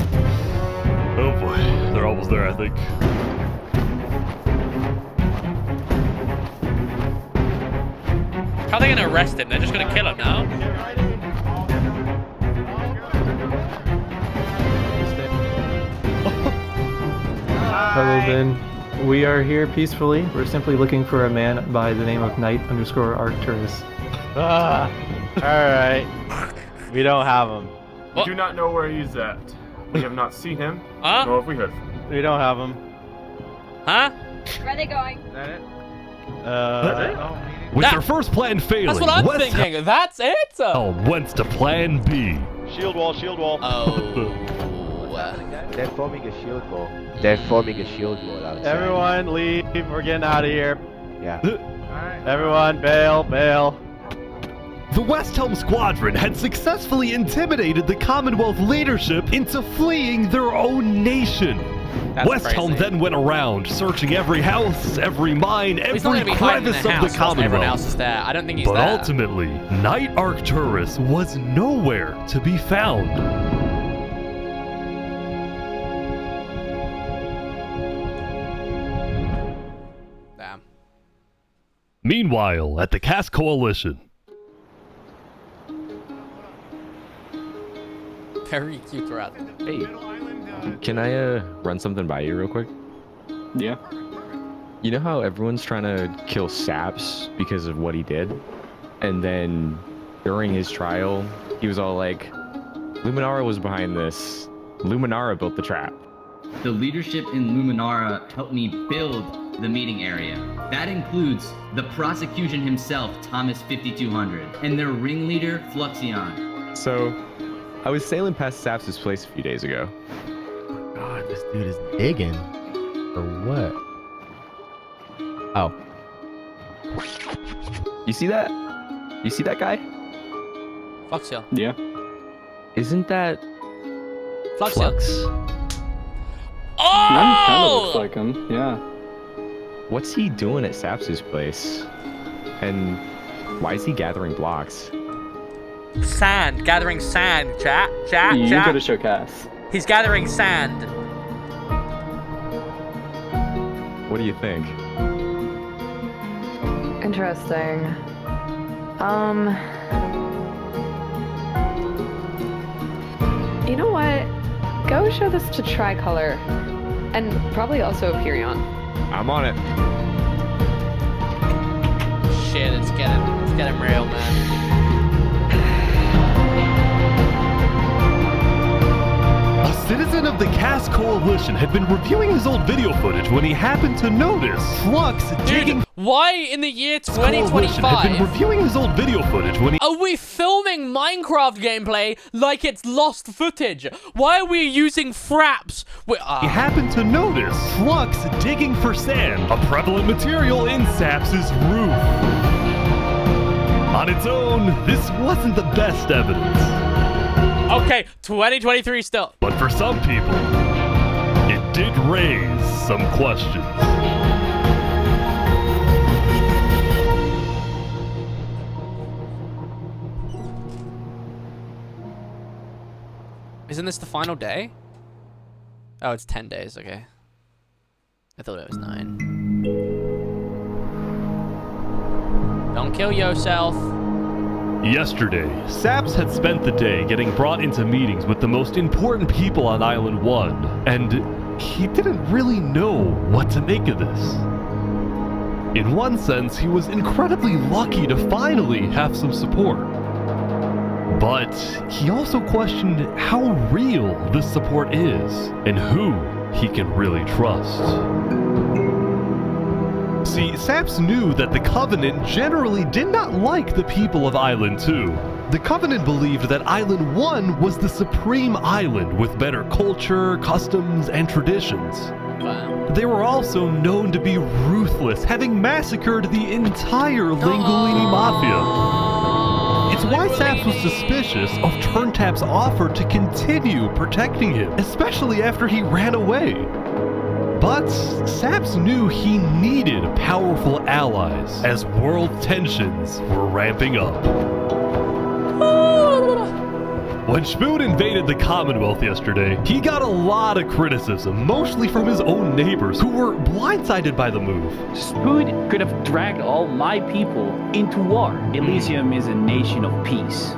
Oh boy, they're almost there, I think. How are they gonna arrest him? They're just gonna kill him now? Hello, Ben. We are here peacefully. We're simply looking for a man by the name of Knight_Arcturus. Alright. We don't have him. We do not know where he's at. We have not seen him. Huh? Nor have we heard from him. We don't have him. Huh? Where are they going? Is that it? With their first plan failing, That's what I'm West thinking. That's it. Helm went to plan B. Shield wall, shield wall. Oh. They're forming a shield wall. They're forming a shield wall outside. Everyone leave. We're getting out of here. Yeah. Everyone bail, bail. The West Helm Squadron had successfully intimidated the Commonwealth leadership into fleeing their own nation. West Helm then went around, searching every house, every mine, every crevice of the Commonwealth. Everyone else is there. I don't think he's but there. ultimately, Knight Arcturus was nowhere to be found. Meanwhile, at the Caste Coalition. Very cute rat. Hey, can I run something by you real quick? Yeah. You know how everyone's trying to kill Saps because of what he did? And then during his trial, he was all like, Luminara was behind this. Luminara built the trap. The leadership in Luminara helped me build the meeting area. That includes the prosecution himself, Thomas 5200, and their ringleader, Fluxion. So, I was sailing past Saps' place a few days ago. God, this dude is digging. Or what? Oh. You see that? You see that guy? Fluxion. Yeah. Isn't that Fluxion? Flux? Mine kind of Oh! looks like him. Yeah. What's he doing at Saps' place? And why is he gathering blocks? Sand. Gathering sand. Chat. You gotta show Cass. He's gathering sand. What do you think? Interesting. You know what? Go show this to Tricolor. And probably also Perion. I'm on it. Shit, it's getting real, man. A citizen of the Caste Coalition had been reviewing his old video footage when he happened to notice Flux digging. Why in the year Coalition had been 2025 reviewing his old video footage when he. are we filming Minecraft gameplay like it's lost footage? Why are we using fraps? He happened to notice Flux digging for sand, a prevalent material in Saps' roof. On its own, this wasn't the best evidence. Okay, 2023 still. But for some people, it did raise some questions. Isn't this the final day? Oh, it's 10 days, okay. I thought it was 9. Don't kill yourself. Yesterday, Saps had spent the day getting brought into meetings with the most important people on Island 1, and he didn't really know what to make of this. In one sense, he was incredibly lucky to finally have some support. But he also questioned how real this support is, and who he can really trust. See, Saps knew that the Covenant generally did not like the people of Island 2. The Covenant believed that Island 1 was the supreme island with better culture, customs, and traditions. They were also known to be ruthless, having massacred the entire Lingolini Mafia. It's why Saps was suspicious of Turntap's offer to continue protecting him, especially after he ran away. But Saps knew he needed powerful allies as world tensions were ramping up. When Spoon invaded the Commonwealth yesterday, he got a lot of criticism, mostly from his own neighbors, who were blindsided by the move. Spoon could have dragged all my people into war. Elysium is a nation of peace.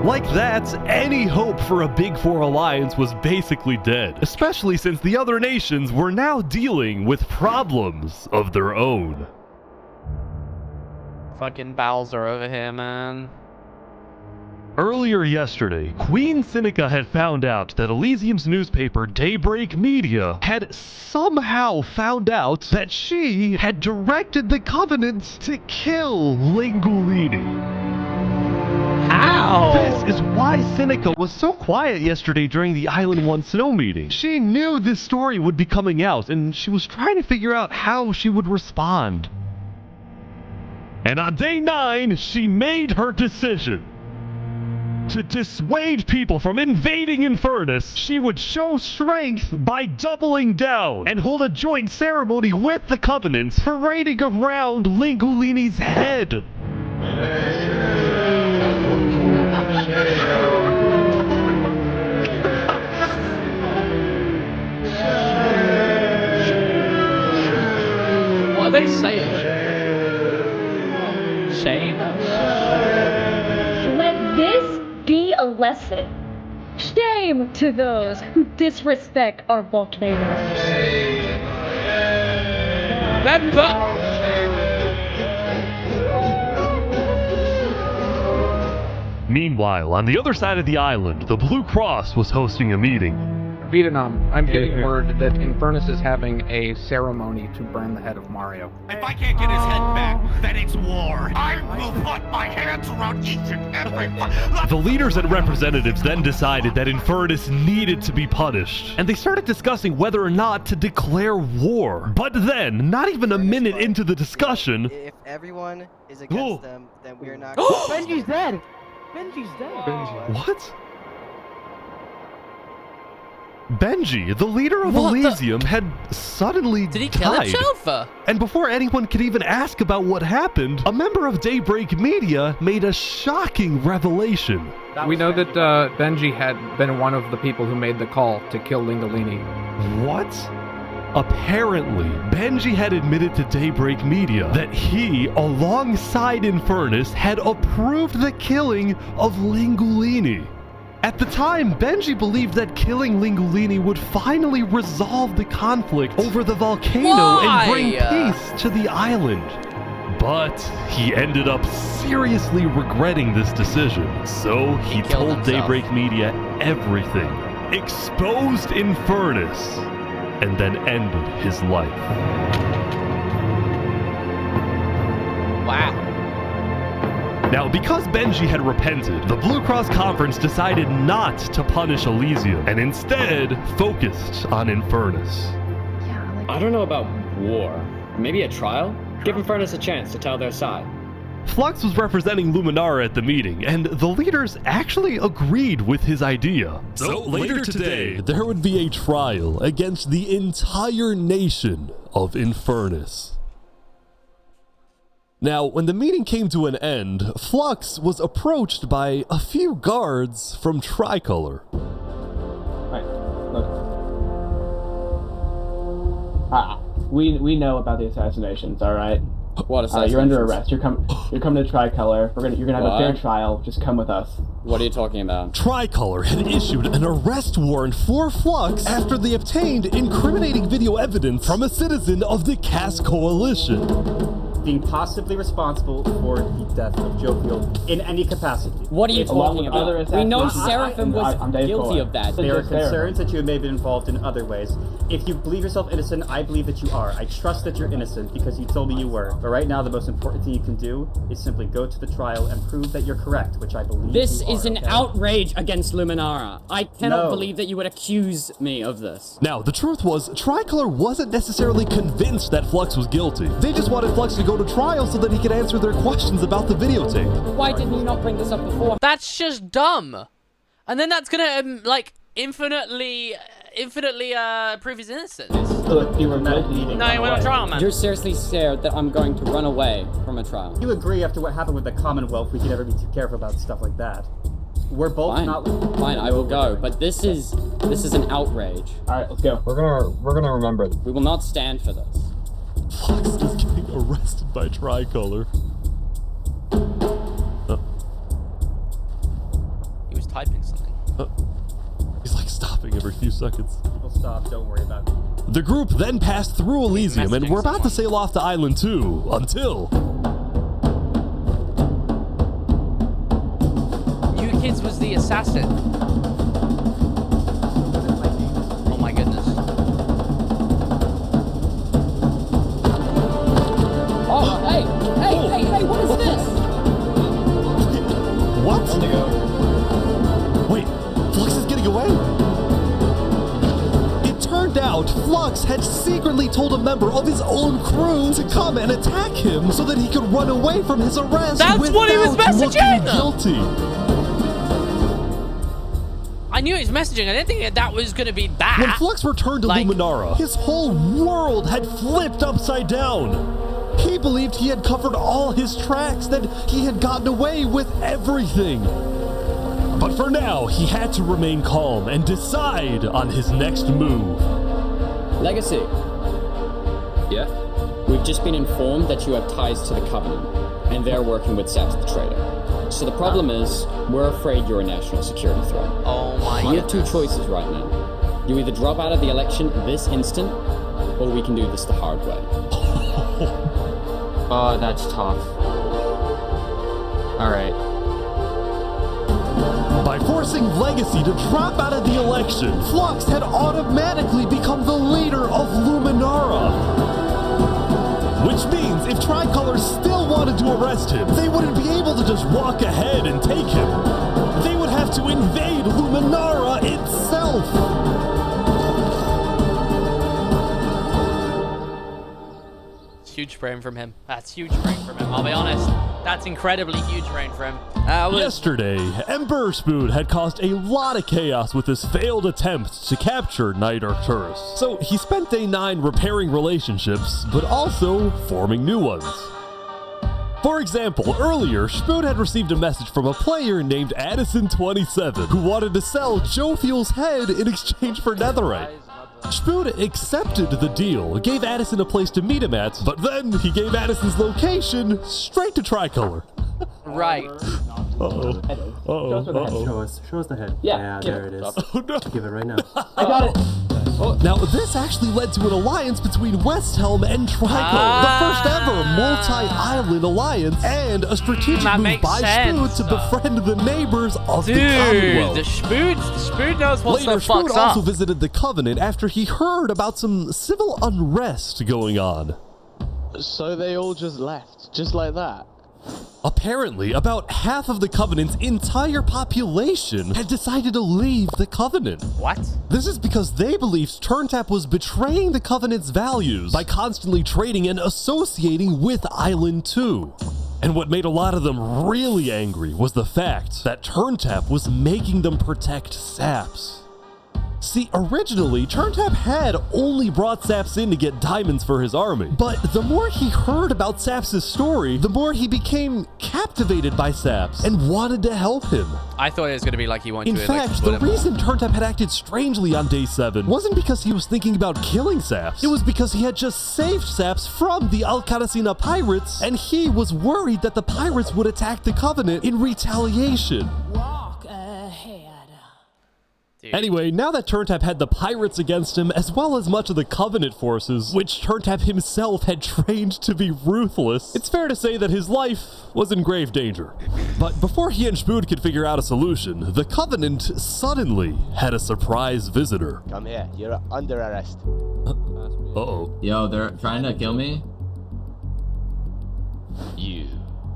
Like that, any hope for a Big Four alliance was basically dead, especially since the other nations were now dealing with problems of their own. Fucking Bowser over here, man. Earlier yesterday, Queen Seneca had found out that Elysium's newspaper, Daybreak Media, had somehow found out that she had directed the Covenant to kill Lingolini. How? This is why Seneca was so quiet yesterday during the Island 1 Snow meeting. She knew this story would be coming out, and she was trying to figure out how she would respond. And on day 9, she made her decision. To dissuade people from invading Infernus, she would show strength by doubling down and hold a joint ceremony with the Covenant, parading around Lingolini's head. What are they saying? lesson. Shame to those who disrespect our volcano. Meanwhile, on the other side of the island, the Blue Cross was hosting a meeting. Vietnam, I'm getting word that Infernus is having a ceremony to burn the head of Mario. If I can't get his head back, then it's war. I will put my hands around each and every The leaders and representatives then decided that Infernus needed to be punished, and they started discussing whether or not to declare war. But then, not even a minute into the discussion... If everyone is against them, then we're not... Benji's dead! Benji's dead! What? Benji, the leader of Elysium, had suddenly Did he kill died. himself? And before anyone could even ask about what happened, a member of Daybreak Media made a shocking revelation. We know that Benji had been one of the people who made the call to kill Lingolini. What? Apparently, Benji had admitted to Daybreak Media that he, alongside Infernus, had approved the killing of Lingolini. At the time, Benji believed that killing Lingolini would finally resolve the conflict over the volcano and bring peace to the island. But he ended up seriously regretting this decision, so he told Daybreak Media everything, exposed Infernus, and then ended his life. Wow. Now, because Benji had repented, the Blue Cross Conference decided not to punish Elysium, and instead focused on Infernus. I don't know about war. Maybe a trial? Give Infernus a chance to tell their side. Flux was representing Luminara at the meeting, and the leaders actually agreed with his idea. So later today, there would be a trial against the entire nation of Infernus. Now, when the meeting came to an end, Flux was approached by a few guards from Tricolor. We know about the assassinations, all right? What assassinations? You're under arrest. You're coming to Tricolor. You're gonna have a fair trial. Just come with us. What are you talking about? Tricolor had issued an arrest warrant for Flux after they obtained incriminating video evidence from a citizen of the Cass Coalition. Being possibly responsible for the death of Jovial in any capacity. What are you talking about? We know Seraphim was guilty of that. There are concerns that you may have been involved in other ways. If you believe yourself innocent, I believe that you are. I trust that you're innocent because you told me you were. But right now, the most important thing you can do is simply go to the trial and prove that you're correct, which I believe This you are, is an okay? outrage against Luminara. I cannot No. believe that you would accuse me of this. Now, the truth was, Tricolor wasn't necessarily convinced that Flux was guilty. They just wanted Flux to go to trial so that he could answer their questions about the videotape. Why didn't you not bring this up before? That's just dumb. And then that's gonna, like, infinitely prove his innocence. Look, you were meditating. No, he went on trial, man. You're seriously scared that I'm going to run away from a trial. You agree after what happened with the Commonwealth, we could never be too careful about stuff like that. We're both Fine. not. Fine, I will go. But this is an outrage. All right, let's go. We're gonna remember. We will not stand for this. Flux is getting arrested by Tricolor. He was typing something. He's like stopping every few seconds. People stop, don't worry about it. The group then passed through Elysium and were about to sail off the island too, until... New Kids was the assassin. Oh my goodness. Oh, hey, what is this? What? Wait, Flux is getting away? It turned out Flux had secretly told a member of his own crew to come and attack him so that he could run away from his arrest That's what he was without looking messaging! guilty. I knew he was messaging. I didn't think that was going to be that. When Flux returned to Luminara, his whole world had flipped upside down. He believed he had covered all his tracks, that he had gotten away with everything. But for now, he had to remain calm and decide on his next move. Legacy. Yeah? We've just been informed that you have ties to the Covenant, and they're working with Saps the Traitor. So the problem is, we're afraid you're a national security threat. Oh my You have two choices right now. You either drop out of the election this instant, or we can do this the hard way. Oh, that's tough. Alright. By forcing Legacy to drop out of the election, Flux had automatically become the leader of Luminara. Which means if Tricolor still wanted to arrest him, they wouldn't be able to just walk ahead and take him. They would have to invade Luminara itself. Huge brain from him. That's huge brain from him. I'll be honest. That's incredibly huge brain for him. Yesterday, Emperor Spood had caused a lot of chaos with his failed attempt to capture Knight Arcturus. So he spent day 9 repairing relationships, but also forming new ones. For example, earlier, Spood had received a message from a player named Addison27 who wanted to sell Jovial's head in exchange for netherite. Spood accepted the deal, gave Addison a place to meet him at, but then he gave Addison's location straight to Tricolor. Right. Uh-oh. Show us the head. Yeah, there it is. Oh, no. Give it right now. I got it! Now, this actually led to an alliance between Westhelm and Tricolor, the first ever multi-island alliance, and a strategic move by Spood to befriend the neighbors of the Commonwealth. The Spood knows what's Later, the fuck's Spood also up. visited the Covenant after he heard about some civil unrest going on. So they all just left, just like that? Apparently, about half of the Covenant's entire population had decided to leave the Covenant. What? This is because they believed Turntap was betraying the Covenant's values by constantly trading and associating with Island 2. And what made a lot of them really angry was the fact that Turntap was making them protect Saps. See, originally, Turntap had only brought Saps in to get diamonds for his army, but the more he heard about Saps' story, the more he became captivated by Saps and wanted to help him. I thought it was going to be like he wanted In to fact, the reason Turntap had acted strangely on day 7 wasn't because he was thinking about killing Saps. It was because he had just saved Saps from the Alcaracina pirates, and he was worried that the pirates would attack the Covenant in retaliation. Anyway, now that Turntap had the pirates against him, as well as much of the Covenant forces, which Turntap himself had trained to be ruthless, it's fair to say that his life was in grave danger. But before he and Spood could figure out a solution, the Covenant suddenly had a surprise visitor. Come here, you're under arrest. Uh-oh. Yo, they're trying to kill me? You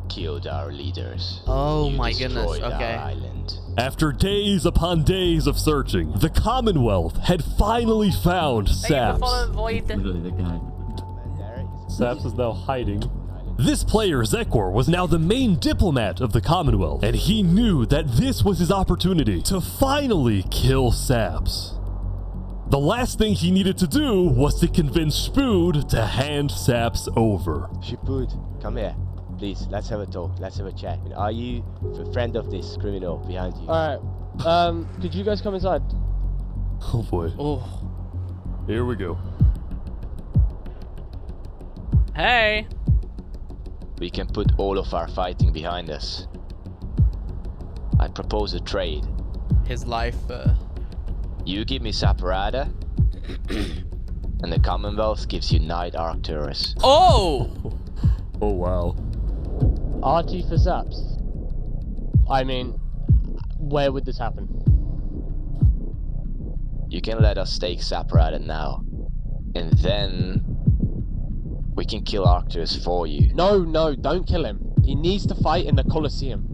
killed our leaders. Oh You my goodness, destroyed okay. our island. After days upon days of searching, the Commonwealth had finally found Saps. Literally the guy. Saps is now hiding. This player, Zekor, was now the main diplomat of the Commonwealth, and he knew that this was his opportunity to finally kill Saps. The last thing he needed to do was to convince Spood to hand Saps over. Spood, come here. Please, let's have a talk. Let's have a chat. And are you a friend of this criminal behind you? Alright, could you guys come inside? Oh boy. Oh. Here we go. Hey. We can put all of our fighting behind us. I propose a trade. His life, You give me Saparada, and the Commonwealth gives you Knight Arcturus. Oh! Oh wow. RT for Zaps. I mean, where would this happen? You can let us take Saparada now, and then we can kill Arcturus for you. No, don't kill him. He needs to fight in the Colosseum.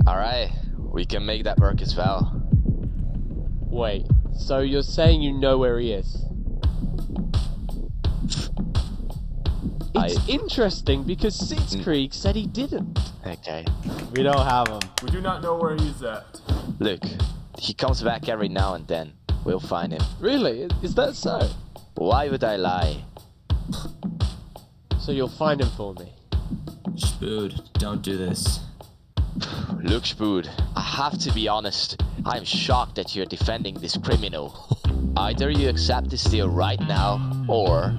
Alright, we can make that work as well. Wait, so you're saying you know where he is? It's interesting because Sitzkrieg said he didn't. Okay. We don't have him. We do not know where he's at. Look, he comes back every now and then. We'll find him. Really? Is that so? Why would I lie? So you'll find him for me? Spood, don't do this. Look, Spood, I have to be honest. I'm shocked that you're defending this criminal. Either you accept this deal right now, or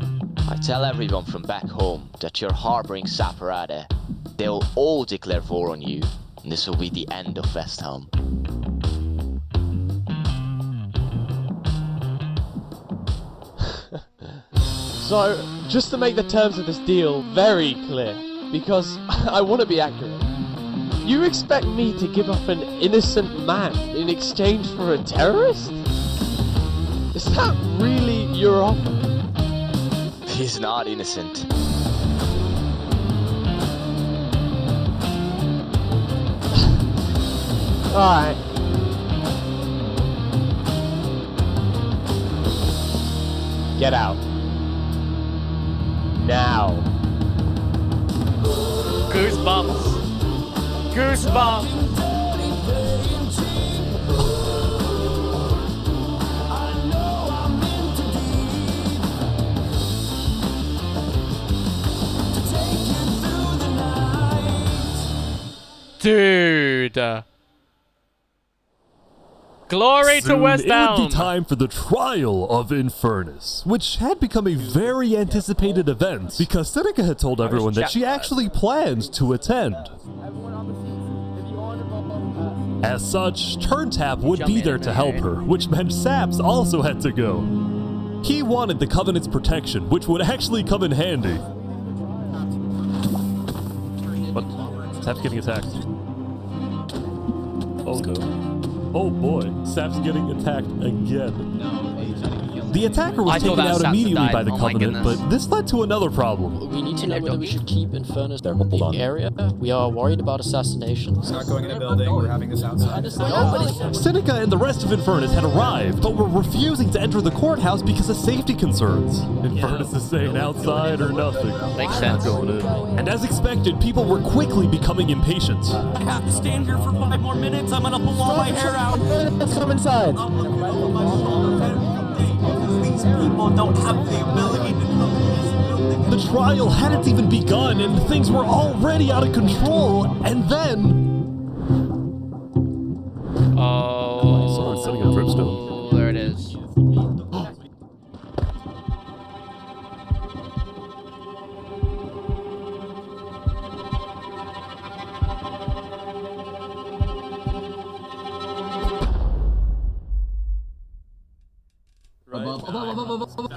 I tell everyone from back home that you're harboring Saparada they'll all declare war on you, and this will be the end of Westhelm. So, just to make the terms of this deal very clear, because I want to be accurate, you expect me to give up an innocent man in exchange for a terrorist? Is that really your offer? He's not innocent. Alright. Get out. Now. Goosebumps. Goosebumps. Dude. Glory to Soon West it would Elm. be time for the trial of Infernus, which had become a very anticipated event because Seneca had told everyone that she actually planned to attend. As such, Turntap would be there to help her, which meant Saps also had to go. He wanted the Covenant's protection, which would actually come in handy. What? Saps getting attacked. Oh no. Oh boy, Sap's getting attacked again. The attacker was taken out immediately by the Covenant, but this led to another problem. We need to know whether we should keep Infernus in the area. We are worried about assassinations. Not going in a building, we're having this outside. Seneca and the rest of Infernus had arrived, but were refusing to enter the courthouse because of safety concerns. Infernus is saying outside or nothing. Makes sense. Going in. And as expected, people were quickly becoming impatient. I have to stand here for 5 more minutes. I'm gonna pull all my hair out. Let's come inside. These people don't have the ability to come in this building. The trial hadn't even begun, and things were already out of control. And then, someone's setting a dripstone. There it is.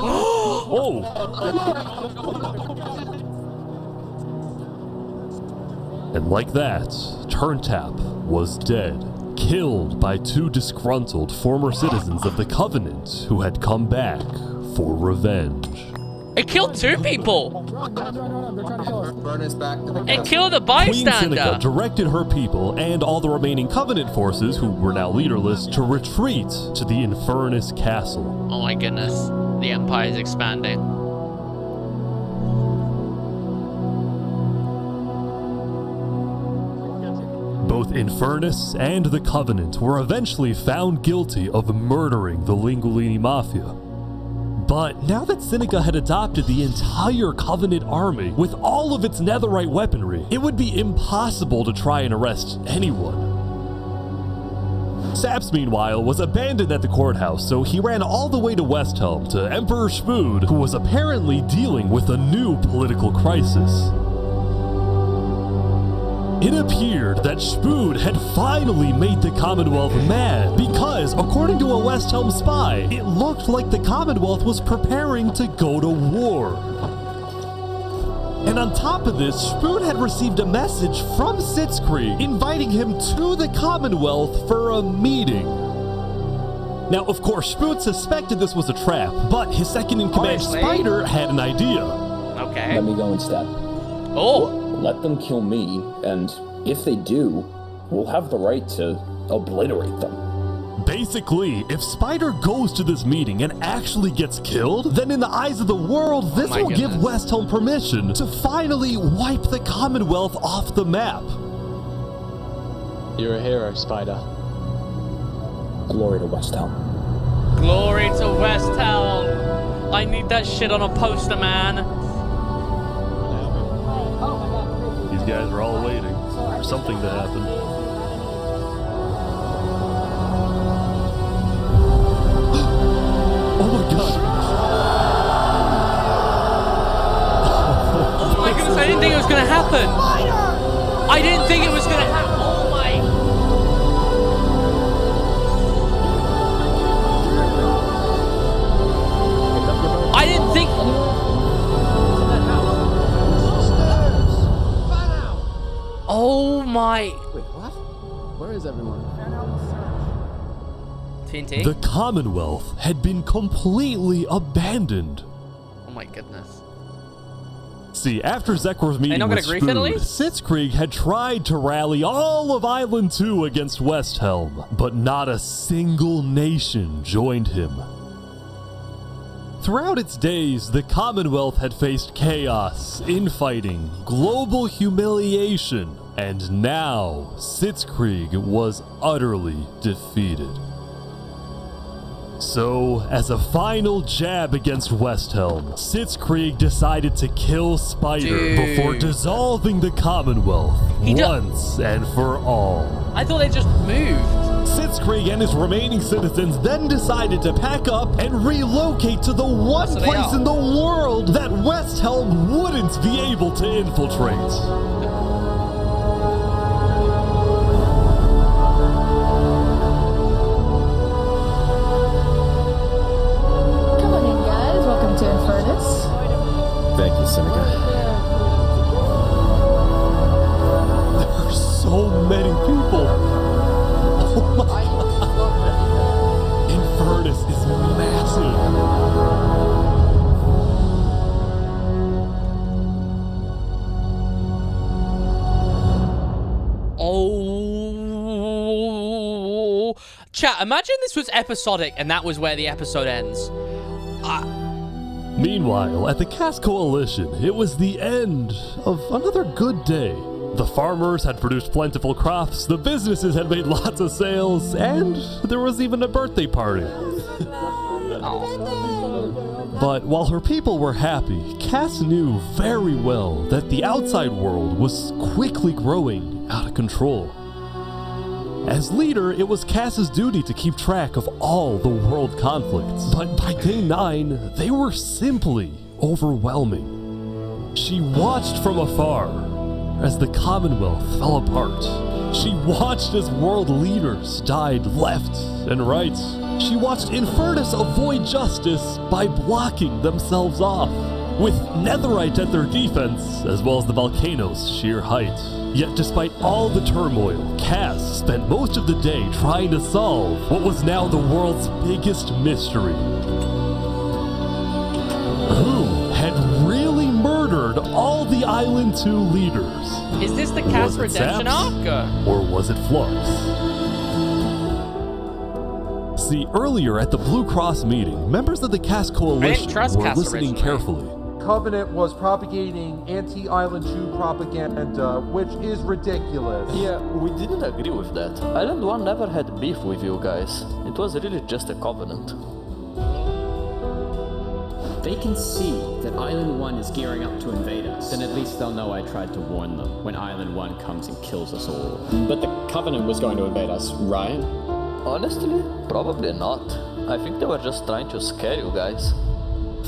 Oh! And like that, Turntap was dead, killed by 2 disgruntled former citizens of the Covenant who had come back for revenge. It killed 2 people. It killed a Queen Seneca bystander. directed her people and all the remaining Covenant forces, who were now leaderless, to retreat to the Infernus Castle. Oh my goodness. The empire is expanding. Both Infernus and the Covenant were eventually found guilty of murdering the Lingolini Mafia. But now that Seneca had adopted the entire Covenant army with all of its netherite weaponry, it would be impossible to try and arrest anyone. Saps, meanwhile, was abandoned at the courthouse, so he ran all the way to Westhelm to Emperor Spood, who was apparently dealing with a new political crisis. It appeared that Spood had finally made the Commonwealth mad because, according to a Westhelm spy, it looked like the Commonwealth was preparing to go to war. And on top of this, Spood had received a message from Sitzkrieg inviting him to the Commonwealth for a meeting. Now, of course, Spood suspected this was a trap, but his second-in-command, Spider, had an idea. Okay. Let me go instead. Oh! Let them kill me, and if they do, we'll have the right to obliterate them. Basically, if Spider goes to this meeting and actually gets killed, then in the eyes of the world, this will give Westhelm permission to finally wipe the Commonwealth off the map. You're a hero, Spider. Glory to Westhelm. Glory to Westhelm. I need that shit on a poster, man. These guys are all waiting for something to happen. Oh my god! Oh my goodness, I didn't think it was gonna happen! my... Wait, what? Where is everyone? TNT? The Commonwealth had been completely abandoned. Oh my goodness. See, after Zekr's meeting not with gonna grief it at Spood, least? Sitzkrieg had tried to rally all of Island 2 against Westhelm, but not a single nation joined him. Throughout its days, the Commonwealth had faced chaos, infighting, global humiliation, and now Sitzkrieg was utterly defeated. So, as a final jab against Westhelm, Sitzkrieg decided to kill Spider before dissolving the Commonwealth once and for all. I thought they just moved. Sitzkrieg and his remaining citizens then decided to pack up and relocate to the one place in the world that Westhelm wouldn't be able to infiltrate. Thank you, Seneca. There are so many people. Oh my god. Infernus is massive. Oh. Chat, imagine this was episodic and that was where the episode ends. Meanwhile, at the Cass Coalition, it was the end of another good day. The farmers had produced plentiful crops, the businesses had made lots of sales, and there was even a birthday party. But while her people were happy, Cass knew very well that the outside world was quickly growing out of control. As leader, it was Cass's duty to keep track of all the world conflicts, but by day 9, they were simply overwhelming. She watched from afar as the Commonwealth fell apart. She watched as world leaders died left and right. She watched Infernus avoid justice by blocking themselves off, with Netherite at their defense, as well as the volcano's sheer height. Yet despite all the turmoil, Cass spent most of the day trying to solve what was now the world's biggest mystery. Who had really murdered all the Island 2 leaders? Is this the Cass redemption arc? Or was it Flux? See, earlier at the Blue Cross meeting, members of the Cass Coalition were listening carefully. Covenant was propagating anti-Island 2 propaganda, which is ridiculous. Yeah, we didn't agree with that. Island 1 never had beef with you guys. It was really just a covenant. They can see that Island 1 is gearing up to invade us. Then at least they'll know I tried to warn them when Island 1 comes and kills us all. But the Covenant was going to invade us, right? Honestly, probably not. I think they were just trying to scare you guys.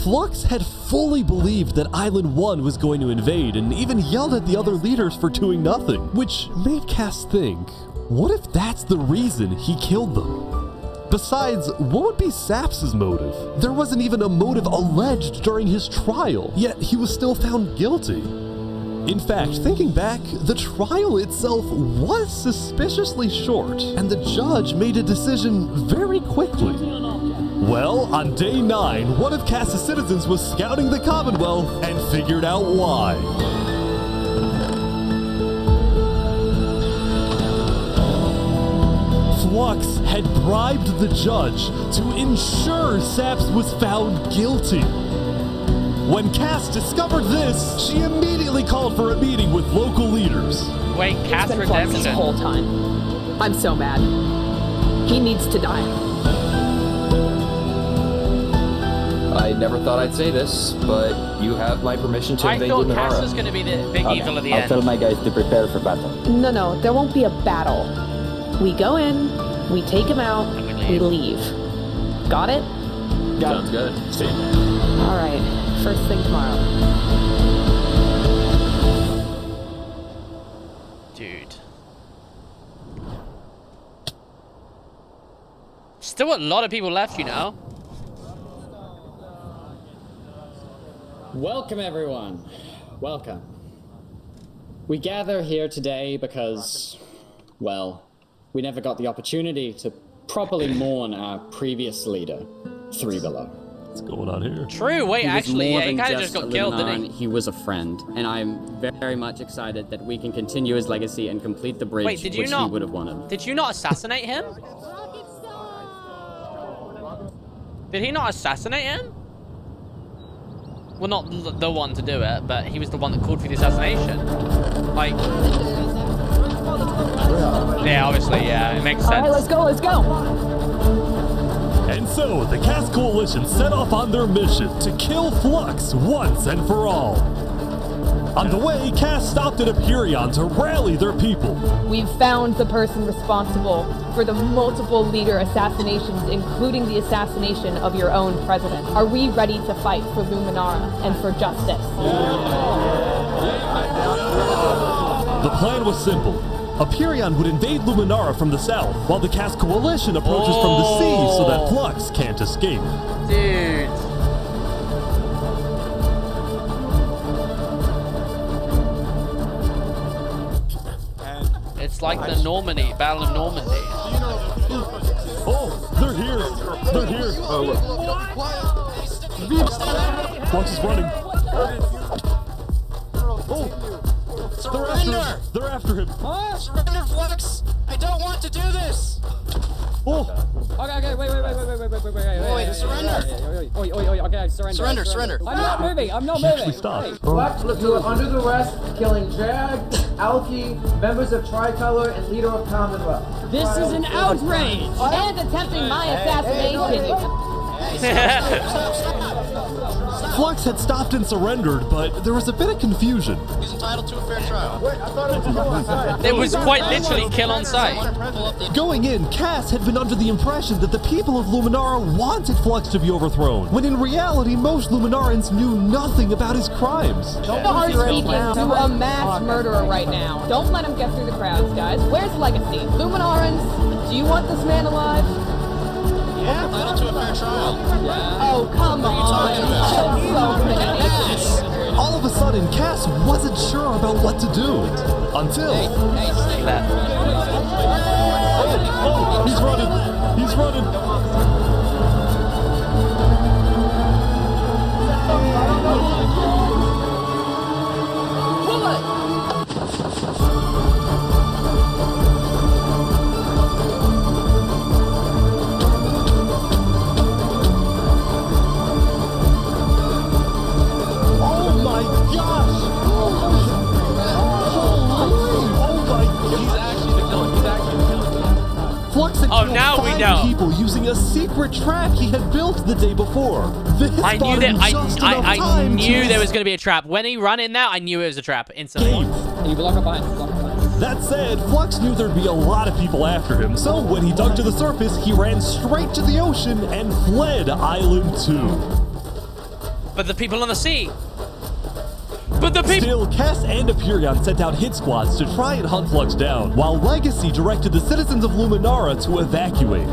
Flux had fully believed that Island 1 was going to invade and even yelled at the other leaders for doing nothing, which made Cass think, what if that's the reason he killed them? Besides, what would be Saps's motive? There wasn't even a motive alleged during his trial, yet he was still found guilty. In fact, thinking back, the trial itself was suspiciously short, and the judge made a decision very quickly. Well, on day 9, one of Cass's citizens was scouting the Commonwealth and figured out why. Flux had bribed the judge to ensure Saps was found guilty. When Cass discovered this, she immediately called for a meeting with local leaders. Wait, Cass redemption. This whole time. I'm so mad. He needs to die. I never thought I'd say this, but you have my permission to invade I thought Luminara. Cass was going to be the big evil at the I'll end. tell my guys to prepare for battle. No, there won't be a battle. We go in, we take him out, we leave. Got it? Sounds good. See. All right, first thing tomorrow. Dude. Still a lot of people left, you know. Welcome, everyone. Welcome. We gather here today because, well, we never got the opportunity to properly mourn our previous leader, Three Below. What's going on here? True, wait, He was actually, more yeah, he than kind of just a got killed, didn't Luminar, he was a friend, and I'm very much excited that we can continue his legacy and complete the bridge Wait, did you which not, he would have wanted. Did you not assassinate him? Did he not assassinate him? Well, not the one to do it, but he was the one that called for the assassination. Like... Yeah, obviously, yeah, it makes sense. Alright, let's go, let's go! And so, the Cast Coalition set off on their mission to kill Flux once and for all. On the way, Cast stopped at Aperion to rally their people. We've found the person responsible for the multiple leader assassinations, including the assassination of your own president. Are we ready to fight for Luminara and for justice? The plan was simple. Aperion would invade Luminara from the south, while the Cast Coalition approaches from the sea so that Flux can't escape. Dude. It's like the Normandy, Battle of Normandy. Oh, they're here. They're here. Flux is running. Surrender! They're after him. Huh? Surrender, Flux! I don't want to do this! Oh! Okay, wait, surrender! Okay, surrender. Surrender. I'm not moving, I'm not moving! Stop. Flux, you are under arrest for killing Jag, Alki, members of Tricolor, and leader of Commonwealth. This is an outrage! And attempting my assassination! Flux had stopped and surrendered, but there was a bit of confusion. He's entitled to a fair trial. Wait, I thought it was kill on sight. It was quite literally kill on sight. Going in, Cass had been under the impression that the people of Luminara wanted Flux to be overthrown, when in reality most Luminarans knew nothing about his crimes. Don't start speaking to a mass murderer right now. Don't let him get through the crowds, guys. Where's Legacy? Luminarans, do you want this man alive? Yeah, entitled to a fair trial. Oh, come on. All of a sudden, Cass wasn't sure about what to do. Until... Oh, he's running! He's running! Oh, now we know. People using a secret trap he had built the day before. I knew that. I knew there was going to be a trap. When he ran in there, I knew it was a trap instantly. You block up behind. That said, Flux knew there'd be a lot of people after him, so when he dug to the surface, he ran straight to the ocean and fled Island 2. But the people on the sea. But the people... Still, Cass and Aperion sent out hit squads to try and hunt Flux down, while Legacy directed the citizens of Luminara to evacuate.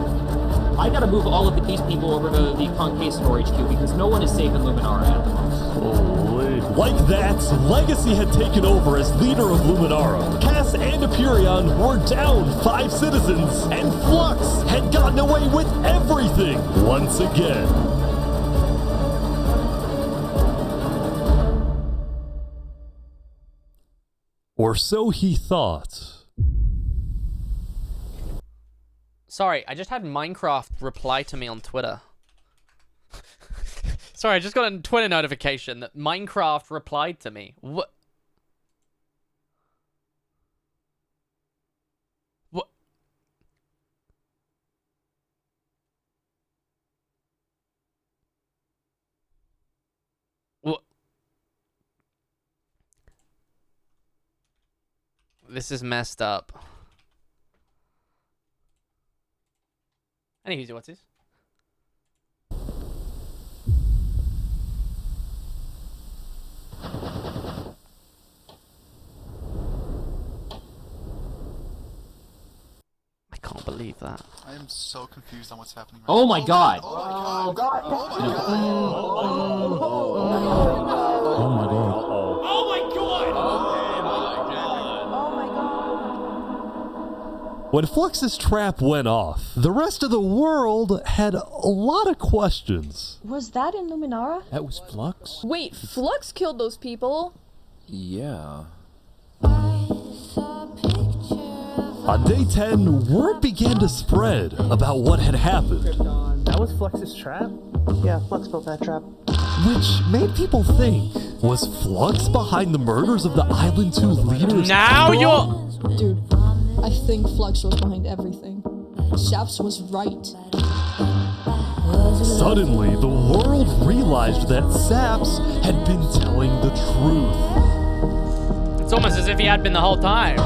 I gotta move all of these people over to the Concave Storage Cube because no one is safe in Luminara at the moment. Holy. Like that, Legacy had taken over as leader of Luminara. Cass and Aperion were down 5 citizens, and Flux had gotten away with everything once again. Or so he thought. Sorry, I just had Minecraft reply to me on Twitter. Sorry, I just got a Twitter notification that Minecraft replied to me. What? What? What? This is messed up. Anywho, what's this? I can't believe that. I am so confused on what's happening right Oh my god! Oh my god! Oh my god. Oh my god! When Flux's trap went off, the rest of the world had a lot of questions. Was that in Luminara? That was Flux? Wait, Flux killed those people? Yeah. On day 10, word began to spread about what had happened. That was Flux's trap? Yeah, Flux built that trap. Which made people think, was Flux behind the murders of the Island 2 leaders? Now you're... Dude, I think Flux was behind everything. Shaps was right. Suddenly, the world realized that Saps had been telling the truth. It's almost as if he had been the whole time.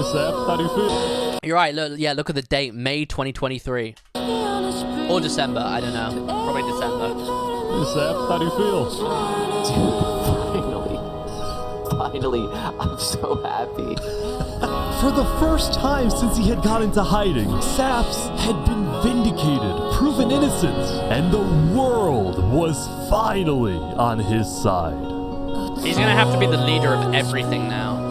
Saps, how do you feel? You're right, look at the date, May 2023. Or December, I don't know. Probably December. Saps, how do you feel? Finally, I'm so happy. For the first time since he had gone into hiding, Saps had been vindicated, proven innocent, and the world was finally on his side. He's gonna have to be the leader of everything now.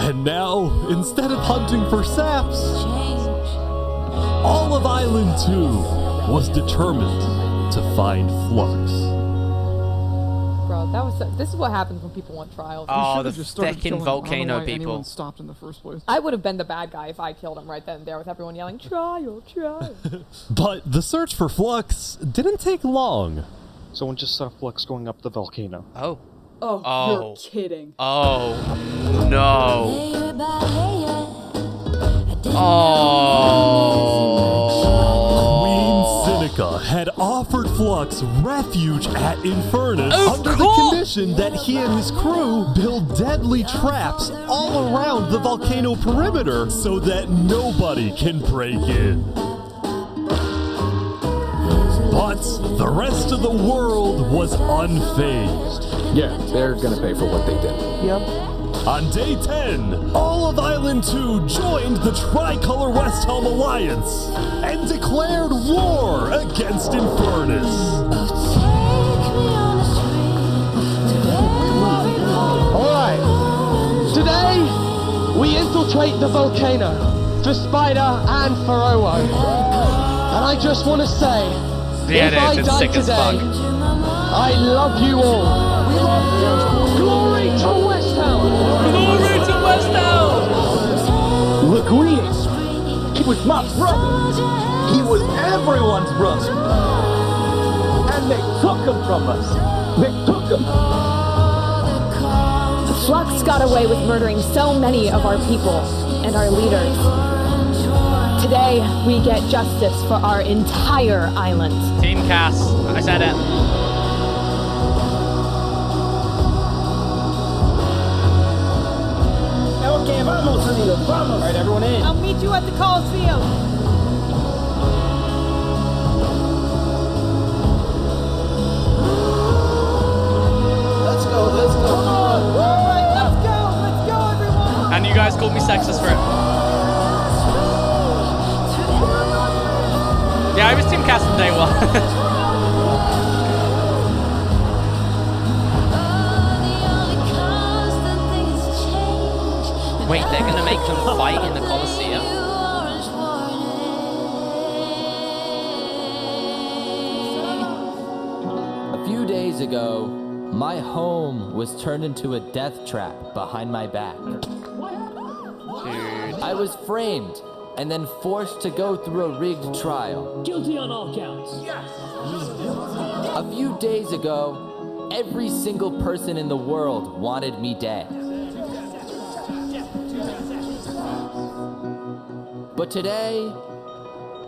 And now, instead of hunting for Saps, all of Island 2 was determined to find Flux. Bro, this is what happens when people want trials. Oh, the fucking volcano people. Stopped in the first place. I would have been the bad guy if I killed him right then and there with everyone yelling, trial, trial. But the search for Flux didn't take long. Someone just saw Flux going up the volcano. Oh. Oh, you're kidding. Oh, no. Oh. Queen Seneca had offered Flux refuge at Infernus under the condition that he and his crew build deadly traps all around the volcano perimeter so that nobody can break in. But the rest of the world was unfazed. Yeah, they're gonna pay for what they did. Yep. On day 10, all of Island 2 joined the Tricolor West Helm Alliance and declared war against Infernus. Alright, today we infiltrate the volcano for Spider and for Owo. And I just want to say, if I die today, I love you all. Glory to West Helm! Glory to West Helm! Look, he was my brother. He was everyone's brother. And they took him from us. They took him. Flux got away with murdering so many of our people and our leaders. Today, we get justice for our entire island. Team Cass, I said it. Okay, vamos, amigos, vamos. All right, everyone in. I'll meet you at the Coliseum. Let's go. Come on. All right, let's go, everyone. And you guys called me sexist for it. Yeah, I was Team Cass from day one. Wait, they're gonna make them fight in the Coliseum? A few days ago, my home was turned into a death trap behind my back. I was framed and then forced to go through a rigged trial. Guilty on all counts. Yes! A few days ago, every single person in the world wanted me dead. But today,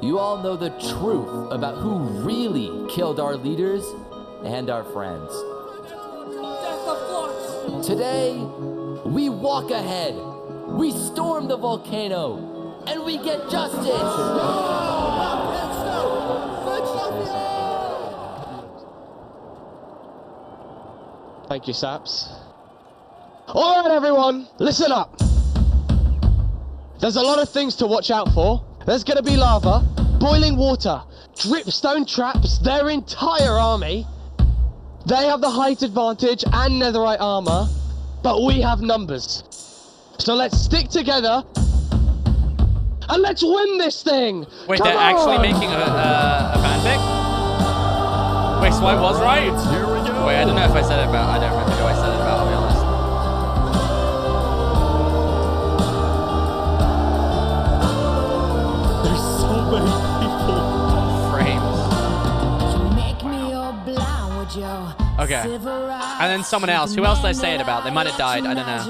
you all know the truth about who really killed our leaders and our friends. Today, we walk ahead, we storm the volcano, and we get justice! Thank you, Saps. Alright, everyone, listen up. There's a lot of things to watch out for, There's gonna be lava, boiling water, dripstone traps, their entire army. They have the height advantage and netherite armor, but we have numbers. So let's stick together and let's win this thing! Wait, Come they're on! actually making a fanfic? Wait, so I was right? Here we go. Wait, I don't know if I said it about. I don't remember who I said it about, I'll be honest. There's so many people. Frames. Okay. And then someone else. Who else did I say it about? They might have died. I don't know.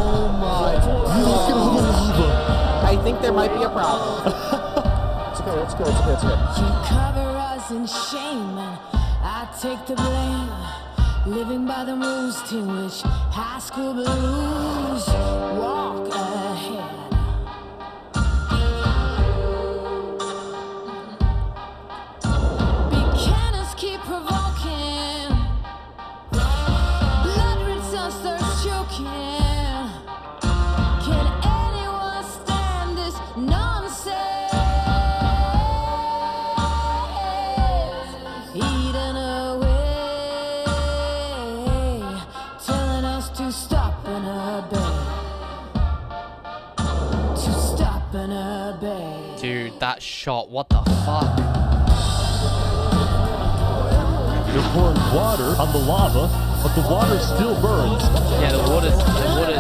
Oh my God. Look at all the lava. I think there might be a problem. It's okay, it's good, it's good, it's good. You cover us in shame and I take the blame. Living by the rules to which high school blues walk ahead. Beginners keep provoking. Blood roots us thirst choking. Can anyone stand this nonsense? Eating away, telling us to stop and obey. To stop and obey. Dude, that shot. What the fuck? They're pouring water on the lava, but the water still burns. Yeah, the water's boiling.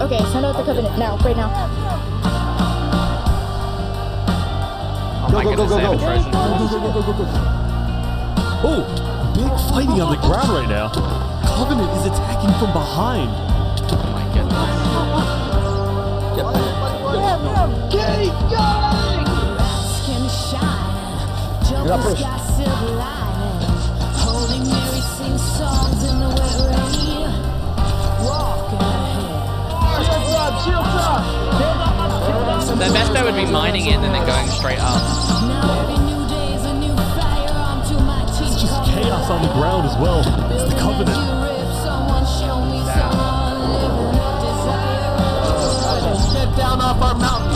Okay, send out the covenant now, right now. Oh my goodness, they have a Trojan horse. Oh, big fighting on the ground right now. Covenant is attacking from behind. Oh my goodness. Keep going! Skin shine, Joker's got silver linings. Holy Mary sings songs in the wet rain. Walk ahead. The best bet would be mining it and then going straight up. Now every new day is a new firearm to my teeth. It's just chaos on the ground as well. It's the Covenant. Someone show me someone living a desire. Get down off our mountain.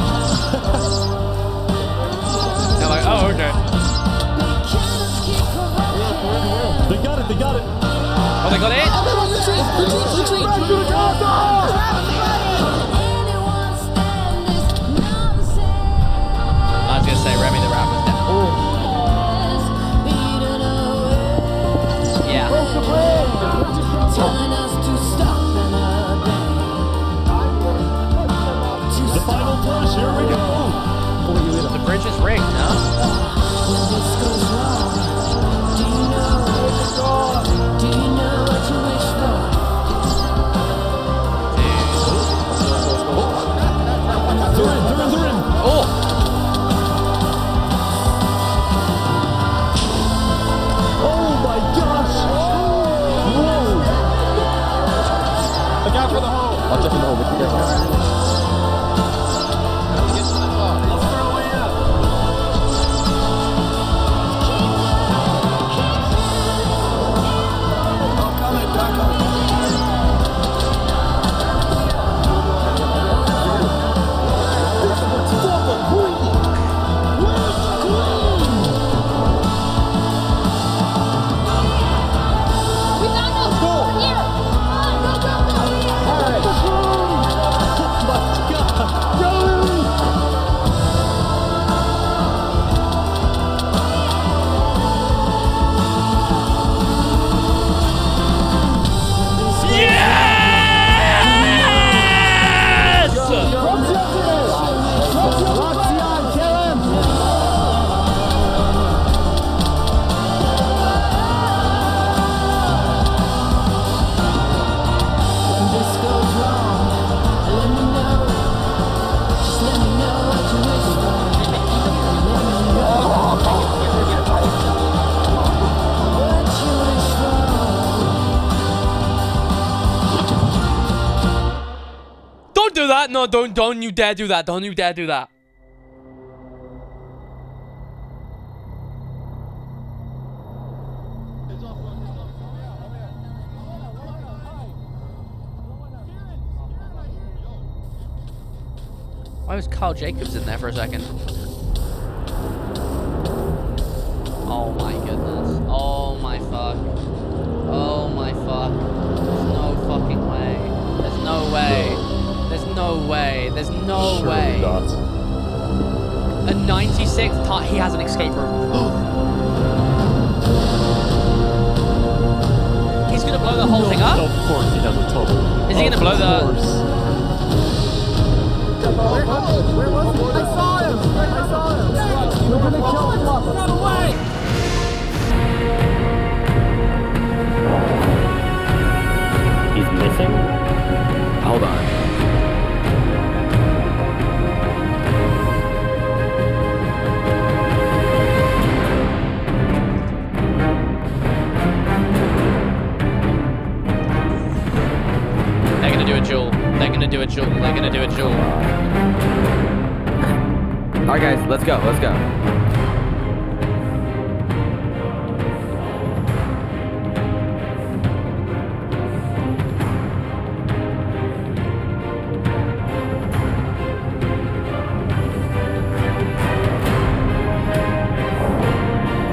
They're like, oh, okay. They got it, they got it. Oh, they got it? I was gonna say Remy the Rapper's dead. Yeah. Telling us to stop and obey. The final push, here we go. The bridge is rigged, no? When this goes wrong, do you know what you wish for? They're in. Oh! Oh my gosh! Whoa! Look out for the hole. I'll check in the hole with you guys. Do that. No, don't you dare do that. Don't you dare do that. Why was Carl Jacobs in there for a second? Oh my goodness. Oh my fuck. Oh my fuck. There's no fucking way. There's no way. There's no way. There's no way. A 96th time. He has an escape room. He's gonna blow the whole thing up? Of course he has a tunnel. Is he gonna blow the... Where was he? I saw him! I saw him! We're gonna kill him! Run away! He's missing? Hold on. They're gonna do a duel. They're gonna do a duel. They're gonna do a duel. Alright guys, let's go, let's go.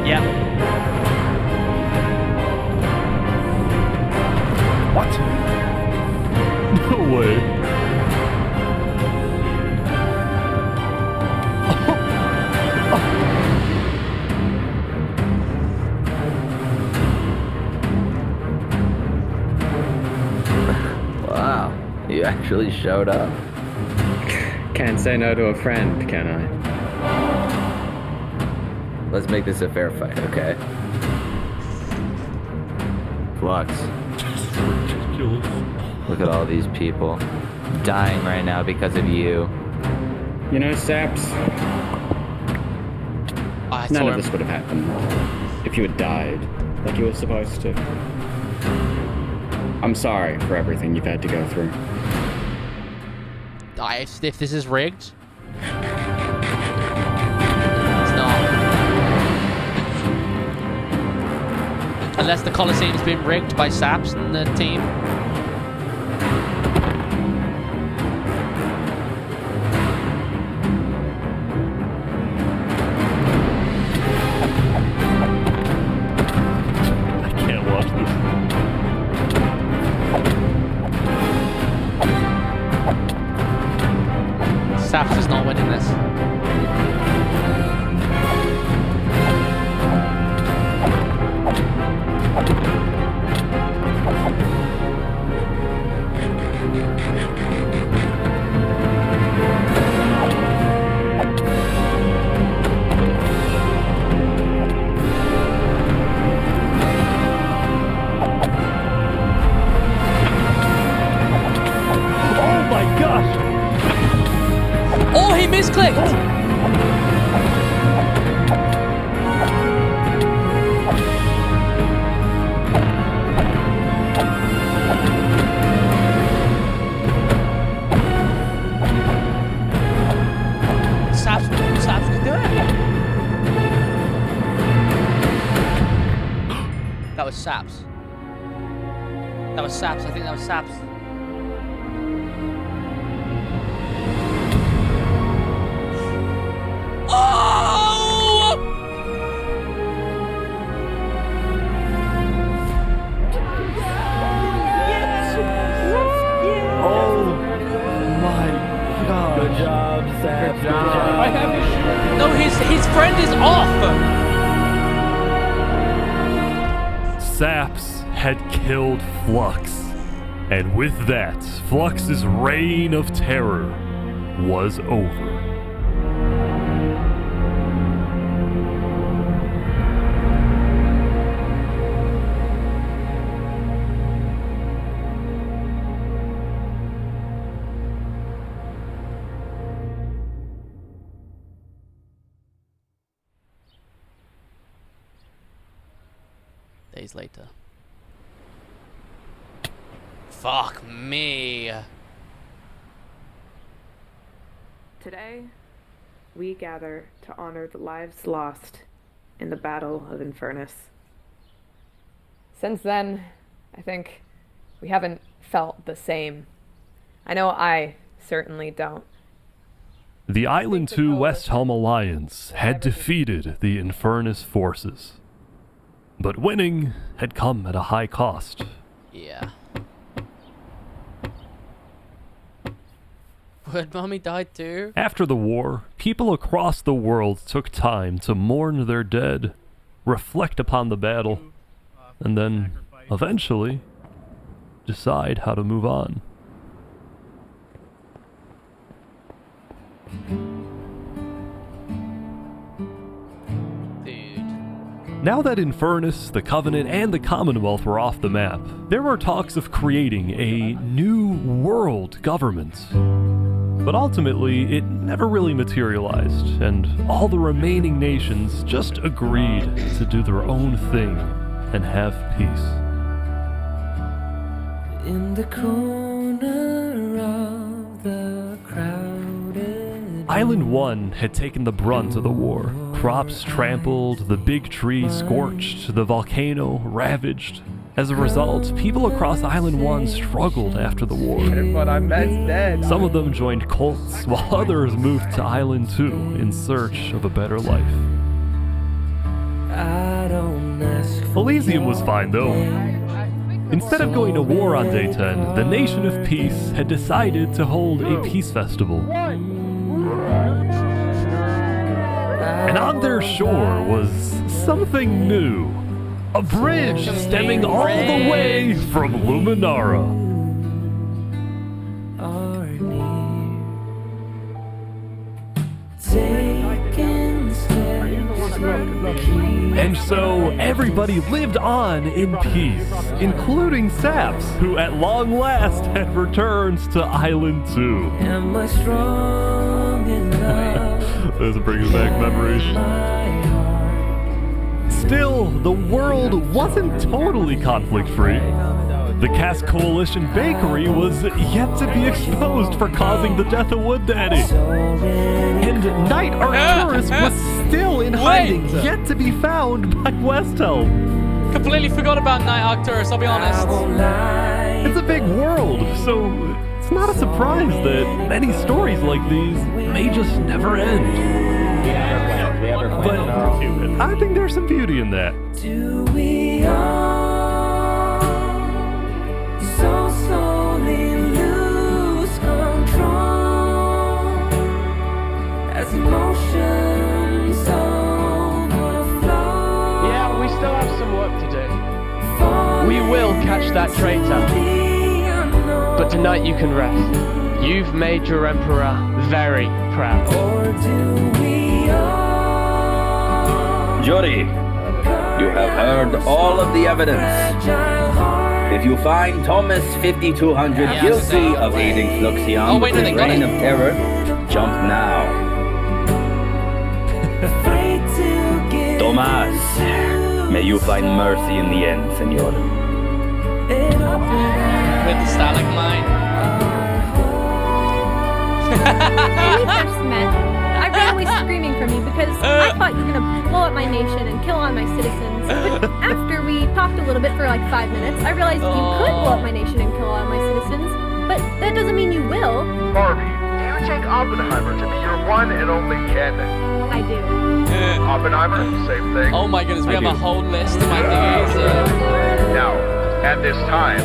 Yep. What? No way. Wow, you actually showed up. Can't say no to a friend, can I? Let's make this a fair fight, okay? Flux. Ridiculous. Look at all these people dying right now because of you. You know, Saps, none of this would have happened if you had died like you were supposed to. I'm sorry for everything you've had to go through. If this is rigged, it's not. Unless the Colosseum's been rigged by Saps and the team. I can't watch this. Saps is not winning this. Oh my gosh! Oh, he misclicked! Saps can do it. That was Saps. That was Saps. I think that was Saps. Oh! Oh my god. Good job, Sam. Good job. I have his shirt. No, his friend is off. Saps had killed Flux. And with that, Flux's reign of terror was over. Days later. Fuck me. Today, we gather to honor the lives lost in the Battle of Infernus. Since then, I think we haven't felt the same. I know I certainly don't. The Island 2 West Helm Alliance had defeated the Infernus forces. But winning had come at a high cost. Yeah. Would Mommy died too? After the war, people across the world took time to mourn their dead, reflect upon the battle, and then, eventually, decide how to move on. Now that Infernus, the Covenant, and the Commonwealth were off the map, there were talks of creating a new world government. But ultimately, it never really materialized, and all the remaining nations just agreed to do their own thing and have peace. In the corner of the crowded Island 1 had taken the brunt of the war. Crops trampled, the big tree scorched, the volcano ravaged. As a result, people across Island 1 struggled after the war. But I'm dead. Some of them joined cults, while others moved to Island 2 in search of a better life. Elysium was fine though. Instead of going to war on day 10, the Nation of Peace had decided to hold a peace festival. And on their shore was something new. A bridge stemming all the way from Luminara. And so everybody lived on in peace, including Saps, who at long last had returned to Island 2. Am I strong enough? Those are bringing back memories. Still, the world wasn't totally conflict-free. The Cass Coalition Bakery was yet to be exposed for causing the death of Wood Daddy. And Knight Arcturus was still in hiding, yet to be found by Westhelm. Completely forgot about Knight Arcturus, I'll be honest. It's a big world, so it's not a surprise that many stories like these may just never end. But I think there's some beauty in that. Do we all so slowly lose control as emotions overflow? Yeah, we still have some work to do. We will catch that traitor. But tonight you can rest. You've made your emperor very proud. Or do we all? Jury, you have heard all of the evidence. If you find Thomas 5200 guilty of aiding Fluxion with his reign of terror, jump now. Thomas, may you find mercy in the end, senor. With the stalagmite. When we first met, I ran away screaming from you because I thought you were gonna blow up my nation and kill all my citizens. But after we talked a little bit for like 5 minutes, I realized you could blow up my nation and kill all my citizens. But that doesn't mean you will. Barbie, do you take Oppenheimer to be your one and only candidate? I do. Oppenheimer, same thing. Oh my goodness, we have a whole list of my thingies. Now, at this time,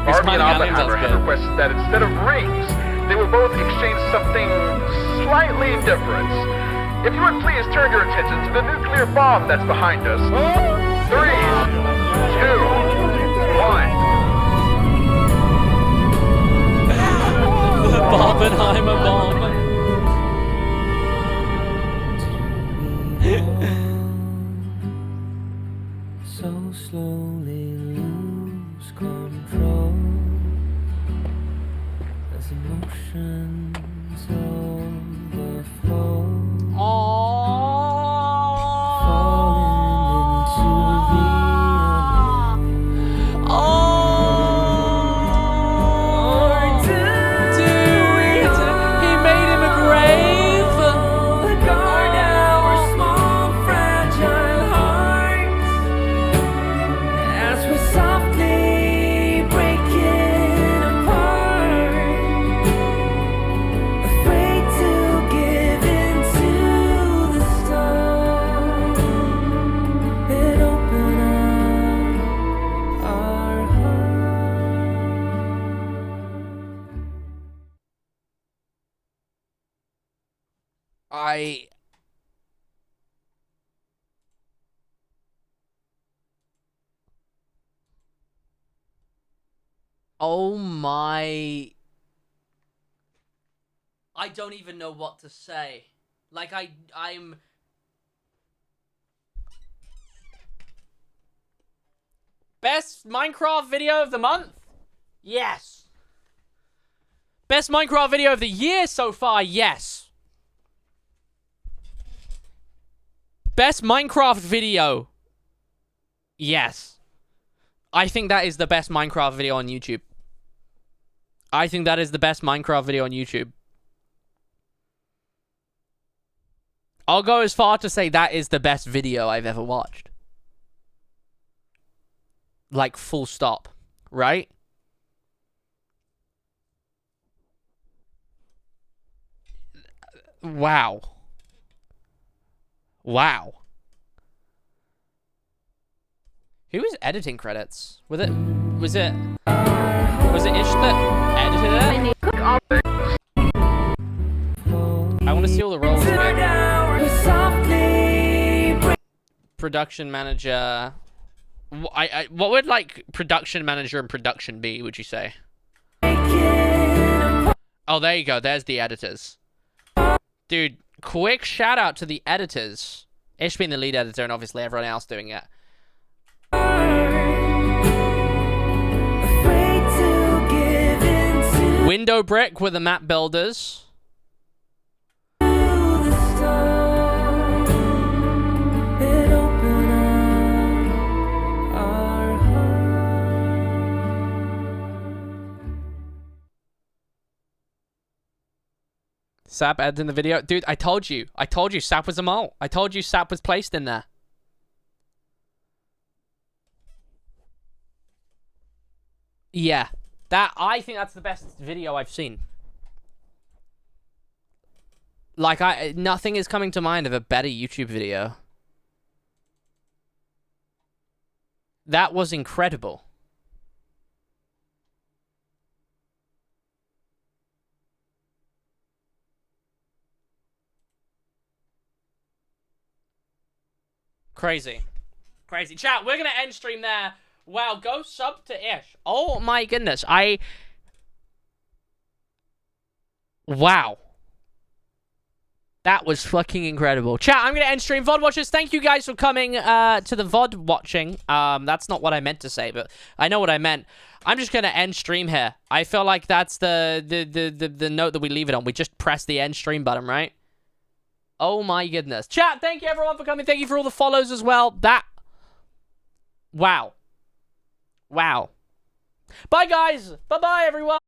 Barbie and Oppenheimer have requested that instead of rings, they will both exchange something slightly different. If you would please turn your attention to the nuclear bomb that's behind us. 3, 2, 1. The Oppenheimer bomb. So slowly lose control as emotions overflow. He made him a grave. Guard our small friend. Oh my... I don't even know what to say. Like, I'm... Best Minecraft video of the month? Yes. Best Minecraft video of the year so far? Yes. Best Minecraft video? Yes. I think that is the best Minecraft video on YouTube. I think that is the best Minecraft video on YouTube. I'll go as far to say that is the best video I've ever watched. Like, full stop. Right? Wow. Wow. Who was editing credits? Was it Ish that edited it? I want to see all the roles again. Production manager. What would, like, production manager and production be, would you say? Oh, there you go. There's the editors. Dude, quick shout out to the editors. Ish being the lead editor and obviously everyone else doing it. Window Brick were the map builders. Sap adds in the video. Dude, I told you. Sap was a mole. I told you Sap was placed in there. Yeah. I think that's the best video I've seen. Like, nothing is coming to mind of a better YouTube video. That was incredible. Crazy. Crazy. Chat, we're going to end stream there. Wow, go sub to Ish. Oh my goodness. Wow. That was fucking incredible. Chat, I'm going to end stream. VOD watchers, thank you guys for coming to the VOD watching. That's not what I meant to say, but I know what I meant. I'm just going to end stream here. I feel like that's the note that we leave it on. We just press the end stream button, right? Oh my goodness. Chat, thank you everyone for coming. Thank you for all the follows as well. Wow. Wow. Bye, guys. Bye-bye, everyone.